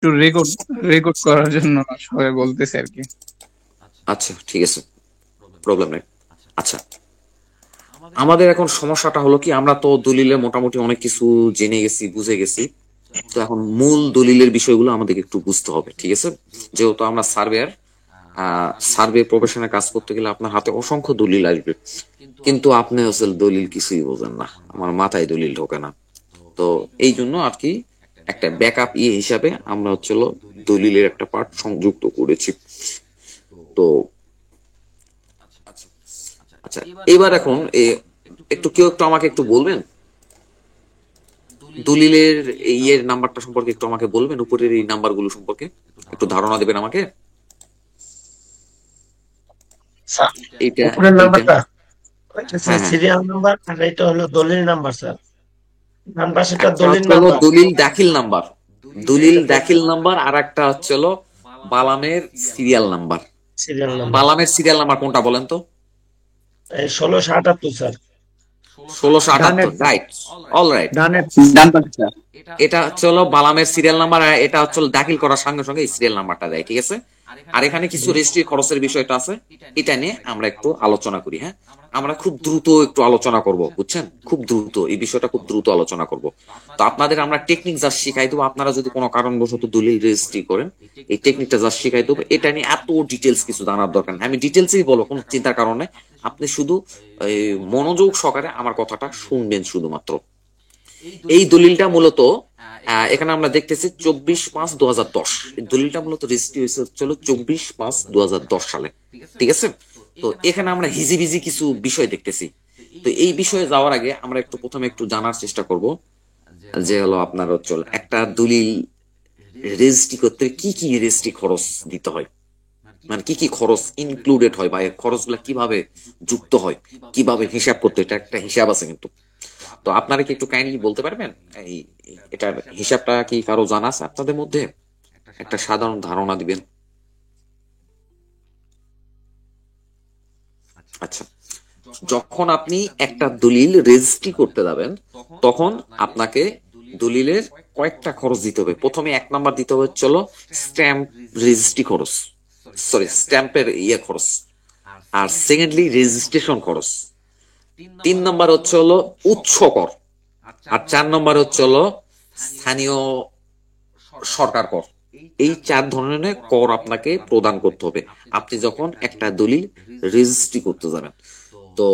একটু record record করার জন্য সবাই বলতেছে আর কি। আচ্ছা ঠিক আছে, প্রবলেম নেই। আচ্ছা, আমাদের এখন সমস্যাটা হলো কি, আমরা তো দলিলে মোটামুটি অনেক কিছু জেনে গেছি, বুঝে গেছি। তো এখন মূল দলিলের বিষয়গুলো আমাদের একটু বুঝতে হবে, ঠিক আছে? যেহেতু আমরা সার্ভেয়ার, সার্ভে প্রফেশনে কাজ করতে গেলে আপনার হাতে অসংখ্য দলিল আসবে, কিন্তু আপনি আসলে দলিল কিছুই বোঝেন না, আমার মাথায় দলিল ঢোকে না। তো এই জন্য আর কি একটা ব্যাকআপ হিসাবে আমরা হচ্ছিল দলিলের একটা পার্ট সংযুক্ত করেছি। তো আচ্ছা, এবার এখন একটু কেউ একটু আমাকে একটু বলবেন দলিলের ইয়ের নাম্বারটা সম্পর্কে, একটু আমাকে বলবেন উপরের এই নাম্বারগুলো সম্পর্কে একটু ধারণা দেবেন আমাকে। স্যার, এইটা উপরের এইটা নাম্বারটা এটা হ্যাঁ স্যার হ্যাঁ, সিরিয়াল নাম্বার, আর এটা হলো দলিল নাম্বার স্যার। ডান পাশেটা একটা দলিল হচ্ছে হলো নাম্বার। দলিল দাখিল নাম্বার, দলিল এটা দাখিল নাম্বার, আর একটা হচ্ছে হলো বালামের সিরিয়াল নাম্বার। সিরিয়াল নাম্বার বালামের সিরিয়াল নাম্বার কোনটা বলেন তো? এই 1678 স্যার। 1678, ডানের রাইট, অল রাইট। ডানের ডান পাশটা। এটা হচ্ছে হলো বালামের সিরিয়াল নাম্বার, আর এটা হচ্ছে হলো দাখিল করার সঙ্গে সঙ্গে এই সিরিয়াল নাম্বারটা দেয়, ঠিক আছে? আর এখানে কিছু রেজিস্ট্রি খরচের বিষয়টা আছে, এটা নিয়ে আমরা একটু আলোচনা করি। হ্যাঁ, আমরা খুব দ্রুত একটু আলোচনা করব, বুঝছেন? খুব দ্রুত এই বিষয়টা খুব দ্রুত আলোচনা করব। তো আপনাদের আমরা টেকনিক যা শিখাই দেবো, আপনারা যদি কোনো কারণবশত দলিল রেজিস্ট্রি করেন, এই টেকনিকটা যা শিখাই দেবো, এটা নিয়ে এত ডিটেলস কিছু জানার দরকার নেই, আমি ডিটেলসই বলবো, কোনো চিন্তার কারণে। আপনি শুধু এই মনোযোগ সহকারে আমার কথাটা শুনবেন শুধুমাত্র। এই দলিলটা মূলত এখানে আমরা দেখতেছি 24/5/2010, এই দলিলটা মূলত রেজিস্ট্রি হয়েছে হচ্ছিল 24/5/2010 সালে, ঠিক আছে? তো এখানে আমরা হিজিবিজি কিছু বিষয় দেখতেছি। তো এই বিষয়ে যাওয়ার আগে আমরা একটু প্রথমে একটু জানার চেষ্টা করব যে হলো আপনার হচ্ছে একটা দলিল রেজিস্ট্রি করতে কি কি রেজিস্ট্রি খরচ দিতে হয়, মানে কি কি খরচ ইনক্লুডেড হয়, বা এর খরচগুলো কিভাবে যুক্ত হয়, কিভাবে হিসাব করতে, এটা একটা হিসাব আছে কিন্তু। তো আপনারা কি একটু কাইন্ডলি বলতে পারবেন এই এটার হিসাবটা কি কারো জানা আছে আপনাদের মধ্যে? একটা সাধারণ ধারণা দিবেন। আচ্ছা, যখন আপনি একটা দলিল রেজিস্ট্রি করতে যাবেন, তখন আপনাকে দলিলের কয়েকটা খরচ দিতে হবে। প্রথমে এক নাম্বার দিতে হবে চলো স্ট্যাম্প রেজিস্ট্রি খরচ, সরি স্ট্যাম্পের খরচ। আর সেকেন্ডলি রেজিস্ট্রেশন খরচ। 3 নম্বর হচ্ছে হলো উৎস কর। আর 4 নম্বর হচ্ছে হলো স্থানীয় সরকার কর। এই 4 ধরনের কর আপনাকে প্রদান করতে হবে আপনি যখন একটা দলিল রেজিস্ট্রি করতে যাবেন। তো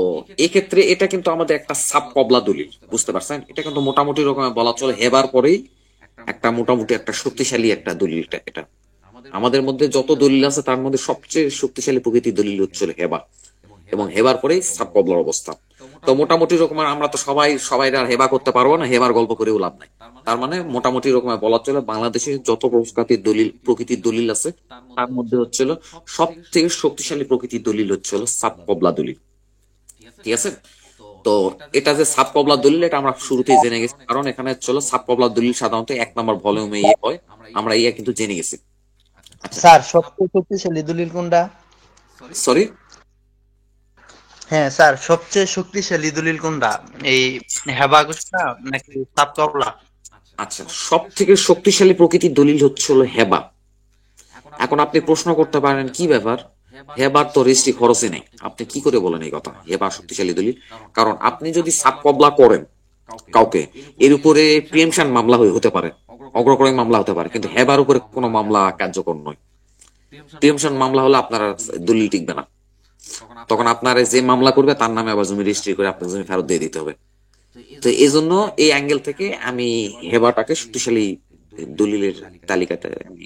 এক্ষেত্রে এটা কিন্তু আমাদের একটা সাব কবলা দলিল, বুঝতে পারছেন? এটা কিন্তু মোটামুটি রকমের বলা চলে হেবার পরেই একটা মোটামুটি একটা শক্তিশালী একটা দলিলটা। এটা আমাদের মধ্যে যত দলিল আছে তার মধ্যে সবচেয়ে শক্তিশালী প্রকৃতির দলিল হচ্ছে হেবা, এবং হেবার পরেই সাব কবলার অবস্থা। তো মোটামুটি রকমের আমরা তো সবাই আর হেবা করতে পারবো না, হেবার গল্প করেও লাভ নাই। তার মানে মোটামুটি রকমের বলা চলে বাংলাদেশে যত প্রকৃতির দলিল আছে তার মধ্যে হচ্ছিল সব থেকে শক্তিশালী প্রকৃতির দলিল হচ্ছিল সাব কবলা দলিল, ঠিক আছে? তো এটা যে সাব কবলা দলিল, এটা আমরা শুরুতেই জেনে গেছি, কারণ এখানে হচ্ছিল সাব কবলা দলিল সাধারণত 1 নম্বর ভলিউমে হয়, আমরা কিন্তু জেনে গেছি। আচ্ছা, স্যার সবচেয়ে শক্তিশালী দলিল কোনটা? সরি, হ্যাঁ স্যার, সবচেয়ে শক্তিশালী দলিল কোনটা? এই হেবাগুসটা নাকি সাবকবলা? আচ্ছা, সব থেকে শক্তিশালী প্রকৃতির দলিল হচ্ছিল হেবা। এখন আপনি প্রশ্ন করতে পারেন কি ব্যাপার, হেবার তো রেজিস্ট্রি খরচে নেই, আপনি কি করে বলেন এই কথা হেবা শক্তিশালী দলিল? কারণ আপনি যদি সাব কবলা করেন কাউকে, এর উপরে প্রিয়েমশন মামলা হতে পারে, অগ্রক্রয় মামলা হতে পারে, কিন্তু হেবার উপরে কোনো মামলা কার্যকর নয়। প্রিয়েমশন মামলা হলে আপনার দলিল টিকবে না, তখন আপনার যে মামলা করবে তার নামে আবার জমি রেজিস্ট্রি করে আপনার জমি ফেরত দিয়ে দিতে হবে। তো এই জন্য এই অ্যাঙ্গেল থেকে আমি হেবাটাকে শক্তিশালী দলিলের তালিকাতে আমি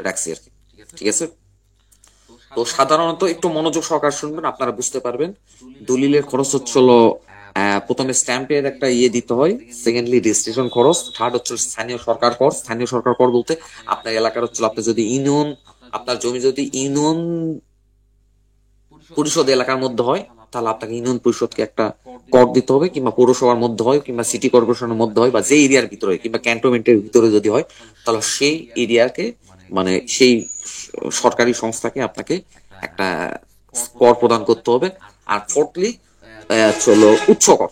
রাখছি আর কি, ঠিক আছে? তো সাধারণত একটু মনোযোগ সহকারে শুনবেন, আপনারা বুঝতে পারবেন। দলিলের খরচ হচ্ছিল প্রথমে স্ট্যাম্পের একটা দিতে হয়, সেকেন্ডলি রেজিস্ট্রেশন খরচ, থার্ড হচ্ছে স্থানীয় সরকার কর। স্থানীয় সরকার কর বলতে আপনার এলাকার হচ্ছিল, আপনি যদি ইউনিয়ন, আপনার জমি যদি ইউনিয়ন পরিষদ এলাকার মধ্যে হয়, তাহলে আপনাকে ইউনিয়ন পরিষদকে একটা কর দিতে হবে, কিংবা পৌরসভার মধ্যে হয়, কিংবা সিটি কর্পোরেশনের মধ্যে হয়, বা যে এরিয়ার ভিতরে, কিংবা ক্যান্টনমেন্টের ভিতরে যদি হয়, তাহলে সেই এরিয়াকে, মানে সেই সরকারি সংস্থাকে আপনাকে একটা কর প্রদান করতে হবে। আর ফোর্থলি চলো উৎস কর,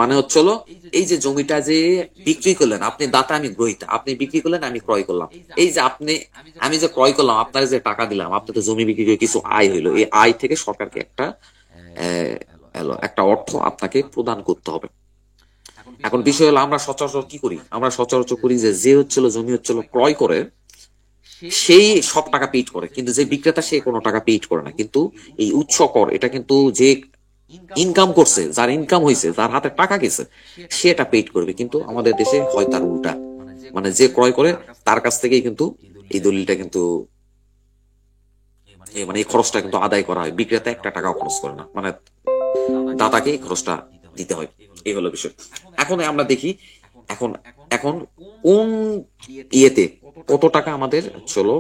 মানে হচ্ছে হলো এই যে জমিটা যে বিক্রি করলেন, আপনি দাতা আমি গ্রহীতা, আপনি বিক্রি করলেন আমি ক্রয় করলাম, এই যে আমি যে ক্রয় করলাম, আপনার যে টাকা দিলাম, আপনি তো জমি বিক্রি করে কিছু আয় হইলো, এই আয় থেকে সরকারকে একটা অর্থ আপনাকে প্রদান করতে হবে। এখন বিষয় হলো আমরা সচরাচর কি করি, আমরা সচরাচর করি যে হচ্ছিল জমি হচ্ছিল ক্রয় করে সেই সব টাকা পেইড করে, কিন্তু যে বিক্রেতা সে কোনো টাকা পেইড করে না। কিন্তু এই উৎস কর এটা কিন্তু যে ইনকাম করছে, যার ইনকাম হয়েছে, যার হাতে টাকা গেছে, সে এটা পেইড করবে। কিন্তু আমাদের দেশে হয় তার উল্টা, মানে যে ক্রয় করে তার কাছ থেকেই কিন্তু এই দলিলটা কিন্তু মানে এই খরচটা কিন্তু আদায় করা হয়, বিক্রেতা একটা টাকাও খরচ করে না, মানে দাতাকে এই খরচটা দিতে হয়। এই হলো বিষয়। এখন আমরা দেখি এখন এখন কোন ইয়েতে কত টাকা আমাদের চলো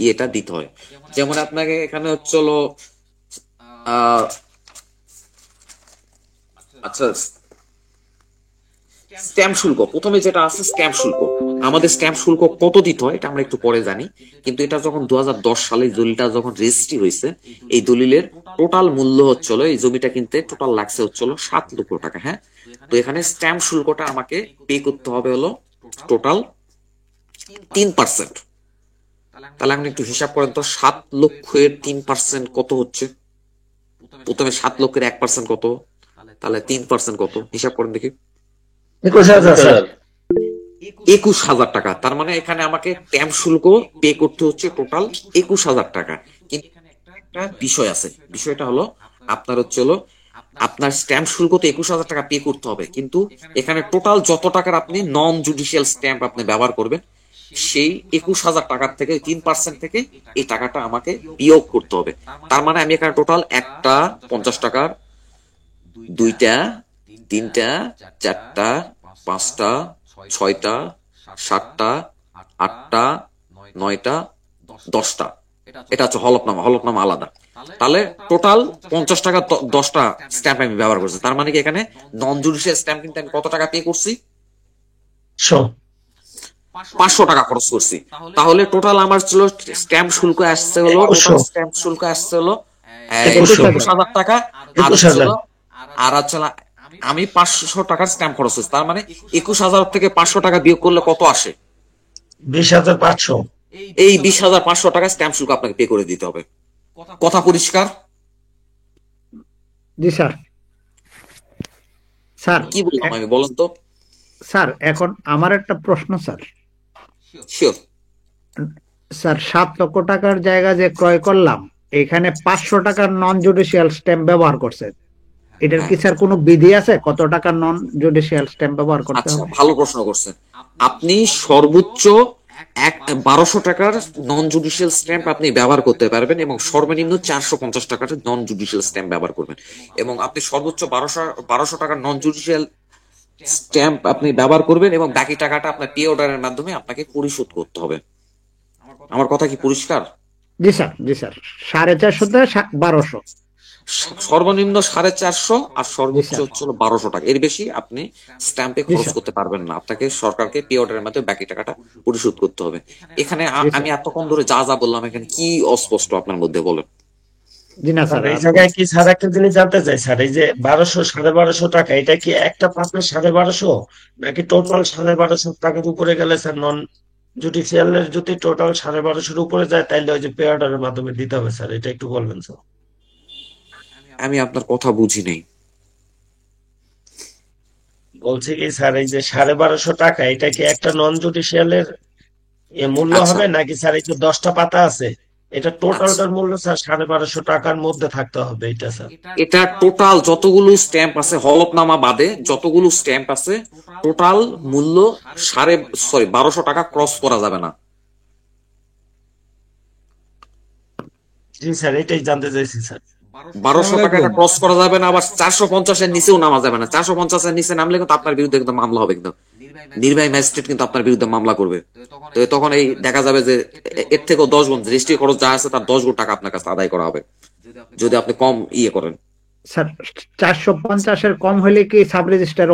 ইয়েটা দিতে হয়। যেমন আপনাকে এখানে হচ্ছিল আচ্ছা স্ট্যাম্প শুল্ক, প্রথমে যেটা আছে স্ট্যাম্প শুল্ক, আমাদের স্ট্যাম্প শুল্ক কত দিতে হয় এটা আমরা একটু পরে জানি। কিন্তু এটা যখন 2010 সালে দলিলটা যখন রেজিস্ট্রি হয়েছে, এই দলিলের টোটাল মূল্য হচ্ছিল, এই জমিটা কিনতে টোটাল লাগছে হচ্ছিল 7 লক্ষ টাকা। হ্যাঁ, তো এখানে স্ট্যাম্প শুল্কটা আমাকে পে করতে হবে হলো টোটাল 3%। তাহলে এখন একটু হিসাব করেন তো, 7 লক্ষের 3% কত হচ্ছে? প্রথমে 7 লক্ষের 1% কত, তাহলে 3% কত, হিসাব করেন দেখি। 21,000 স্যার। 21,000 টাকা। তার মানে এখানে আমাকে স্ট্যাম্প শুল্ক পে করতে হচ্ছে টোটাল 21,000 টাকা। কিন্তু এখানে একটা বিষয় আছে, বিষয়টা হলো আপনার হচ্ছে হলো আপনার স্ট্যাম্প শুল্ক তো 21,000 টাকা পে করতে হবে, কিন্তু এখানে টোটাল যত টাকার আপনি নন জুডিশিয়াল স্ট্যাম্প আপনি ব্যবহার করবেন, সেই 21,000 টাকার থেকে 3% থেকে এই টাকাটা আমাকে বিয়োগ করতে হবে। তার মানে আমি এখানে টোটাল একটা 50 টাকার, দুইটা, তিনটা, চারটা, পাঁচটা, ছয়টা, সাতটা, আটটা, নয়টা, 10টা, এটা হচ্ছে হলফনামা, হলফনামা আলাদা। তাহলে টোটাল 50 টাকা 10টা স্ট্যাম্প আমি ব্যবহার করছি। তার মানে কি এখানে নন জুডিশিয়াল স্ট্যাম্প কিন্তু আমি কত টাকা পে করছি? 500 টাকা খরচ করছি। তাহলে টোটাল আমার ছিল স্ট্যাম্প শুল্ক আসছে হলো, স্ট্যাম্প শুল্ক আসছে হলো 21,000 টাকা। আর হচ্ছে আমি 500 টাকার স্ট্যাম্প খরচ হচ্ছে। তার মানে 21,000 থেকে 500 টাকা বিয়োগ করলে কত আসে? 20,500। এই 20,500 টাকা স্ট্যাম্প শুল্ক আপনাকে পে করে দিতে হবে। কথা পরিষ্কার? জি স্যার। স্যার কি বললাম আমি, বলেন তো? স্যার এখন আমার একটা প্রশ্ন স্যার। শিওর। স্যার 7 লক্ষ টাকার জায়গা যে ক্রয় করলাম, এখানে 500 টাকার নন জুডিশিয়াল স্ট্যাম্প ব্যবহার করছে, এটার কি স্যার কোনো বিধি আছে কত টাকা নন জুডিশিয়াল স্ট্যাম্প ব্যবহার করতে আচ্ছা, হবে? ভালো প্রশ্ন করছেন আপনি। সর্বোচ্চ 1200 টাকার নন জুডিশিয়াল স্ট্যাম্প আপনি ব্যবহার করতে পারবেন, এবং সর্বনিম্ন 450 টাকার নন জুডিশিয়াল স্ট্যাম্প ব্যবহার করবেন। এবং আপনি সর্বোচ্চ 1200 টাকার নন জুডিশিয়াল স্ট্যাম্প আপনি ব্যবহার করবেন, এবং বাকি টাকাটা আপনার পে অর্ডারের মাধ্যমে আপনাকে পরিশোধ করতে হবে। আমার কথা কি পরিষ্কার? জি স্যার, জি স্যার। 450 থেকে 1200। সর্বনিম্ন 450 আর সর্বোচ্চ জি স্যার। হচ্ছে 1200 টাকা। এর বেশি আপনি স্ট্যাম্পে জি খরচ স্যার। করতে পারবেন না, আপনাকে সরকারকে পে অর্ডারের মাধ্যমে বাকি টাকাটা পরিশোধ করতে হবে। এখানে জি স্যার। আমি এতক্ষণ ধরে যা যা বললাম, এখানে কি অস্পষ্ট আপনার মধ্যে বলেন? জি না স্যার স্যার। এই জায়গায় কি স্যার একটা জিনিস জানতে চাই স্যার, এই যে 1200 1250 টাকা, এটা কি একটা পাত্রের 1250, নাকি টোটাল 1250 টাকার উপরে গেলে স্যার নন জুডিশিয়ালের যদি টোটাল 1250-এর উপরে যায় তাহলে ওই যে পে অর্ডারের মাধ্যমে দিতে হবে স্যার, এটা একটু বলবেন স্যার। আমি আপনার কথা বুঝি নাই। বলছি কি স্যার, এই যে 1250 টাকা, এটা কি একটা নন জুডিশিয়ালের মূল্য আচ্ছা হবে, নাকি স্যার এই যে 10টা পাতা আছে এটা আচ্ছা, টোটালটার মূল্য স্যার 1250 টাকার মধ্যে থাকতে হবে এটা স্যার? এটা টোটাল যতগুলো স্ট্যাম্প আছে হলফনামা বাদে যতগুলো স্ট্যাম্প আছে, টোটাল মূল্য 1200 টাকা ক্রস করা যাবে না। জি স্যার, এটাই জানতে চাইছি স্যার। 1200 টাকাটা ক্রস করা যাবে না, আবার 450-এর নিচেও নামা যাবে না। 450-এর নিচে নামলে কিন্তু আপনার বিরুদ্ধে কিন্তু মামলা হবে, কিন্তু নির্বাহী ম্যাজিস্ট্রেট কিন্তু আপনার বিরুদ্ধে মামলা করবে। তো তখন এই দেখা যাবে যে এর থেকেও 10 গুণ রেজিস্ট্রি খরচ যা আছে তার 10 গুণ টাকা আপনার কাছে আদায় করা হবে, যদি আপনি কম ইয়ে করেন। স্যার 450-এর কম হলে কি সাব রেজিস্ট্রার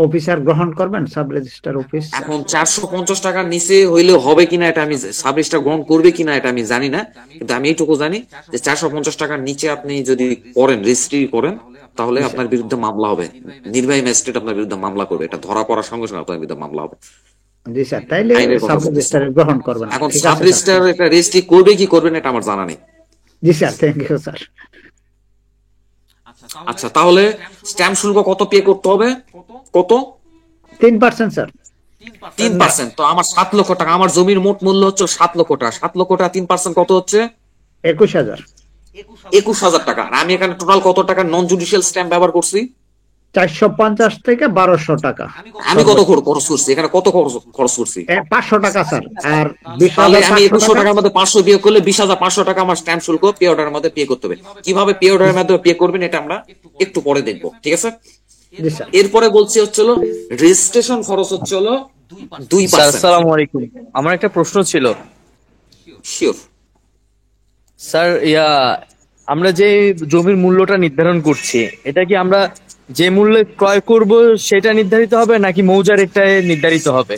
অফিসার গ্রহণ করবেন? সাব রেজিস্ট্রার অফিস এখন 450 টাকার নিচে হইলে হবে কিনা এটা আমি, সাব রেজিস্ট্রার গ্রহণ করবে কিনা এটা আমি জানি না, কিন্তু আমি এইটুকু জানি যে 450 টাকার নিচে আপনি যদি করেন, রেজিস্ট্রি করেন, তাহলে আপনার বিরুদ্ধে মামলা হবে। নির্বাহী ম্যাজিস্ট্রেট আপনার বিরুদ্ধে মামলা করবে, এটা ধরা পড়ার সঙ্গে সঙ্গে আপনার বিরুদ্ধে মামলা হবে। জি স্যার, তাইলে আইনের কথা সাব বলতেছি। রেজিস্ট্রার গ্রহণ করবেন। এখন ঠিক সাব আছে স্যার। রেজিস্ট্রার এটা রেজিস্ট্রি করবে কি করবে না এটা আমার জানা নেই। জি স্যার, থ্যাংক ইউ স্যার। আচ্ছা, তাহলে স্ট্যাম্প শুল্ক কত পে করতে হবে? কত? 3% স্যার। 3%। তো আমার 7 লক্ষ টাকা, আমার জমির মোট মূল্য হচ্ছে 7 লক্ষ টাকা। 7 লক্ষ টাকা 3% কত হচ্ছে? 21,000। 21,000 টাকা। আর আমি এখানে টোটাল কত টাকা নন জুডিশিয়াল স্ট্যাম্প ব্যবহার করছি? 450 থেকে 1200 টাকা। আমি কত খরচ করছি এখানে? কত খরচ করছি? 500 টাকা স্যার। আর তাহলে আমি 20,500 2100 টাকা। টাকার মধ্যে 500 বিয়োগ করলে 20,500 টাকা আমার স্ট্যাম্প শুল্ক পে অর্ডারের মধ্যে পে করতে হবে। কিভাবে পে অর্ডারের মাধ্যমে পে করবেন এটা আমরা একটু পরে দেখবো, ঠিক আছে? জি স্যার। এরপরে বলছি হচ্ছিল রেজিস্ট্রেশন খরচ হচ্ছিল স্যার 2%। আসসালামু আলাইকুম, আমার একটা প্রশ্ন ছিল। শিওর। স্যার আমরা যে জমির মূল্যটা নির্ধারণ করছি, এটা কি আমরা যে মূল্যে ক্রয় করব সেটা নির্ধারিত হবে নাকি মৌজা রেটটায় নির্ধারিত হবে?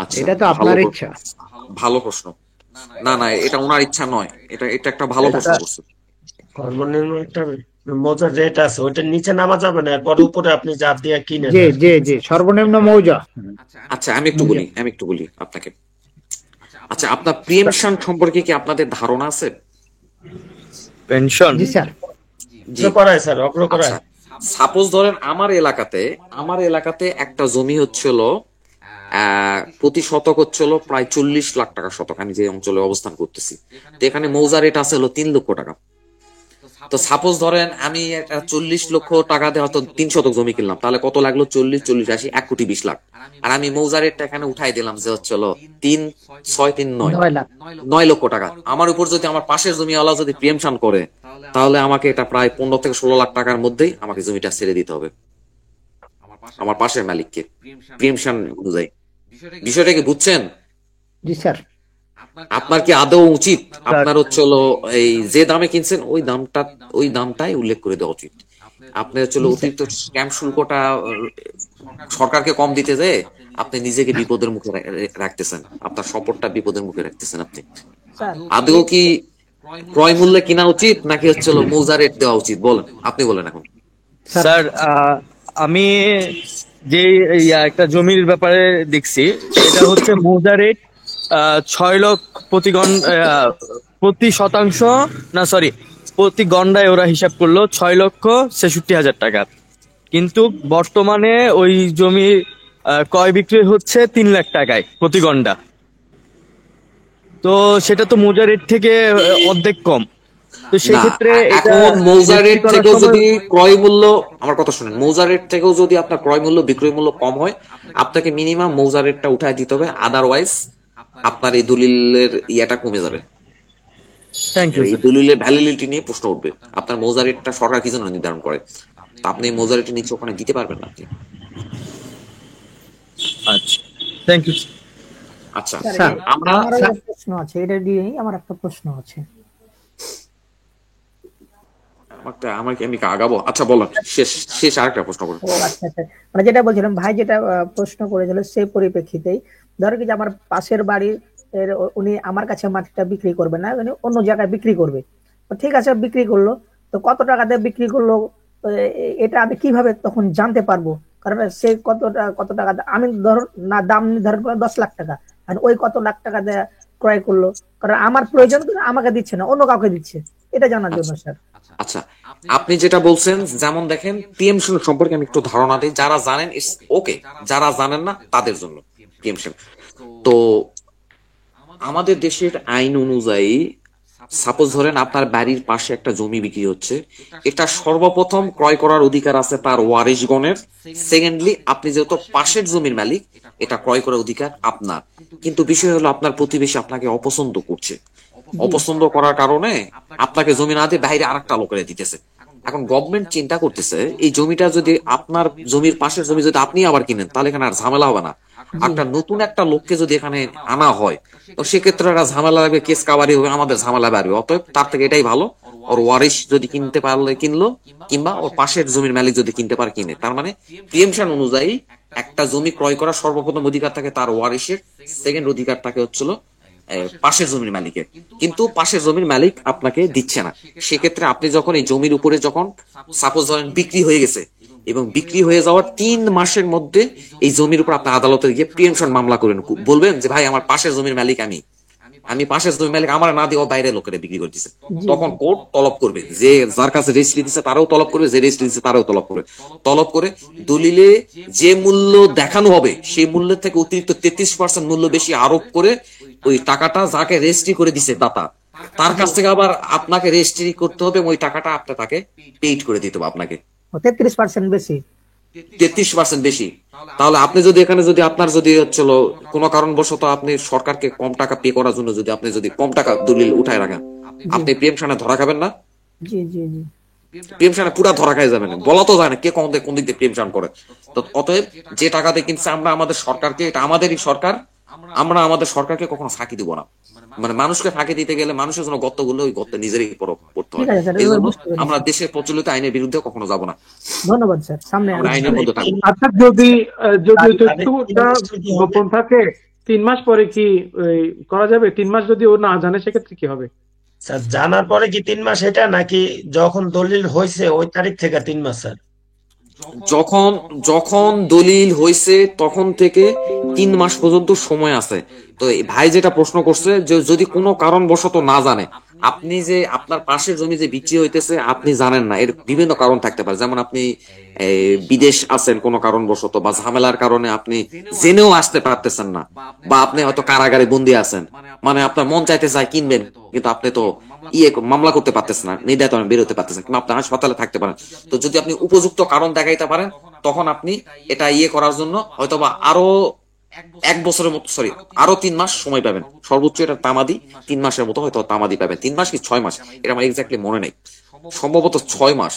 আচ্ছা, এটা তো আপনার ইচ্ছা। ভালো প্রশ্ন। না না, এটা ওনার ইচ্ছা নয়, এটা এটা একটা ভালো প্রশ্ন করছে। সর্বনিম্ন একটা মৌজার রেট আছে, ওইটার নিচে নামা যাবে না, এরপর উপরে আপনি যা দিয়ে কিনেন। জি জি জি, সর্বনিম্ন মৌজা। আচ্ছা, আমি একটু বলি আপনাকে। আচ্ছা, আপনার প্রিএমশন সম্পর্কে কি আপনাদের ধারণা আছে? পেনশন? জি স্যার। জি। করায় স্যার, অগ্র করায়। আচ্ছা, সাপোজ ধরেন আমার এলাকাতে একটা জমি হচ্ছিল প্রতি শতক হচ্ছিল প্রায় 40 লাখ টাকা শতক, আমি যে অঞ্চলে অবস্থান করতেছি। তো এখানে মৌজা রেট আছে হলো 3 লক্ষ টাকা। তো সাপোজ ধরেন আমি একটা 40 লক্ষ টাকা দিয়ে হয়তো 3 শতক জমি কিনলাম, তাহলে কত লাগলো? 40 40 80 1,20,00,000। আর আমি মৌজা রেটটা এখানে উঠাই দিলাম যে হচ্ছিল 9 লক্ষ টাকা। আমার উপর যদি আমার পাশের জমিওয়ালা যদি প্রিএমশন করে, তাহলে আমাকে এটা প্রায় 15 থেকে 16 লাখ টাকার মধ্যেই আমাকে জমিটা ছেড়ে দিতে হবে আমার পাশের মালিককে, প্রিএমশন অনুযায়ী। বিষয়টা কি বুঝছেন? জি স্যার। আপনার কি আদৌ উচিত আপনার হচ্ছিল এই যে দামে কিনছেন ওই দামটাই উল্লেখ করে দেওয়া উচিত? আপনি হচ্ছিল অতিরিক্ত স্ট্যাম্প শুল্কটা সরকারকে কম দিতে যেয়ে আপনি নিজেকে বিপদের মুখে রাখতেছেন, আপনার সম্পদটা বিপদের মুখে রাখতেছেন। আপনি আদৌ কি ক্রয় মূল্যে কিনা উচিত নাকি হচ্ছিল মৌজা রেট দেওয়া উচিত? বলেন, আপনি বলেন এখন। স্যার আমি যে একটা জমির ব্যাপারে দেখছি, সেটা হচ্ছে মৌজা রেট 6 লক্ষ প্রতি শতাংশ, না সরি, প্রতি গন্ডায় ওরা হিসাব করলো 6,66,000 টাকা। কিন্তু বর্তমানে ওই জমি ক্রয় বিক্রি হচ্ছে 3 লাখ টাকায় প্রতি গন্ডা। তো সেটা তো মৌজা রেট থেকে অর্ধেক কম। তো সেই ক্ষেত্রে এখন মৌজা রেট থেকেও যদি ক্রয় মূল্য, আমার কথা শুনেন, মৌজা রেট থেকেও যদি আপনার ক্রয় মূল্য বিক্রয় মূল্য কম হয়, আপনাকে মিনিমাম মৌজা রেটটা উঠায় দিতে হবে, আদারওয়াইজ আপনার এই দলিলের ইয়েটা কমে যাবে। Thank you. এই দলিলের ভ্যালিডিটি নিয়ে প্রশ্ন উঠবে। আপনার মৌজা রেটটা সরকার কি জন্য নির্ধারণ করে? তা আপনি এই মৌজা রেটের নিচে ওখানে দিতে পারবেন না আপনি। আচ্ছা, থ্যাংক ইউ। আচ্ছা, স্যার, আমরা আমার একটা প্রশ্ন আছে, এটা দিয়েই আমার একটা প্রশ্ন আছে। আমি কি আগাবো? আচ্ছা বলো, শেষ আরেকটা প্রশ্ন করো। ও আচ্ছা আচ্ছা, মানে যেটা বলছিলাম ভাই, যেটা প্রশ্ন করেছিল সেই পরিপ্রেক্ষিতেই, ধরো কি যে আমার পাশের বাড়ির উনি আমার কাছে মাটিটা বিক্রি করবে না, উনি অন্য জায়গায় বিক্রি করবে। তো ঠিক আছে, বিক্রি করলো, তো কত টাকা দিয়ে বিক্রি করলো এটা আমি কিভাবে তখন জানতে পারবো? কারণ সে কত টাকা আমি ধরো না দাম নির্ধারণ করে 10 লাখ টাকা, আর ওই কত লাখ টাকা দিয়ে ক্রয় করলো, কারণ আমার প্রয়োজন কিন্তু আমাকে দিচ্ছে না, অন্য কাউকে দিচ্ছে, এটা জানার জন্য স্যার। আচ্ছা, আপনি যেটা বলছেন, যেমন দেখেন প্রিএমশন সম্পর্কে আমি একটু ধারণা দিই। যারা জানেন ইটস ওকে, যারা জানেন না তাদের জন্য প্রিএমশন। তো আমাদের দেশের আইন অনুযায়ী সাপোজ ধরেন আপনার বাড়ির পাশে একটা জমি বিক্রি হচ্ছে, এটা সর্বপ্রথম ক্রয় করার অধিকার আছে তার ওয়ারিশগণের। সেকেন্ডলি, আপনি যেহেতু পাশের জমির মালিক, এটা ক্রয় করার অধিকার আপনার। কিন্তু বিষয় হলো আপনার প্রতিবেশী আপনাকে অপছন্দ করছে, অপছন্দ করার কারণে আপনাকে জমি না দিয়ে বাইরে আরেকটা লোকেরা দিতেছে। এখন গভর্নমেন্ট চিন্তা করতেছে এই জমিটা যদি আপনার জমির পাশের জমি যদি আপনি আবার কিনেন, তাহলে এখানে আর ঝামেলা হবে না। একটা নতুন একটা লোককে যদি এখানে আনা হয়, তো সেক্ষেত্রে একটা ঝামেলা লাগবে, কেস কাবারি হবে, আমাদের ঝামেলা বাড়বে। অতএব তার থেকে এটাই ভালো ওর ওয়ারিশ যদি কিনতে পারলে কিনলো, কিংবা ওর পাশের জমির মালিক যদি কিনতে পারে কিনে। তার মানে প্রিয়েমশন অনুযায়ী একটা জমি ক্রয় করার সর্বপ্রথম অধিকার থাকে তার ওয়ারিশের, সেকেন্ড অধিকার থাকে হচ্ছিল পাশের জমির মালিকের। কিন্তু পাশের জমির মালিক আপনাকে দিচ্ছে না। সেক্ষেত্রে আপনি যখন এই জমির উপরে যখন সাপোজ ধরেন বিক্রি হয়ে গেছে এবং বিক্রি হয়ে যাওয়ার 3 মাসের মধ্যে এই জমির উপর আপনি আদালতে গিয়ে প্রিয়েমশন মামলা করেন, বলবেন যে ভাই আমার পাশের জমির মালিক আমি পাশের জমির মালিক, আমার না দিয়ে বাইরে লোকেরা বিক্রি করে দিচ্ছে। তখন কোর্ট তলব করবে, যে যার কাছে রেজিস্ট্রি দিচ্ছে তারাও তলব করবে, যে রেজিস্ট্রি দিচ্ছে তারাও তলব করবে। তলব করে দলিলে যে মূল্য দেখানো হবে সেই মূল্যের থেকে অতিরিক্ত 33% মূল্য বেশি আরোপ করে ওই টাকাটা যাকে রেজিস্ট্রি করে দিছে দাতা, তার কাছ থেকে আবার আপনাকে রেজিস্ট্রি করতে হবে, ওই টাকাটা আপনি তাকে পেইড করে দিতে হবে আপনাকে 33% বেশি। 33% বেশি। তাহলে আপনি যদি এখানে যদি আপনার যদি হচ্ছিল কোনো কারণবশত আপনি সরকারকে কম টাকা পে করার জন্য যদি আপনি যদি কম টাকা দলিল উঠায় রাখেন, আপনি প্রিয়েমশনে ধরা খাবেন না? জি জি জি। প্রিয়েমশনে পুরা ধরা খাই যাবেন, বলা তো যায় না কে কোন দিক দিয়ে প্রিয়েমশন করে। তো অতএব যে টাকাতে কিনছে আমরা আমাদের সরকারকে, এটা আমাদেরই সরকার, আমরা আমাদের সরকারকে কখনো ফাঁকি দিব না। মানে মানুষকে ফাঁকি দিতে গেলে মানুষের জন্য গর্ত গুলো ওই গর্তে নিজেরই পড়তে হয়। ঠিক আছে স্যার, এই এবার জন্য বুঝতে পেরেছি। আমরা দেশের প্রচলিত আইনের বিরুদ্ধে কখনো যাব না, ধন্যবাদ স্যার, সামনে আমরা আইনের মধ্যে থাকবো। আচ্ছা, যদি যদি আর- আর তথ্যটা যদি হবে- গোপন থাকে 3 মাস পরে কি করা যাবে? 3 মাস যদি ও না জানে সেক্ষেত্রে কি হবে? স্যার জানার পরে কি 3 মাস এটা, নাকি যখন দলিল হয়েছে ওই তারিখ থেকে 3 মাস স্যার? যখন যখন দলিল হয়েছে তখন থেকে 3 মাস পর্যন্ত সময় আছে। তো এই ভাই যেটা প্রশ্ন করছে যে যদি কোনো কারণবশত না জানে, আপনি যে আপনার পাশের জমি যে বিক্রি হইতেছে আপনি জানেন না, এর বিভিন্ন কারণ থাকতে পারে। যেমন আপনি বিদেশ আছেন কোনো কারণবশত, বা ঝামেলার কারণে আপনি জেনেও আসতে পারতেছেন না, বা আপনি হয়তো কারাগারে বন্দী আছেন, মানে আপনার মন চাইতে চায় কিনবেন কিন্তু আপনি তো মামলা করতে পারতেছেন না, নির্যাতন বেরোতে পারতেছেন, কিংবা আপনি হাসপাতালে থাকতে পারেন। তো যদি আপনি উপযুক্ত কারণ দেখাইতে পারেন তখন আপনি এটা করার জন্য হয়তোবা আরো 1 বছরের মতো, সরি আরো 3 মাস সময় পাবেন। সর্বোচ্চ এটা তামাদি 3 মাসের মতো হয়তো তামাদি পাবেন। 3 মাস কি 6 মাস এটা আমার এক্স্যাক্টলি মনে নেই, সম্ভবত 6 মাস,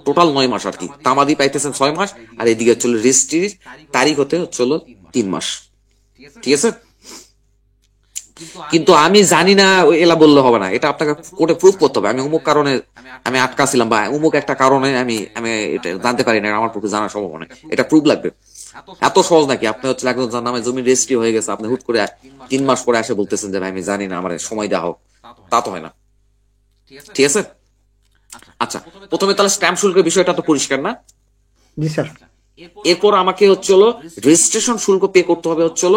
টোটাল 9 মাস আর কি। তামাদি পাইতেছেন 6 মাস, আর এদিকে হচ্ছিল রেজিস্ট্রির তারিখ হতে হচ্ছিল 3 মাস। ঠিক আছে, কিন্তু আমি জানি না এলা বললে হবে না, এটা আপনাকে কোর্টে প্রুফ করতে হবে। আমি অমুক কারণে আমি আটকা ছিলাম, বা অমুক একটা কারণে আমি আমি এটা জানতে পারি না, আমার পক্ষে জানা সম্ভব নয়, এটা প্রুফ লাগবে। এত সহজ নাকি আপনি হচ্ছে একজন যার নামে জমি রেজিস্ট্রি হয়ে গেছে আপনি হুট করে 3 মাস পরে এসে বলতেছেন যে ভাই আমি জানি না, আমার সময় দেওয়া হোক? তা তো হয় না। ঠিক আছে, আচ্ছা প্রথমে তাহলে স্ট্যাম্প শুল্কের বিষয়টা তো পরিষ্কার না? জি স্যার। এরপর আমাকে হচ্ছিল রেজিস্ট্রেশন শুল্ক পে করতে হবে হচ্ছিল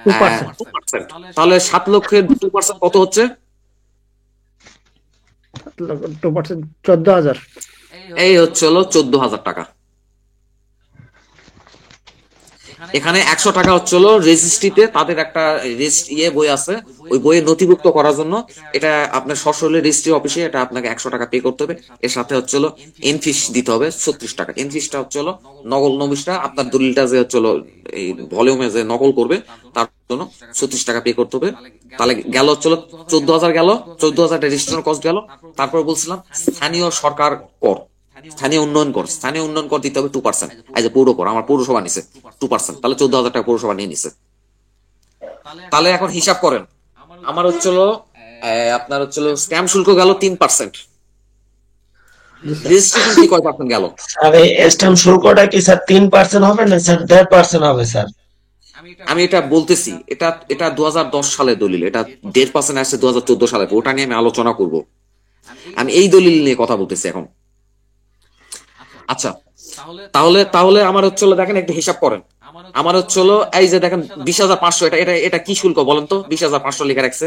2%। 2%। তাহলে 7 লক্ষের 2% কত হচ্ছে? 2% 14,000। এই হচ্ছিল 14,000 টাকা। এখানে 100 টাকা হচ্ছিল রেজিস্ট্রিতে তাদের একটা বই আছে, ওই বইয়ে নথিভুক্ত করার জন্য এটা আপনার সশরীরে রেজিস্ট্রি অফিসে এটা আপনাকে 100 টাকা পে করতে হবে। এর সাথে হচ্ছিল এনফিস দিতে হবে 36 টাকা। এনফিসটা হচ্ছিল নকল নবিশটা আপনার দলিলটা যে হচ্ছিল এই ভলিউমে যে নকল করবে তার জন্য 36 টাকা পে করতে হবে। তাহলে গেল হচ্ছিল 14,000, গেল 14,000 রেজিস্ট্রেশন কস্ট গেল। তারপর বলছিলাম স্থানীয় সরকার কর, স্থানীয় উন্নয়ন কর, স্থানীয় উন্নয়ন কর দিতে হবে 2%। এই যে পৌর কর, আমার পৌরসভা নিছে 2%, তাহলে 14,000 টাকা পৌরসভা নিয়ে নিছে। তাহলে এখন হিসাব করেন, আমার হচ্ছিল আপনার হচ্ছিল স্ট্যাম্প শুল্ক গেল 3%, রেজিস্ট্রেশন কি কয় পার্সেন্ট গেল? স্যার এই স্ট্যাম্প শুল্কটা কি স্যার 3% হবে না স্যার 1.5% হবে স্যার? আমি এটা বলতেছি, এটা এটা 2010 সালের দলিল, এটা 1.5% আসছে 2014 সালে, ওটা নিয়ে আমি আলোচনা করব। আমি এই দলিল নিয়ে কথা বলতেছি এখন। আচ্ছা তাহলে তাহলে আমার হচ্ছিল দেখেন একটা হিসাব করেন, আমার হচ্ছিল এই যে দেখেন 20,500, এটা এটা এটা কি শুল্ক বলেন তো? 20,500 লেখা রাখছে,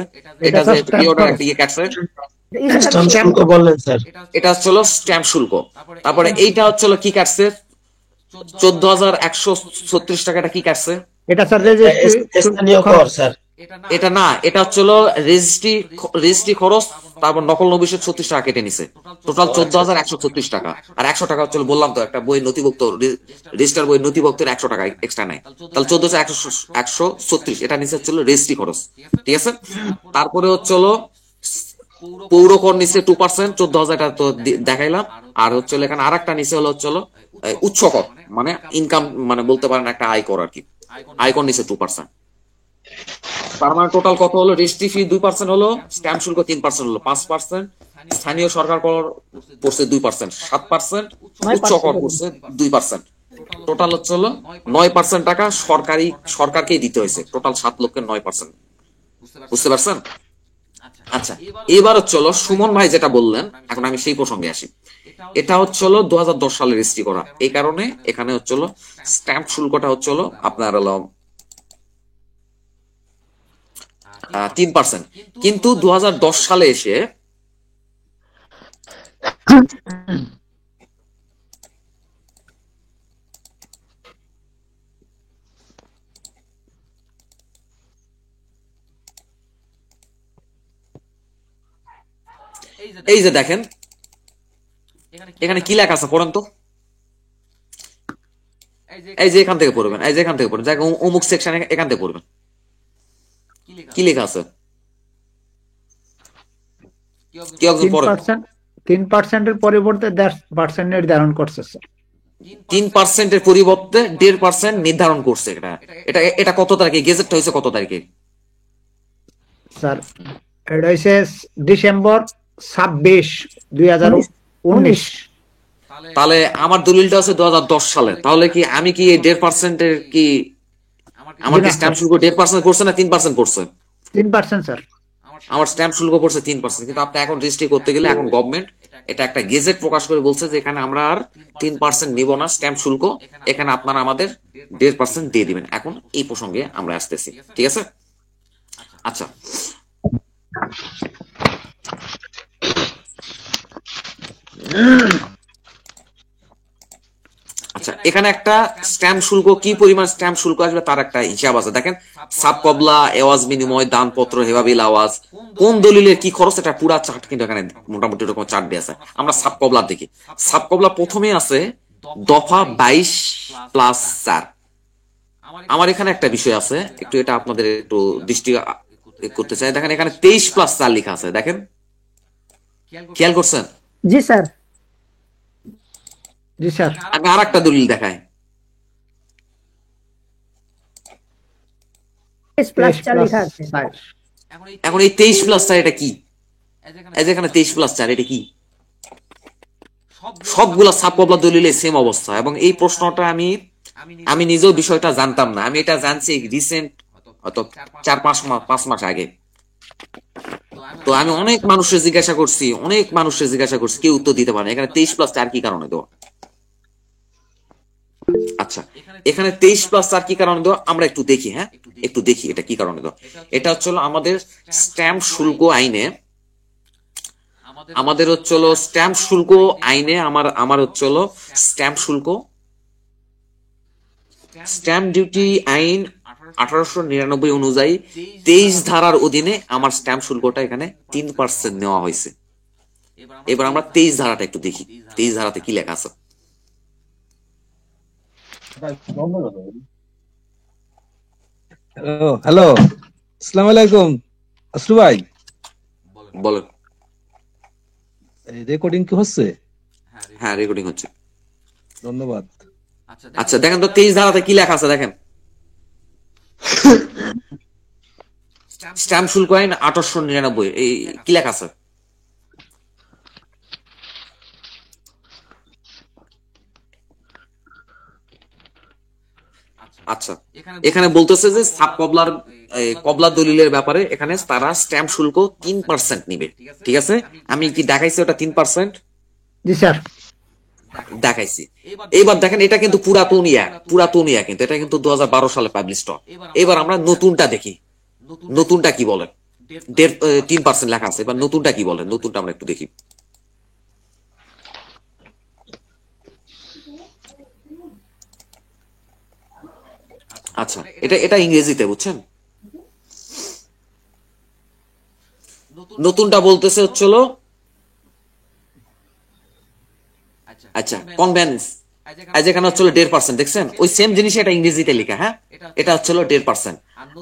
এটা যে পিরিয়ডের একটা কাটছে, স্ট্যাম্প শুল্ক বললেন স্যার? এটা হচ্ছিল স্ট্যাম্প শুল্ক। তারপরে এইটা হচ্ছিল কি কাটছে 14,136 টাকা, এটা কি কাটছে? এটা স্যার রেজিস্ট্রি স্থানীয় কর স্যার? এটা না, এটা হচ্ছিল রেজিস্ট্রি খরচ, তারপর নকল নবিশের 36 টাকা কেটে নিছে, টোটাল 14,136 টাকা। আর 100 টাকা হচ্ছিল বললাম তো একটা বই নথিভুক্ত, রেজিস্টার বই নথিভুক্তের 100 টাকা এক্সট্রা নেয়, তাহলে 14,136 এটা নিচে হচ্ছিল রেজিস্ট্রি খরচ। ঠিক আছে, তারপরে হচ্ছিল পৌর কর নিচে 2%, 14,000 টাকা তো দেখাইলাম। আর হচ্ছিল এখানে আর একটা নিচে হচ্ছিল উৎস কর, মানে ইনকাম, মানে বলতে পারেন একটা আয় কর আর কি, আয় কর নিচে 2%। তার মানে টোটাল কত হলো? রেজিস্ট্রি ফি 2% হলো, স্ট্যাম্প শুল্ক 3% হলো, 5%, স্থানীয় সরকার কর পড়ছে 2%, 7%, উচ্চ কর পড়ছে 2%। টোটাল হচ্ছে হলো 9% টাকা সরকারকেই দিতে হয়েছে, টোটাল 7,09,000। বুঝতে পারছেন? আচ্ছা, এবার হচ্ছে হলো সুমন ভাই যেটা বললেন, এখন আমি সেই প্রসঙ্গে আসি। এটা হচ্ছে হলো 2010 সালে রেজিস্ট্রি করা, এই কারণে এখানে হচ্ছে হলো স্ট্যাম্প শুল্কটা হচ্ছে হলো আপনার হলো 3%। কিন্তু 2010 সালে এসে এই যে দেখেন এখানে কি লেখা আছে পড়েন তো। এই যে এখান থেকে পড়বেন, এই যে এখান থেকে পড়বেন, যাক অমুক সেকশন এখান থেকে পড়বেন। কি লেখা আছে? কি একজন পড়েন। 3%-এর পরিবর্তে 10% নির্ধারণ করছে স্যার। 3% এর পরিবর্তে 1.5% নির্ধারণ করছে। এটা এটা এটা কত তারিখে গেজেটটা হয়েছে? কত তারিখে স্যার এটা হয়েছে ডিসেম্বর 26, 2019। তাহলে আমার দলিলটা আছে 2010 সালে। তাহলে কি আমি কি এই 1.5% এর কি আমার কি স্ট্যাম্প শুল্ক 1.5% করছে না 3% করছে? 3% স্যার। আমার স্ট্যাম্প শুল্ক পড়ছে 3%। কিন্তু আপনি এখন রেজিস্ট্রি করতে গেলে এখন গভর্নমেন্ট এটা একটা গেজেট প্রকাশ করে বলছে যে এখানে আমরা আর 3% নিব না স্ট্যাম্প শুল্ক, এখানে আপনারা আমাদের 1.5% দিয়ে দিবেন। এখন এই প্রসঙ্গে আমরা আসতেছি, ঠিক আছে? আচ্ছা, আচ্ছা, এখানে একটা স্ট্যাম্প শুল্ক, কি পরিমাণ স্ট্যাম্প শুল্ক আসবে তার একটা হিসাব আছে। দেখেন, সাব কবলা, এওয়াজ বিনিময়, দানপত্র, হেবাবিল, আওয়াজ, কোন দলিলের কি খরচ, এটা পুরা চার্ট কিন্তু এখানে মোটামুটি এরকম চার্ট দিয়ে আছে। আমরা সাব কবলা দেখি। সাব কবলা প্রথমে আছে দফা 22+4। আমার এখানে একটা বিষয় আছে, একটু এটা আপনাদের একটু দৃষ্টি করতে চাই। দেখেন এখানে 23+4 লেখা আছে, দেখেন খেয়াল করছেন? জি স্যার। জি স্যার। আমি আর একটা দলিল দেখাই। +4 লেখা আছে। এখন এই 23+4 এটা কি? এই যে এখানে 23+4 এটা কি? সবগুলা সাব কবলা দলিলে সেম অবস্থা। এবং এই প্রশ্নটা আমি নিজেও বিষয়টা জানতাম না। আমি এটা জানছি রিসেন্ট, হয়তো 4-5 মাস আগে। তো আমি অনেক মানুষের জিজ্ঞাসা করছি, কেউ উত্তর দিতে পারে। এখানে 23+4 কি কারণে দেওয়া? আচ্ছা, এখানে 23+4 কি কারণে দেওয়া আমরা একটু দেখি। হ্যাঁ, একটু দেখি এটা কি কারণে দেওয়া। এটা হচ্ছে আমাদের স্ট্যাম্প শুল্ক আইনে, আমার হচ্ছে স্ট্যাম্প শুল্ক, স্ট্যাম্প ডিউটি আইন 1899 অনুযায়ী 23 ধারার অধীনে আমার স্ট্যাম্প শুল্কটা এখানে 3% নেওয়া হয়েছে। এবার আমরা 23 ধারাটা একটু দেখি, 23 ধারাতে কি লেখা আছে। হ্যালো, আসসালামু আলাইকুম আসলু ভাই। বলেন। রেকর্ডিং কি হচ্ছে? হ্যাঁ, রেকর্ডিং হচ্ছে। ধন্যবাদ। আচ্ছা, দেখেন তো 23 ধারাতে কি লেখা আছে, দেখেন। স্ট্যাম্প শুল্ক আইন 1899, এই কি লেখা আছে? আচ্ছা, এখানে বলতেছে যে সাব কবলার কবলা দলিলের ব্যাপারে এখানে তারা স্ট্যাম্প শুল্ক 3% নিবে, ঠিক আছে? আমি কি দেখাইছি ওটা 3%? জি স্যার, দেখাইছি। এবার দেখেন এটা কিন্তু পুরাতনিয়া কিন্তু এটা কিন্তু 2012 সালে পাবলিশ। এবার আমরা নতুনটা দেখি, নতুনটা কি বলেন। 3% লেখা আছে, এবার নতুনটা কি বলেন, নতুনটা আমরা একটু দেখি। আচ্ছা, এটা ইংরেজিতে, বুঝছেন? নতুনটা বলতেছে হচ্ছিল, আচ্ছা, কনভেন্স, যেখানে হচ্ছিল 1.5%, দেখছেন? ওই সেম জিনিস এটা ইংরেজিতে লেখা। হ্যাঁ, এটা হচ্ছিল 1.5%।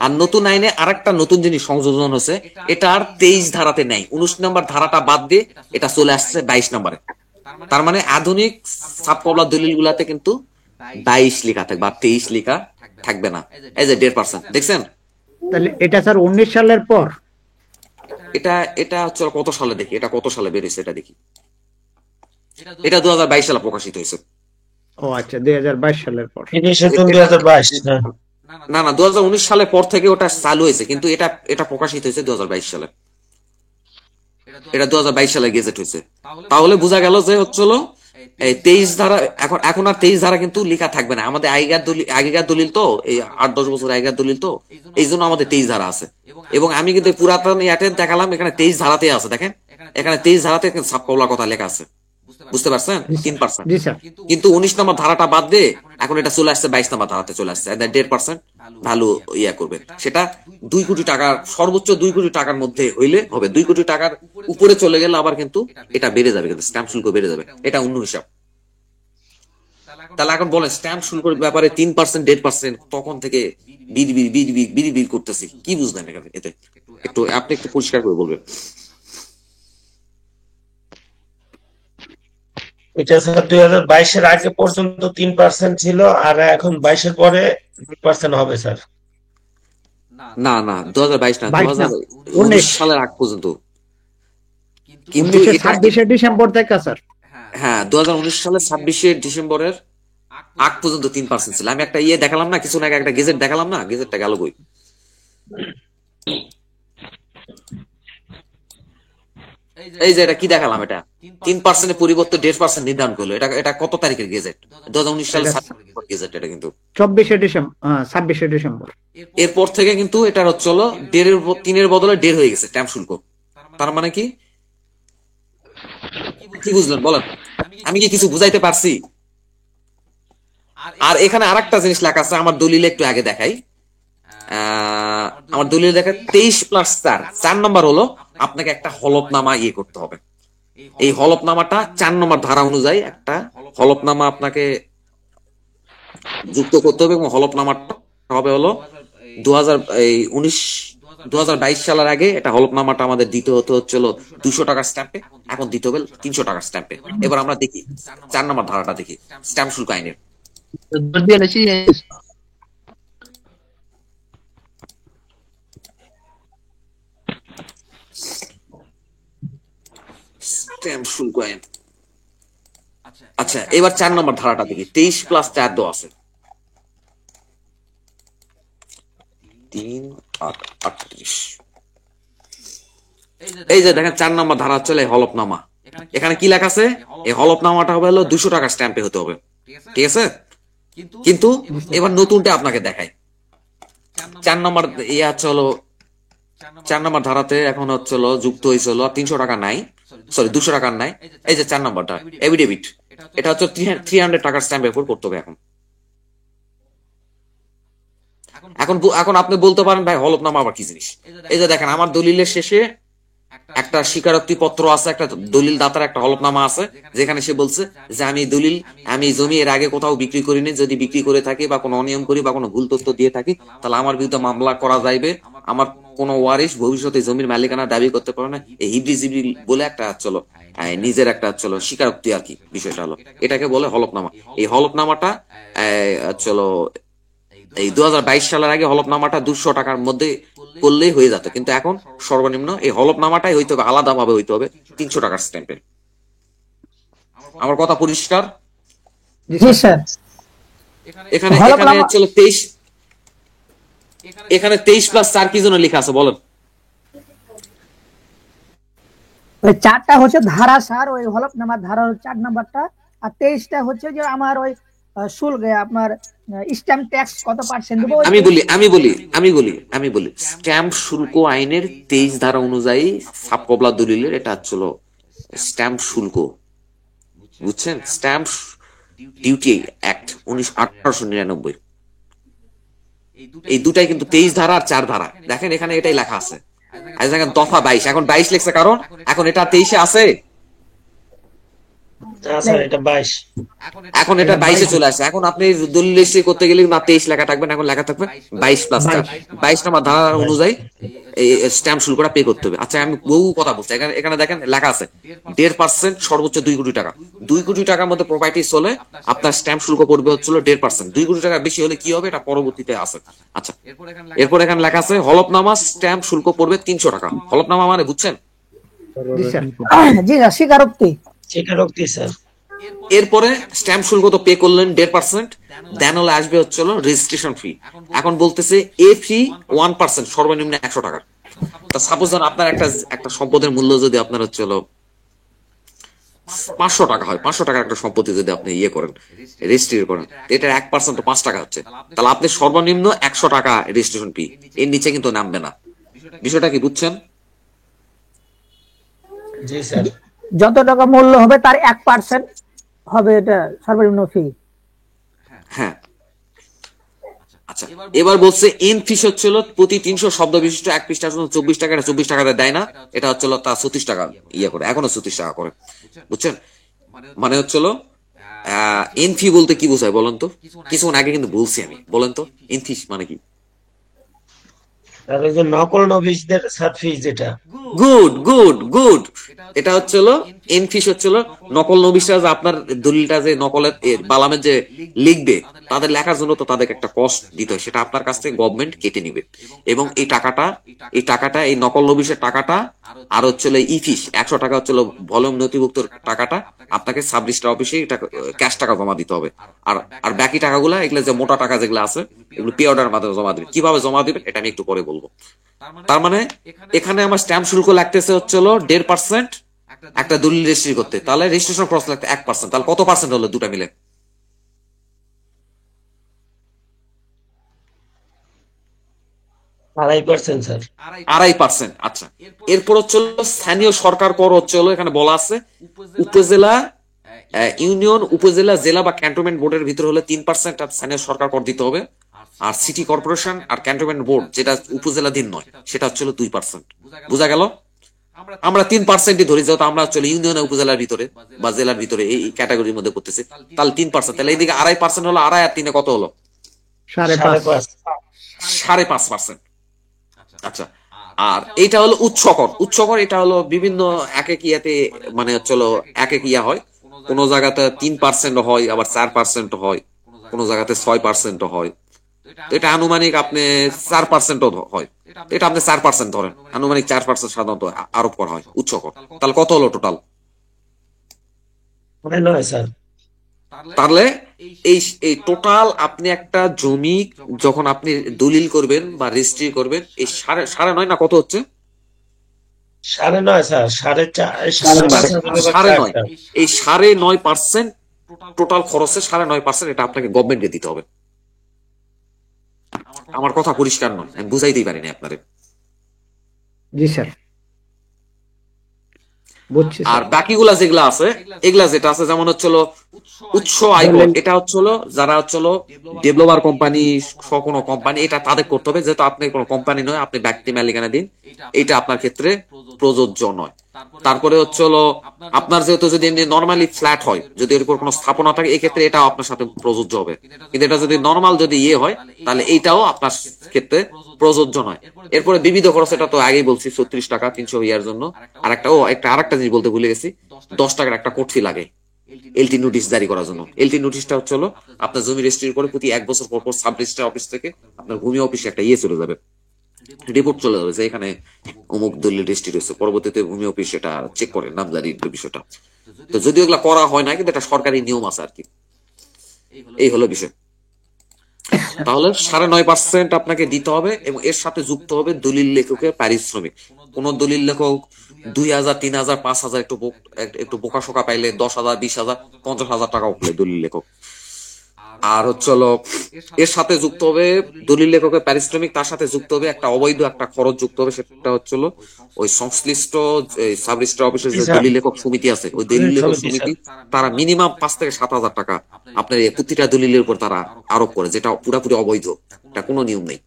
আর নতুন আইনে আরেকটা নতুন জিনিস সংযোজন হয়েছে, এটা আর 23 ধারাতে নেই, 19 নম্বর ধারাটা বাদ দিয়ে এটা চলে আসছে 22 নম্বরে। তার মানে আধুনিক সাব কবলা দলিল গুলাতে কিন্তু 22 লেখা থাকবে, বা 23 লেখা থাকবে না। এই যে 1.5%, দেখছেন? তাহলে এটা স্যার 19 সালের পর। এটা এটা হচ্ছে কত সালে দেখি, এটা কত সালে বেরিয়েছে এটা দেখি। এটা 2022 সালে প্রকাশিত হয়েছে। ও আচ্ছা, 2022 সালের পর। 30 জুন 2022। না না, 2019 সালের পর থেকে ওটা চালু হয়েছে, কিন্তু এটা এটা প্রকাশিত হয়েছে 2022 সালে। এটা 2022 সালে গেজেট হয়েছে। তাহলে বোঝা গেল যে হচ্ছিল এই 23 ধারা, এখন আর 23 ধারা কিন্তু লেখা থাকবে না। আমাদের আগেকার দলিল তো, এই 8-10 বছর আগেকার দলিল তো, এই জন্য আমাদের 23 ধারা আছে। এবং আমি কিন্তু পুরাতন ইয়াতে দেখালাম, এখানে 23 ধারাতে আছে। দেখেন এখানে 23 ধারাতে সাবকবলার কথা লেখা আছে, বুঝতে পারছেন? 3%। জি স্যার। কিন্তু 19 নম্বর ধারাটা বাদ দিয়ে এখন এটা চলে আসছে 22 নম্বর ধারাতে চলে আসছে। 1.5% ভ্যালু ইয়া করবে। সেটা 2 কোটি টাকার, সর্বোচ্চ 2 কোটি টাকার মধ্যে হইলে হবে। 2 কোটি টাকার উপরে চলে গেলে আবার কিন্তু এটা বেড়ে যাবে, কিন্তু স্ট্যাম্প শুল্ক বেড়ে যাবে। এটা অন্য হিসাব। তাহলে এখন বলেন স্ট্যাম্প শুল্কের ব্যাপারে 3%, 1.5% তখন থেকে বিড় করতেছি, কি বুঝলেন এখানে? এতে একটু আপনি একটু পরিষ্কার করে বলবেন। এটা স্যার 2022 এর আগে পর্যন্ত 3% ছিল, আর এখন 22 এর পরে 2% হবে স্যার। না না, 2022 না, 2019 সালের আগ পর্যন্ত। কিন্তু 26 ডিসেম্বর থেকে স্যার। হ্যাঁ, 2019 সালের 26 ডিসেম্বরের আগ পর্যন্ত 3% ছিল। আমি একটা ইয়ে দেখালাম না কিছু আগে, একটা গেজেট দেখালাম না, গেজেটটা গেল কই? এই যে এটা কি দেখালাম, এটা 3% এর পরিবর্তে 1.5% নির্ধারণ করলো। এটা এটা কত তারিখের গেজেট? 2019 সালের গেজেট এটা কিন্তু 26 ডিসেম্বর, 26 ডিসেম্বর। এরপর থেকে কিন্তু এটা হচ্ছে হলো 3.5-এর বদলে 1.5 হয়ে গেছে স্ট্যাম্প শুল্ক। তার মানে কি কি বুঝলেন বলেন? আমি কি কিছু বুঝাইতে পারছি? আর এখানে আরেকটা জিনিস লেখা আছে, আমার দলিলে একটু আগে দেখাই। আমার দলিলে দেখা 23+4 নম্বর হলো আপনাকে একটা হলফনামা ইয়ে করতে হবে। এই হলফনামাটা 4 নম্বর ধারা অনুযায়ী একটা হলফনামা আপনাকে যুক্ত করতে হবে, এবং হলফনামাটা হবে হলো 2022 সালের আগে এটা হলফনামাটা আমাদের দিতে হচ্ছিল 200 টাকার স্ট্যাম্পে, এখন দিতে হবে 300 টাকার স্ট্যাম্পে। এবার আমরা দেখি 4 নম্বর ধারাটা দেখি স্ট্যাম্প শুল্ক আইনের। স্ট্যাম্প শুল্ক আইন। আচ্ছা, এবার 4 নম্বর ধারাটা দেখি। 23+4 দেওয়া আছে 3-8-38। এই যে দেখেন 4 নম্বর ধারা চলে হলফনামা। এখানে কি লেখা আছে? এই হলফনামাটা হবে হলো 200 টাকার স্ট্যাম্পে হতে হবে, ঠিক আছে? কিন্তু এবার নতুনটা আপনাকে দেখাই। 4 নম্বর ইয়ে হচ্ছে হলো 4 নম্বর ধারাতে এখন হচ্ছে হলো যুক্ত হয়েছে হলো 300 টাকা নাই, সরি 200 টাকার নাই। এই যে 4 নম্বরটা এফিডেভিট, এটা হচ্ছে 300 টাকার স্ট্যাম্পের উপর করতে হবে। এখন আপনি বলতে পারেন ভাই হলফনামা আবার কি জিনিস? এই যে দেখেন আমার দলিলের শেষে একটা স্বীকারোক্তি পত্র আছে, একটা দলিল দাতার একটা হলফনামা আছে, যেখানে সে বলছে যে আমি জমি এর আগে কোথাও বিক্রি করিনি, যদি বিক্রি করে থাকি বা কোনো অনিয়ম করি বা কোনো ভুল তথ্য দিয়ে থাকি তাহলে আমার বিরুদ্ধে মামলা করা যাইবে। আমার কোনো ওয়ারিশ ভবিষ্যতে জমির মালিকানা দাবি করতে পারে না। এই হিব্রি জিব্রি বলে একটা চলো নিজের একটা চলো স্বীকারোক্তি আর কি, বিষয়টা হলো এটাকে বলে হলফনামা। এই হলফনামাটা চলো এই 2022 সালের আগে হলফনামাটা 200 টাকার মধ্যে করলেই হয়ে যেত, কিন্তু এখন সর্বনিম্ন এই হলফনামাটাই হইতে হবে, আলাদা ভাবে হইতে হবে 300 টাকার স্ট্যাম্পে। আমার কথা পরিষ্কার? জি স্যার। এখানে ছিল 23, এখানে 23+4 কি জন্য লেখা আছে বলেন? ওই 4টা হচ্ছে ধারা স্যার, ওই হলফনামার ধারা 4 নাম্বারটা, আর 23টা হচ্ছে যে আমার ওই শুল্ক, আপনার স্ট্যাম্প ট্যাক্স কত পার্সেন্ট দেবো। আমি বলি স্ট্যাম্প শুল্ক আইনের 23 ধারা অনুযায়ী সাবকবলা দলিলের এটা হচ্ছিল স্ট্যাম্প শুল্ক, বুঝছেন? Stamp duty act 1899। এই দুটাই কিন্তু 23 ধারা আর 4 ধারা। দেখেন এখানে এটাই লেখা আছে। আজ দেখেন দফা 22, এখন 22 লেখছে কারণ এখন এটা 23-এ আছে, এখন এটা 22-এ চলে আসে। এখন আপনি দলিল রেজিস্ট্রি করতে গেলে না 23 লেখা থাকবে, এখন লেখা থাকবে 22+4। 22 নম্বর ধারা অনুযায়ী এই স্ট্যাম্প শুল্কটা পে করতে হবে। আচ্ছা, আমি বহু কথা বলছি, এখানে দেখেন লেখা আছে 1.5% সর্বোচ্চ 2 কোটি টাকা। 2 কোটি টাকার মধ্যে প্রপার্টি হলে আপনার স্ট্যাম্প শুল্ক পড়বে হচ্ছিল 1.5%। 2 কোটি টাকা বেশি হলে কি হবে এটা পরবর্তীতে আছে। আচ্ছা, এরপর এখানে লেখা আছে হলফনামা স্ট্যাম্প শুল্ক পড়বে 300 টাকা। হলফনামা মানে বুঝছেন? জি স্যার। জি স্যার, স্বীকারোক্তি। স্বীকারোক্তি স্যার। এরপরে স্ট্যাম্প শুল্ক তো পে করলেন 1.5%, দেন হলে আসবে হচ্ছিল রেজিস্ট্রেশন ফি। এখন বলতেছে এ ফি 1%, সর্বনিম্ন 100 টাকা। তা সাপোজ আপনার একটা সম্পদের মূল্য যদি আপনার হচ্ছিল 500 টাকা হয়, 500 টাকার একটা সম্পত্তি যদি আপনি ইয়ে করেন, রেজিস্ট্রি করেন, এটার 1% 5 টাকা হচ্ছে, তাহলে আপনি সর্বনিম্ন 100 টাকা রেজিস্ট্রেশন ফি, এর নিচে কিন্তু নামবে না। বিষয়টা কি বুঝছেন? জি স্যার। যত টাকা মূল্য হবে তার 1% হবে এটা সর্বনিম্ন ফি। হ্যাঁ। আচ্ছা, এবার বলছে এন ফিস হচ্ছিল প্রতি 300 শব্দ বিশিষ্ট এক পৃষ্ঠার জন্য 24 টাকা। এটা 24 টাকাতে দেয় না, এটা হচ্ছিল তা 36 টাকা ইয়ে করে, এখনো 36 টাকা করে। বুঝছেন? মানে হচ্ছিল এন ফি বলতে কি বোঝায় বলেন তো? কিছুক্ষণ আগে কিন্তু বলছি আমি, বলেন তো এন ফিস মানে কি? আর ওই যে নকল নবিশদের স্যার ফি যেটা। গুড গুড গুড, এটা হচ্ছিল এন ফিস হচ্ছিল নকল নবিশরা যে আপনার দলিলটা যে নকলের বালামের যে লিখবে, তাদের লেখার জন্য তো তাদেরকে একটা কস্ট দিতে হয়, সেটা আপনার কাছ থেকে গভর্নমেন্ট কেটে নিবে। এবং এই টাকাটা এই নকল নবিশের টাকাটা আর হচ্ছিল ই ফিস 100 টাকা হচ্ছিল ভলিউম নথিভুক্ত টাকাটা আপনাকে সাব রেজিস্ট্রার অফিসে ক্যাশ টাকা জমা দিতে হবে। আর আর বাকি টাকাগুলা এগুলো যে মোটা টাকা যেগুলো আছে এগুলো পে অর্ডার মাধ্যমে জমা দিবে। কিভাবে জমা দিবে এটা আমি একটু পরে বলবো। তার মানে এখানে আমার স্ট্যাম্প শুল্ক লাগতেছে হচ্ছিল 1.5% একটা দলিল রেজিস্ট্রি করতে, তাহলে রেজিস্ট্রেশন খরচ লাগতে 1%, তাহলে কত পার্সেন্ট হলো দুটা মিলে? 2.5% স্যার। 2.5%। আচ্ছা, এরপর হচ্ছিল স্থানীয় সরকার কর হচ্ছিল, এখানে বলা আছে উপজেলা, ইউনিয়ন, উপজেলা, জেলা বা ক্যান্টনমেন্ট বোর্ডের ভিতরে হলে 3% স্থানীয় সরকার কর দিতে হবে। আর সিটি কর্পোরেশন আর ক্যান্টনমেন্ট বোর্ড যেটা উপজেলাধীন নয় সেটা হচ্ছিল 2%। বুঝা গেল? আমরা 3%ই ধরি, যেহেতু আমরা চলে ইউনিয়ন উপজেলার ভিতরে বা জেলার ভিতরে এই ক্যাটাগরির মধ্যে করতেছি, তাহলে 3%। তাহলে এইদিকে 2.5% হলো, 2.5 আর 3 কত হলো? 5.5। 5.5%। আচ্ছা, আর এটা হলো উৎসকর। উৎসকর এটা হলো বিভিন্ন এক এক ইয়াতে মানে চলো এক এক ইয়া হয়, কোন জায়গাতে 3% হয়, আবার 4% হয়, কোন জায়গাতে 6% হয়। তো এটা আনুমানিক আপনি 4% হয়, তো এটা আপনি 4% ধরেন, আনুমানিক 4% সাধারণত আরোপ করা হয় উৎসকর। তাহলে কত হলো টোটাল? 9 স্যার। তাহলে এই এই টোটাল আপনি একটা জমি যখন আপনি দলিল করবেন বা রেজিস্ট্রি করবেন, এই 9.5 না কত হচ্ছে? 9.5 স্যার। 9.5 এই 9.5% টোটাল খরচে 9.5% এটা আপনাকে গভর্নমেন্টকে দিতে হবে। আমার কথা পরিষ্কার নয়, আমি বুঝাইতেই পারিনি আপনারে। জি স্যার, বুঝছি আর স্যার। বাকিগুলা যেগুলা আছে, এগুলা যেটা আছে যেমন হচ্ছিল উৎস আয় কর, এটা হচ্ছিল যারা হচ্ছিল ডেভেলপার কোম্পানি, কোনো কোম্পানি, এটা তাদের করতে হবে, যেহেতু আপনি কোনো কোম্পানি নয়, আপনি ব্যক্তি মালিকানা দিন, এটা আপনার ক্ষেত্রে প্রযোজ্য নয়। তারপরে হচ্ছিল আপনার যেহেতু যদি নর্মালি ফ্ল্যাট হয়, যদি এর উপর কোনো স্থাপনা থাকে, এই ক্ষেত্রে এটাও আপনার সাথে প্রযোজ্য হবে। কিন্তু এটা যদি নর্মাল যদি ইয়ে হয়, তাহলে এইটাও আপনার ক্ষেত্রে প্রযোজ্য নয়। এরপরে বিবিধ খরচ, এটা তো আগেই বলছি 36 টাকা 300 ইয়ার জন্য। আর আরেকটা জিনিস বলতে ভুলে গেছি, 10 টাকার একটা কোর্ট ফি লাগে এলটি নোটিশ জারি করার জন্য। এলটি নোটিশটা হচ্ছে আপনার জমি রেজিস্ট্রি করে প্রতি 1 বছর পর পর সাব রেজিস্ট্রার অফিস থেকে আপনার ভূমি অফিসে একটা ইয়ে চলে যাবে, রিপোর্ট চলে যাবে যে এখানে অমুক দলিল রেজিস্ট্রি রয়েছে। পরবর্তীতে ভূমি অফিস এটা চেক করে নামজারির বিষয়টা। তো যদিও এগুলা করা হয় না, কিন্তু এটা সরকারি নিয়ম আছে আর কি। এই হলো বিষয়। তাহলে 9.5% আপনাকে দিতে হবে, এবং এর সাথে যুক্ত হবে দলিল লেখকের পারিশ্রমিক। কোন দলিল লেখক 2,000, 3,000, 5,000 একটু বোকা শোকা পাইলে 10,000, 20,000, 50,000 টাকাও পেলে দলিল লেখক। আর হচ্ছে এর সাথে যুক্ত হবে দলিল লেখকের পারিশ্রমিক, তার সাথে যুক্ত হবে একটা অবৈধ একটা খরচ যুক্ত হবে, সেটা হচ্ছে ওই সংশ্লিষ্ট সাব রেজিস্ট্রার অফিসের যে দলিল লেখক সমিতি আছে, ওই দলিল লেখক সমিতি তারা মিনিমাম 5 থেকে 7,000 টাকা আপনার প্রতিটা দলিলের উপর তারা আরোপ করে, যেটা পুরোপুরি অবৈধ, এটা কোনো নিয়ম নেই।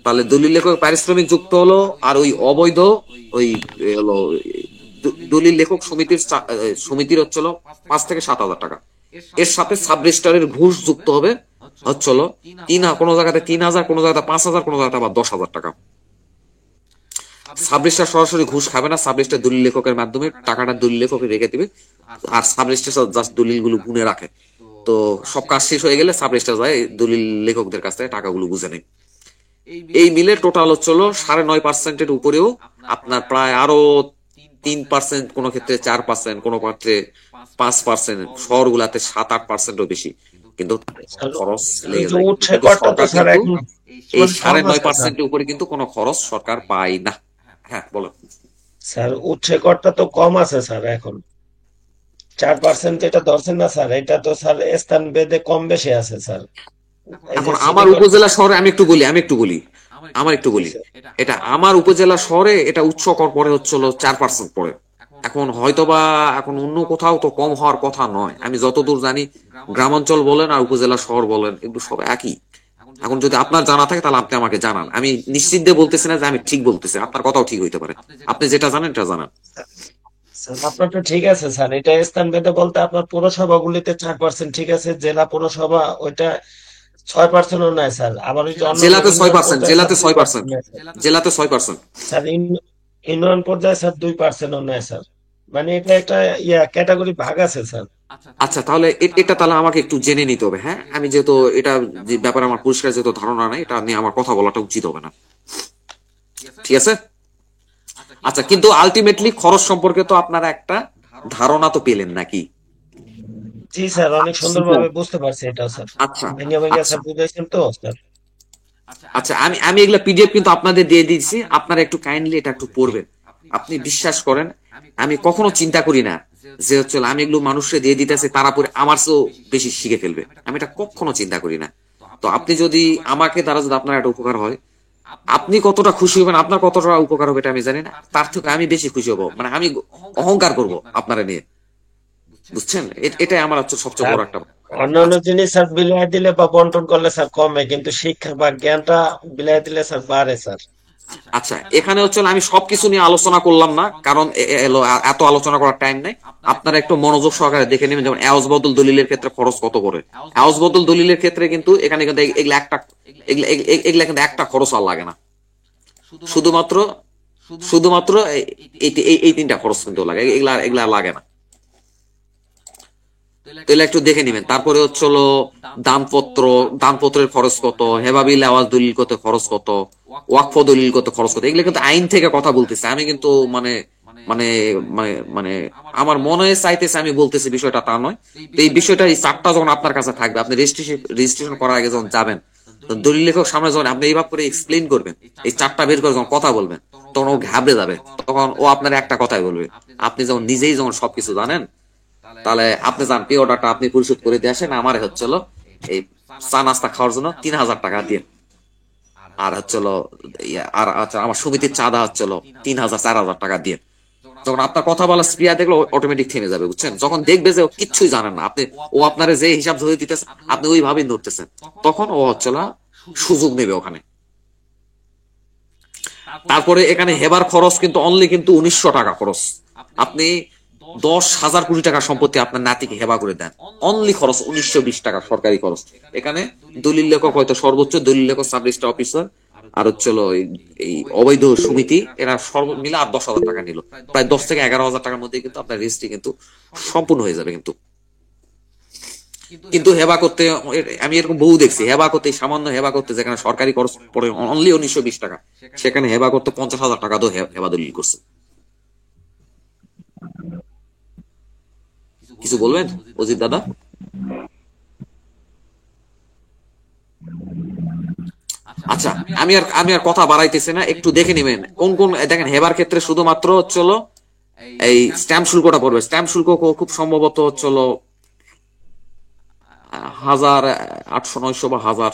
তাহলে দলিল লেখক পারিশ্রমিক যুক্ত হলো, আর ওই অবৈধ ওই হলো দলিল লেখক সমিতির হচ্ছিল 5 থেকে 7,000 টাকা। এর সাথে সাব রেজিস্ট্রারের ঘুষ যুক্ত হবে হচ্ছিল কোনো জায়গাতে 3,000, কোনো জায়গাতে 5,000, কোনো জায়গাতে আবার 10,000 টাকা। সাব রেজিস্ট্রার সরাসরি ঘুষ খাবে না, সাব রেজিস্ট্রার দলিল লেখকের মাধ্যমে টাকাটা দলিল লেখকে রেখে দিবে, আর সাব রেজিস্ট্রার জাস্ট দলিলগুলো গুনে রাখে। তো সব কাজ শেষ হয়ে গেলে সাব রেজিস্ট্রার যায় দলিল লেখকদের কাছ থেকে টাকাগুলো বুঝে নেয়। এই মিলে টোটাল হচ্ছিল 9.5%-এর উপরেও আপনার প্রায় আরো 3%, কোন ক্ষেত্রে 4%, কোন ক্ষেত্রে 5%, শহরগুলাতে 7-8%ও বেশি কিন্তু খরচ লেগে যায়। উঠছে কিন্তু করতে তো সরকার স্যার কিন্তু এখন এই কম আছে স্যার। 9.5%-এর উপরে কিন্তু কোনো খরচ সরকার পায় না। হ্যাঁ বলো। স্যার উঠছে করটা তো কম আছে স্যার এখন, 4% যেটা ধরছেন না স্যার, এটা তো স্যার স্থান ভেদে কম বেশি আছে স্যার। এই যে এখন সিটি আমার উপজেলা শহরে আমি একটু বলি, এটা আমার উপজেলা শহরে এটা উচ্চ কর পরে হচ্ছিল 4% পরে। এখন হয়তোবা এখন অন্য কোথাও তো কম হওয়ার কথা নয়, আমি যতদূর জানি গ্রামাঞ্চল বলেন আর উপজেলা শহর বলেন কিন্তু সব একই। এখন যদি আপনার জানা থাকে তাহলে আপনি আমাকে জানান, আমি নিশ্চিত দিয়ে বলতেছি না যে আমি ঠিক বলতেছি, আপনার কথাও ঠিক হইতে পারে, আপনি যেটা জানেন এটা জানান। স্যার আপনার তো ঠিক আছে স্যার, এটা স্থান ভেদে বলতে আপনার পৌরসভাগুলিতে 4% ঠিক আছে, জেলা পৌরসভা ওইটা 6% ও নেয় স্যার, আবার ওই যে অন্য জেলাতে ইউনিয়ন 6%, পর্যায়ে জেলাতে স্যার 6%, 2% নেয় স্যার। জেলাতে 6%। স্যার ইউনিয়ন পর্যায়ে স্যার 2% ও নেয় স্যার, মানে এটা একটা ক্যাটাগরি ভাগ আছে স্যার। আচ্ছা তাহলে এটা তাহলে আমাকে একটু জেনে নিতে হবে। হ্যাঁ আমি যেহেতু এটা যে ব্যাপারে আমার পরিষ্কার যেহেতু ধারণা নাই, এটা নিয়ে আমার কথা বলাটা উচিত হবে না, ঠিক আছে? আচ্ছা কিন্তু আলটিমেটলি খরচ সম্পর্কে তো আপনারা একটা ধারণা তো পেলেন নাকি? জি স্যার, অনেক সুন্দরভাবে বুঝতে পারছি এটা স্যার, আচ্ছা ভেঙে ভেঙে আচ্ছা স্যার বুঝাইছেন তো স্যার। আচ্ছা আমি এগুলা পিডিএফ কিন্তু আপনাদের দিয়ে দিয়েছি, আপনারা একটু কাইন্ডলি এটা একটু পড়বেন। আপনি বিশ্বাস করেন আমি কখনো চিন্তা করি না যে হচ্ছে আমি এগুলো মানুষকে দিয়ে দিতেছি তারা পরে আমার চেয়েও বেশি শিখে ফেলবে, আমি এটা কখনো চিন্তা করি না। তো আপনি যদি আমাকে দ্বারা যদি আপনার একটা উপকার হয়, আপনি কতটা খুশি হবেন, আপনার কতটা উপকার হবে এটা আমি জানি না, তার থেকে আমি বেশি খুশি হব, মানে আমি অহংকার করব আপনারা নিয়ে, বুঝছেন? এটাই আমার হচ্ছে সবচেয়ে বড় একটা। অন্যান্য জিনিস স্যার বিলাই দিলে বা বন্টন করলে স্যার কমে, কিন্তু শিক্ষা বা জ্ঞানটা বিলাই দিলে স্যার বাড়ে স্যার। আচ্ছা এখানে হচ্ছে আমি সবকিছু নিয়ে আলোচনা করলাম না, কারণ এত আলোচনা করার টাইম নাই। আপনারা একটু মনোযোগ সহকারে দেখে নেবেন, যেমন এওজ বদল দলিলের ক্ষেত্রে খরচ কত করে। এওজ বদল দলিলের ক্ষেত্রে কিন্তু এখানে কিন্তু এগুলা কিন্তু একটা খরচ আর লাগে না, শুধুমাত্র শুধুমাত্র এই 3টা খরচ কিন্তু লাগে, এগুলা লাগে না। তাহলে একটু দেখে নিবেন। তারপরে হচ্ছে দানপত্রের খরচ কত, হেবাবিল আওয়াজ দলিল কত খরচ কত, ওয়াকফ দলিল কত খরচ কত, এগুলো কিন্তু আইন থেকে কথা বলতেছে, আমি কিন্তু মানে মানে মানে মানে আমার মনে চাইতেছে আমি বলতেছি বিষয়টা তা নয়। তো এই বিষয়টা এই চারটা যখন আপনার কাছে থাকবে, আপনি রেজিস্ট্রেশন করার আগে যখন যাবেন, দলিল লেখক সামনে যখন আপনি এইভাবে করে এক্সপ্লেইন করবেন, এই চারটা বের করে যখন কথা বলবেন, তখন ও ঘাবড়ে যাবে, তখন ও আপনার একটা কথাই বলবে। আপনি যখন নিজেই যখন সবকিছু জানেন, তাহলে আপনি যান পে অর্ডারটা আপনি পরিশোধ করে দিয়ে আসেন, আমার হচ্ছিল এই চা নাস্তা খাওয়ার জন্য 3000 টাকা দিয়ে, আর হচ্ছিল আর আচ্ছা আমার সমিতির চাঁদা হচ্ছিল 3000-4000 টাকা দিয়ে। যখন আপনার কথা বলা স্প্রিয়া দেখলো অটোমেটিক থেমে যাবে, বুঝছেন? যখন দেখবে যে ও কিচ্ছুই জানেন না, আপনি ও আপনার যে হিসাব ধরে দিতেছে আপনি ওইভাবেই ধরতেছেন, তখন ও হচ্ছিল সুযোগ নেবে ওখানে। তারপরে এখানে হেবার খরচ কিন্তু অনলি কিন্তু 1900 টাকা খরচ। আপনি 10,000 কোটি টাকা সম্পত্তি আপনার নাতিকে হেবা করে দেন, অনলি খরচ 1920 টাকা সরকারি খরচ। এখানে দলিল লেখক হয়তো সর্বোচ্চ দলিল লেখক সাব রেজিস্ট্রার অফিসার আর হচ্ছিল এই অবৈধ সমিতি, এরা সর্ব মিলে আর 10,000 টাকা নিল, প্রায় 10 থেকে 11,000 টাকার মধ্যে কিন্তু আপনার রেজিস্ট্রি কিন্তু সম্পূর্ণ হয়ে যাবে। কিন্তু হেবা করতে আমি এরকম বহু দেখছি, হেবা করতে সামান্য হেবা করতে যেখানে সরকারি খরচ পড়ে অনলি 1920 টাকা, সেখানে হেবা করতে 50,000 টাকা তো হেবা দলিল করছে। কিছু বলবেন অজিত দাদা? আচ্ছা আমি আর কথা বাড়াইতেছি না, একটু দেখে নিবেন কোন কোন দেখেন হেবার ক্ষেত্রে শুধুমাত্র হচ্ছিল এই স্ট্যাম্প শুল্কটা পড়বে। স্ট্যাম্প শুল্ক খুব সম্ভবত হচ্ছিল 1800-900 বা 1000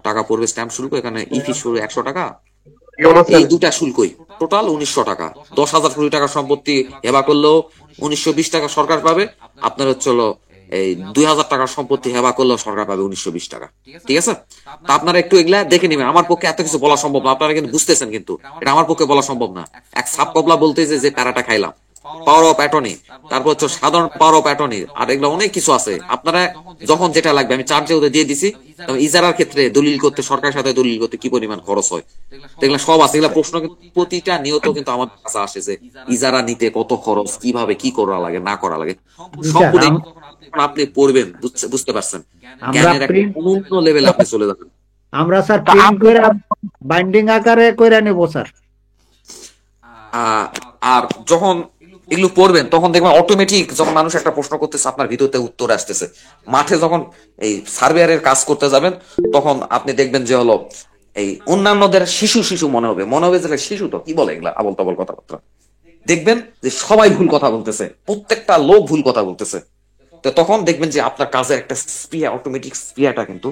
টাকা পড়বে স্ট্যাম্প শুল্ক। এখানে ইফি শুরু 100 টাকা, এই দুটা শুল্কই টোটাল 1900 টাকা। 10,000 কোটি টাকা সম্পত্তি হেবা করলেও 1920 টাকা সরকার পাবে, আপনার হচ্ছিল এই 2,000 টাকার সম্পত্তি হেবা করলেও সরকার পাবে 1920 টাকা, ঠিক আছে? তা আপনারা একটু এগুলা দেখে নিবেন। আমার পক্ষে এত কিছু বলা সম্ভব না, আপনারা কিন্তু বুঝতেছেন, কিন্তু এটা আমার পক্ষে বলা সম্ভব না। এক সাপ কবলা বলতে যে প্যারাটা খাইলাম, পাওয়ার অফ অ্যাটর্নি, তারপর হচ্ছে সাধারণ পাওয়ার অফ অ্যাটর্নি, আর এগুলো অনেক কিছু আছে। আপনারা যখন যেটা লাগবে আমি চার্জে ওদের দিয়ে দিছি। ইজারার ক্ষেত্রে দলিল করতে, সরকারের সাথে দলিল করতে কি পরিমাণ খরচ হয়, এগুলো সব আছে। এগুলো প্রশ্ন প্রতিটা নিয়ত কিন্তু আমার কাছে আসে যে ইজারা নিতে কত খরচ, কিভাবে কি করা লাগে না করা লাগে, জি স্যার, সম্পূর্ণ যখন আপনি পড়বেন বুঝতে পারছেন, আমরা জ্ঞানের একটা প্রিন্ট অনন্য লেভেলে আপনি চলে যাবেন। আমরা স্যার প্রিন্ট করে বাইন্ডিং আকারে করে নেব স্যার। আর যখন এগুলো পড়বেন তখন দেখবেন অটোমেটিক যখন মানুষ একটা প্রশ্ন করতেছে আপনার ভিতরতে উত্তর আসতেছে। মাঠে যখন এই সার্ভেয়ারের কাজ করতে যাবেন তখন আপনি দেখবেন যে হলো এই অন্যান্যদের শিশু শিশু মনে হবে যে শিশু তো কি বলে এগুলা আবল তাবল কথাবার্তা। দেখবেন যে সবাই ভুল কথা বলতেছে, প্রত্যেকটা লোক ভুল কথা বলতেছে। তো তখন দেখবেন যে আপনার কাজের একটা স্পিয়া, অটোমেটিক স্পিয়াটা কিন্তু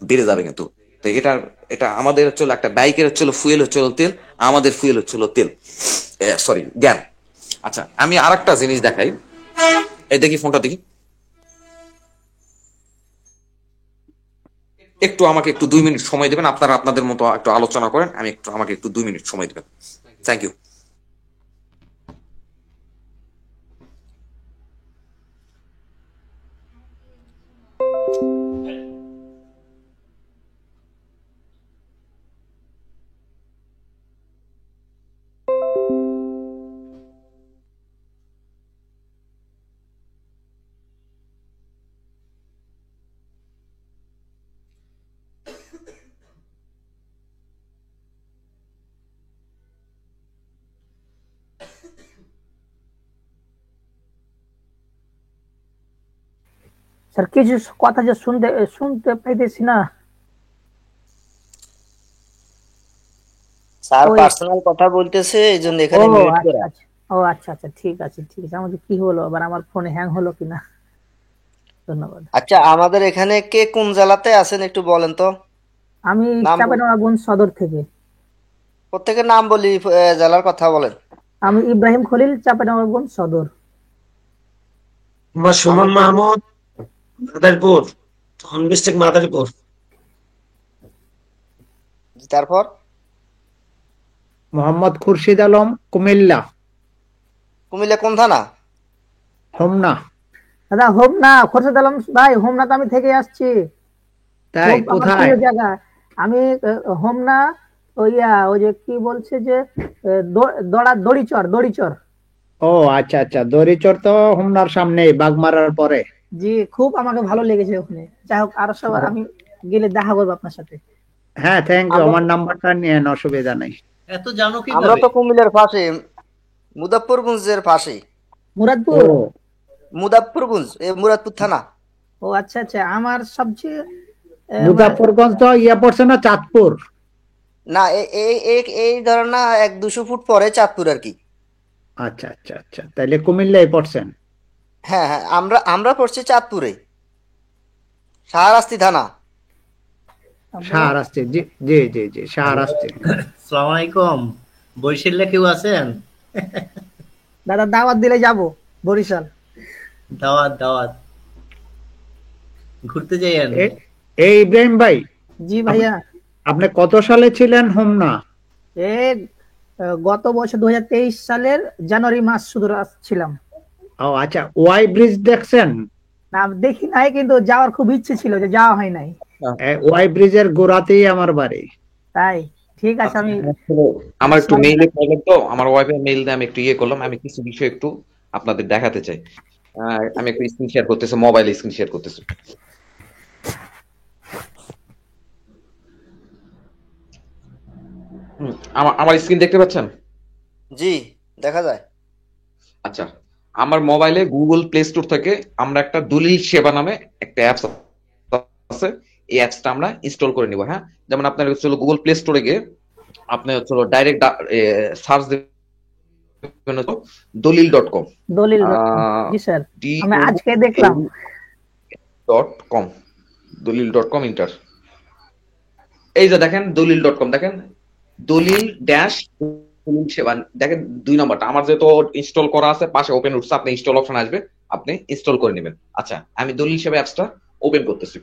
বেড়ে যাবে কিন্তু। তো এটা আমাদের হচ্ছিল একটা বাইকের হচ্ছিল ফুয়েল হচ্ছিল তেল, আমাদের ফুয়েল হচ্ছিল তেল, সরি জ্ঞান। আচ্ছা আমি আর একটা জিনিস দেখাই, এই দেখি ফোনটা দেখি, আমাকে একটু 2 মিনিট সময় দেবেন। আপনারা আপনাদের মতো একটু আলোচনা করেন, আমাকে একটু 2 মিনিট সময় দেবেন। Thank you. স্যার কিছু কথা যে শুনতে পাইতেছি না। স্যার পার্সোনাল কথা বলতেছে, এই জন্য ও এখানে মিউট করা। আচ্ছা ও আচ্ছা আচ্ছা, ঠিক আছে ঠিক আছে। আমাদের কি হলো আবার, আমার ফোনে হ্যাং হলো কিনা। ধন্যবাদ। আচ্ছা, আমাদের এখানে কে কোন জেলাতে আছেন একটু বলেন তো। আমি নাম চাঁপাইনবাবগঞ্জ সদর থেকে। প্রত্যেকের নাম বলি, জেলার কথা বলেন। আমি ইব্রাহিম খলিল, চাঁপাইনবাবগঞ্জ সদর। আমার সুমন মাহমুদ, মাদারীপুর, ডিস্ট্রিক্ট মাদারীপুর। তারপর মোহাম্মদ খুরশিদ আলম, কুমিল্লা। কুমিল্লা কোন থানা? হোমনা। দাদা হোমনা, খোরশেদ আলম ভাই, হোমনা তো আমি থেকে আসছি। তাই আমার কোথায়? প্রিয় জায়গা। আমি হোমনা ওই যে কি বলছে যে দড়িচর। ও আচ্ছা আচ্ছা, দড়িচর তো হোমনার সামনে, বাগমারার পরে। জি, খুব আমাকে ভালো লেগেছে ওখানে। যাই হোক, আরো সব আমি গেলে দেখা করবো আপনার সাথে। হ্যাঁ থ্যাংক ইউ, আমার নাম্বারটা নিয়ে অসুবিধা নাই। এত জানো কি আমরা তো কুমিল্লার পাশে, মুজাফফরগঞ্জের পাশে। মুরাদপুর? মুজাফফরগঞ্জ মুরাদপুর থানা। ও আচ্ছা আচ্ছা। আমার সবচেয়ে মুজাফফরগঞ্জ তো ইয়া পড়ছে না, চাঁদপুর? না, এই ধরেন না 100-200 ফুট পরে চাঁদপুর আর কি। আচ্ছা আচ্ছা আচ্ছা, তাহলে কুমিল্লায় পড়ছেন। হ্যাঁ হ্যাঁ, আমরা পড়ছি চাঁদপুরে, শাহরাস্তি থানা। শাহরাস্তি, জি জি জি জি, শাহরাস্তি। আসসালামু আলাইকুম। বরিশালে কেউ আছেন? দাদা দাওয়াত দিলে যাব বরিশাল। দাওয়াত ঘুরতে যাইয়েন। এই ইব্রাহিম ভাই। জি ভাইয়া। আপনি কত সালে ছিলেন হোমনা? গত বছর 2023 সালের জানুয়ারি মাস শুধু ছিলাম। ও আচ্ছা, ওয়াই ব্রিজ দেখছেন? না দেখি নাই, কিন্তু যাওয়ার খুব ইচ্ছে ছিল, যে যাওয়া হয় নাই। ওয়াই ব্রিজের গোড়াতেই আমার বাড়ি। তাই ঠিক আছে। আমি আমার একটু মেইলে প্রবলেম, তো আমার ওয়াইফের মেইল দিয়ে আমি একটু করলাম। আমি কিছু বিষয় একটু আপনাদের দেখাতে চাই। আমি একটু স্ক্রিন শেয়ার করতেছি, মোবাইল স্ক্রিন শেয়ার করতেছি। আমার স্ক্রিন দেখতে পাচ্ছেন? জি দেখা যায়। আচ্ছা, আমার মোবাইলে গুগল প্লে স্টোর থেকে আমরা একটা দলিল সেবা নামে একটা অ্যাপস আছে, এই অ্যাপসটা আমরা ইনস্টল করে নিব। হ্যাঁ, যেমন আপনার হচ্ছে গুগল প্লে স্টোরে গিয়ে আপনি হচ্ছে ডাইরেক্ট সার্চ দেবেন দলিল.com। দলিল, জি স্যার, আমি আজকে দেখলাম .com, দলিল.com ইন্টার। এই যে দেখেন দলিল.com, দেখেন দলিল সেবা, দেখেন 2 নম্বরটা আমার যেহেতু ইনস্টল করা আছে, পাশে ওপেন উঠছে, আপনি ইনস্টল অপশন আসবে, আপনি ইনস্টল করে নেবেন। আচ্ছা, আমি দলিল সেবা অ্যাপসটা ওপেন করতেছি।